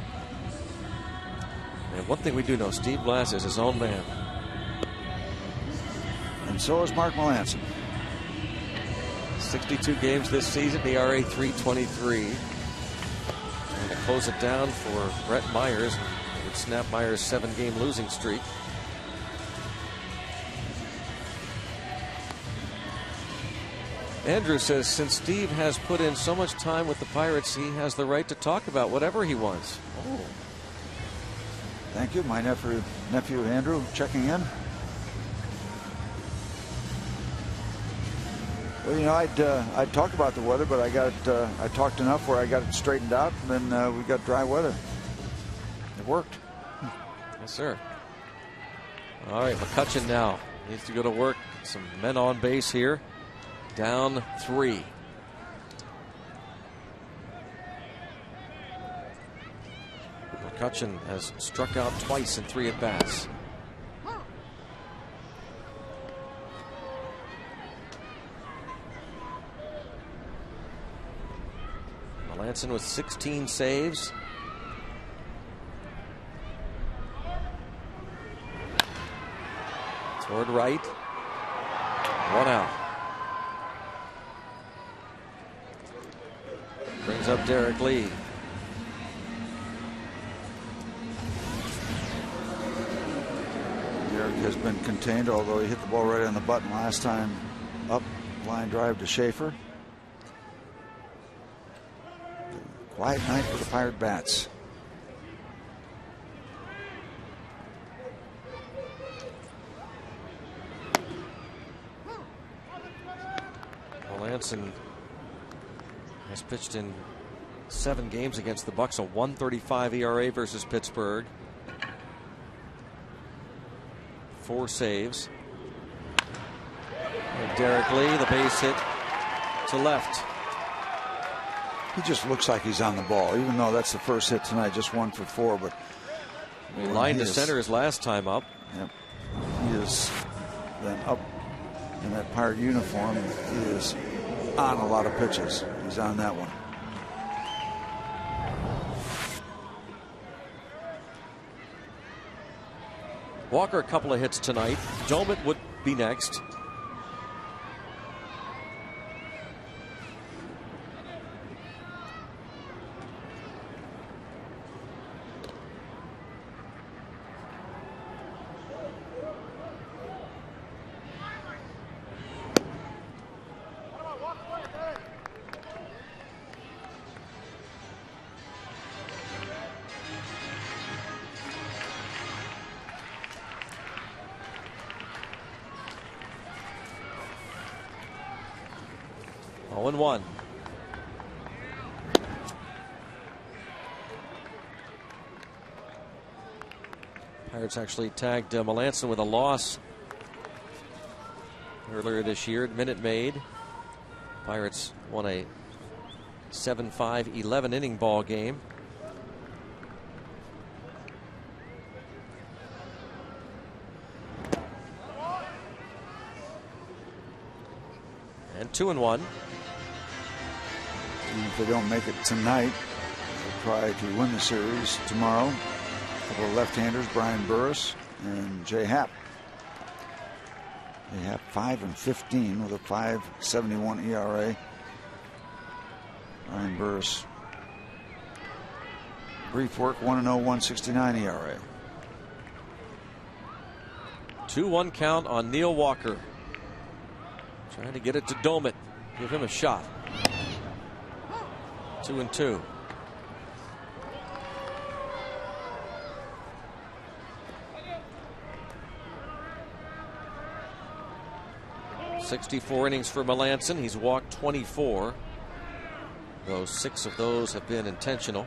And one thing we do know, Steve Blass is his own man. And so is Mark Melanson. 62 games this season, ERA 3.23. Trying to close it down for Brett Myers. It would snap Myers' 7-game losing streak. Andrew says, since Steve has put in so much time with the Pirates, he has the right to talk about whatever he wants. Oh. Thank you. My nephew Andrew checking in. Well, you know, I'd talk about the weather, but I talked enough where I got it straightened out, and then we got dry weather. It worked. Yes, sir. All right, McCutchen now needs to go to work. Some men on base here. Down 3. McCutchen has struck out twice in 3 at-bats. Melanson with 16 saves. Toward right. 1 out. Brings up Derek Lee. Derek has been contained, although he hit the ball right on the button last time up. Line drive to Schaefer. Quiet night for the Pirate Bats. Melanson has pitched in 7 games against the Bucks, a 1.35 ERA versus Pittsburgh. 4 saves. And Derek Lee, the base hit to left. He just looks like he's on the ball, even though that's the first hit tonight, just 1 for 4. But he lined to center his last time up. Yep. He is then up in that Pirate uniform. He is on a lot of pitches. He's on that one. Walker, a couple of hits tonight. Domet would be next. Oh, 1. Pirates actually tagged Melanson with a loss earlier this year at Minute Maid. Pirates won a 7-5 11-inning ball game. And 2-1. If they don't make it tonight, they'll try to win the series tomorrow. A couple of left-handers, Brian Burris and Jay Happ. Jay Happ 5-15 with a 5.71 ERA. Brian Burris, brief work, 1-0, 1.69 ERA. 2-1 count on Neil Walker. Trying to get it to Domet. Give him a shot. 2-2. "64 innings for Melanson. He's walked 24. though 6 of those have been intentional.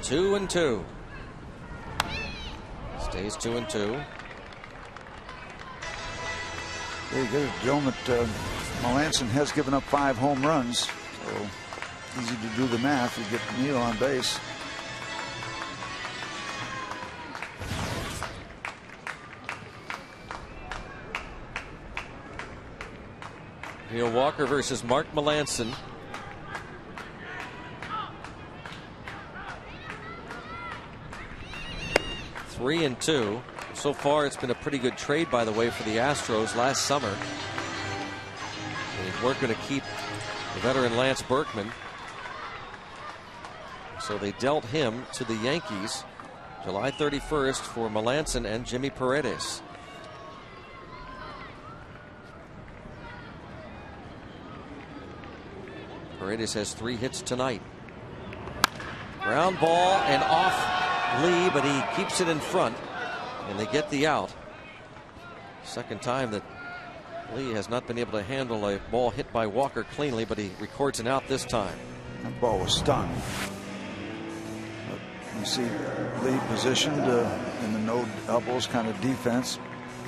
Two and two. Stays 2-2. There you go, Gilman. Melanson has given up 5 home runs, so easy to do the math. You get Neal on base. Neil Walker versus Mark Melanson. Three and two. So far, it's been a pretty good trade, by the way, for the Astros last summer. They weren't going to keep the veteran Lance Berkman, so they dealt him to the Yankees July 31st for Melanson and Jimmy Paredes. Paredes has 3 hits tonight. Ground ball and off Lee, but he keeps it in front, and they get the out. Second time that Lee has not been able to handle a ball hit by Walker cleanly, but he records an out this time. That ball was stung. You see Lee positioned in the no elbows kind of defense,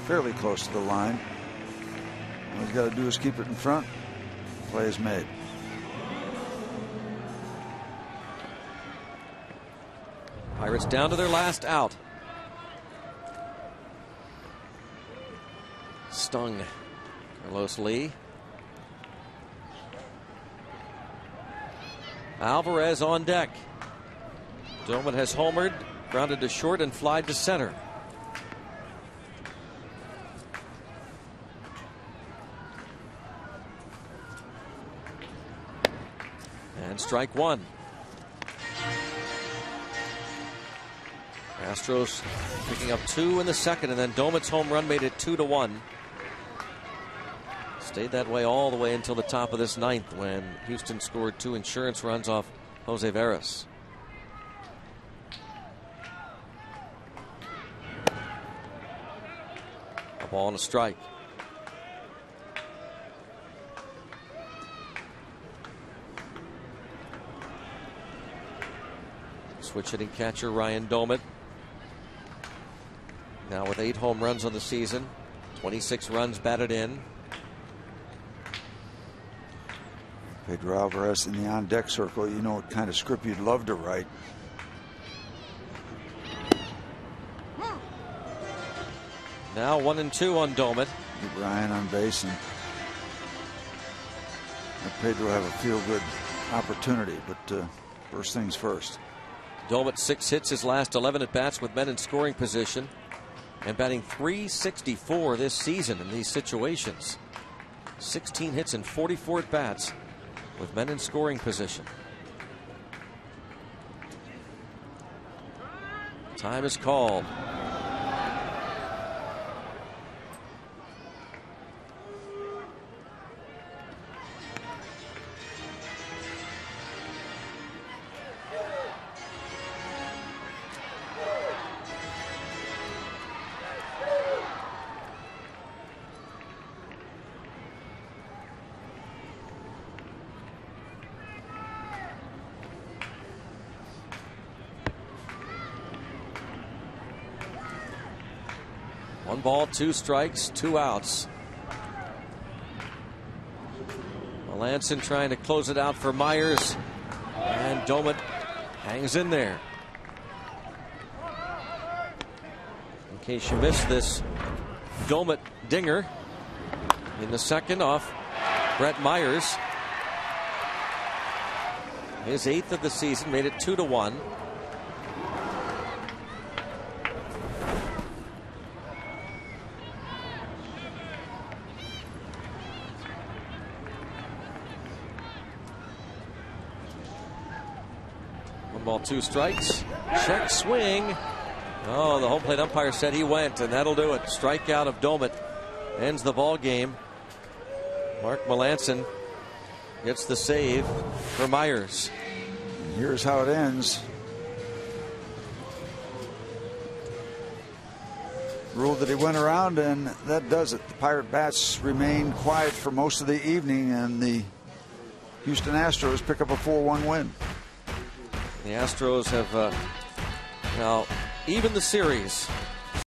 fairly close to the line. All he's got to do is keep it in front. Play is made. Pirates down to their last out. Stung Carlos Lee. Alvarez on deck. Doman has homered, grounded to short, and flied to center. And strike one. Astros picking up 2 in the second, and then Doman's home run made it 2-1. Stayed that way all the way until the top of this 9th, when Houston scored 2 insurance runs off Jose Veras. A ball and a strike. Switch hitting catcher Ryan Doman. Now with 8 home runs on the season, 26 runs batted in. Pedro Alvarez in the on-deck circle. You know what kind of script you'd love to write. Now 1-2 on Doman. Keep Ryan on base and let Pedro have a feel-good opportunity. But first things first. Doman 6 hits his last 11 at bats with men in scoring position, and batting .364 this season in these situations. 16 hits and 44 at bats with men in scoring position. Time is called. One ball, 2 strikes, 2 outs. Melanson trying to close it out for Myers, and Doman hangs in there. In case you missed this, Doman dinger in the second off Brett Myers. His 8th of the season, made it 2-1. Ball, 2 strikes. Check swing. Oh, the home plate umpire said he went, and that'll do it. Strikeout of Doman ends the ball game. Mark Melanson gets the save for Myers. And here's how it ends. rule that he went around, and that does it. The Pirate Bats remain quiet for most of the evening, and the Houston Astros pick up a 4-1 win. The Astros have now evened the series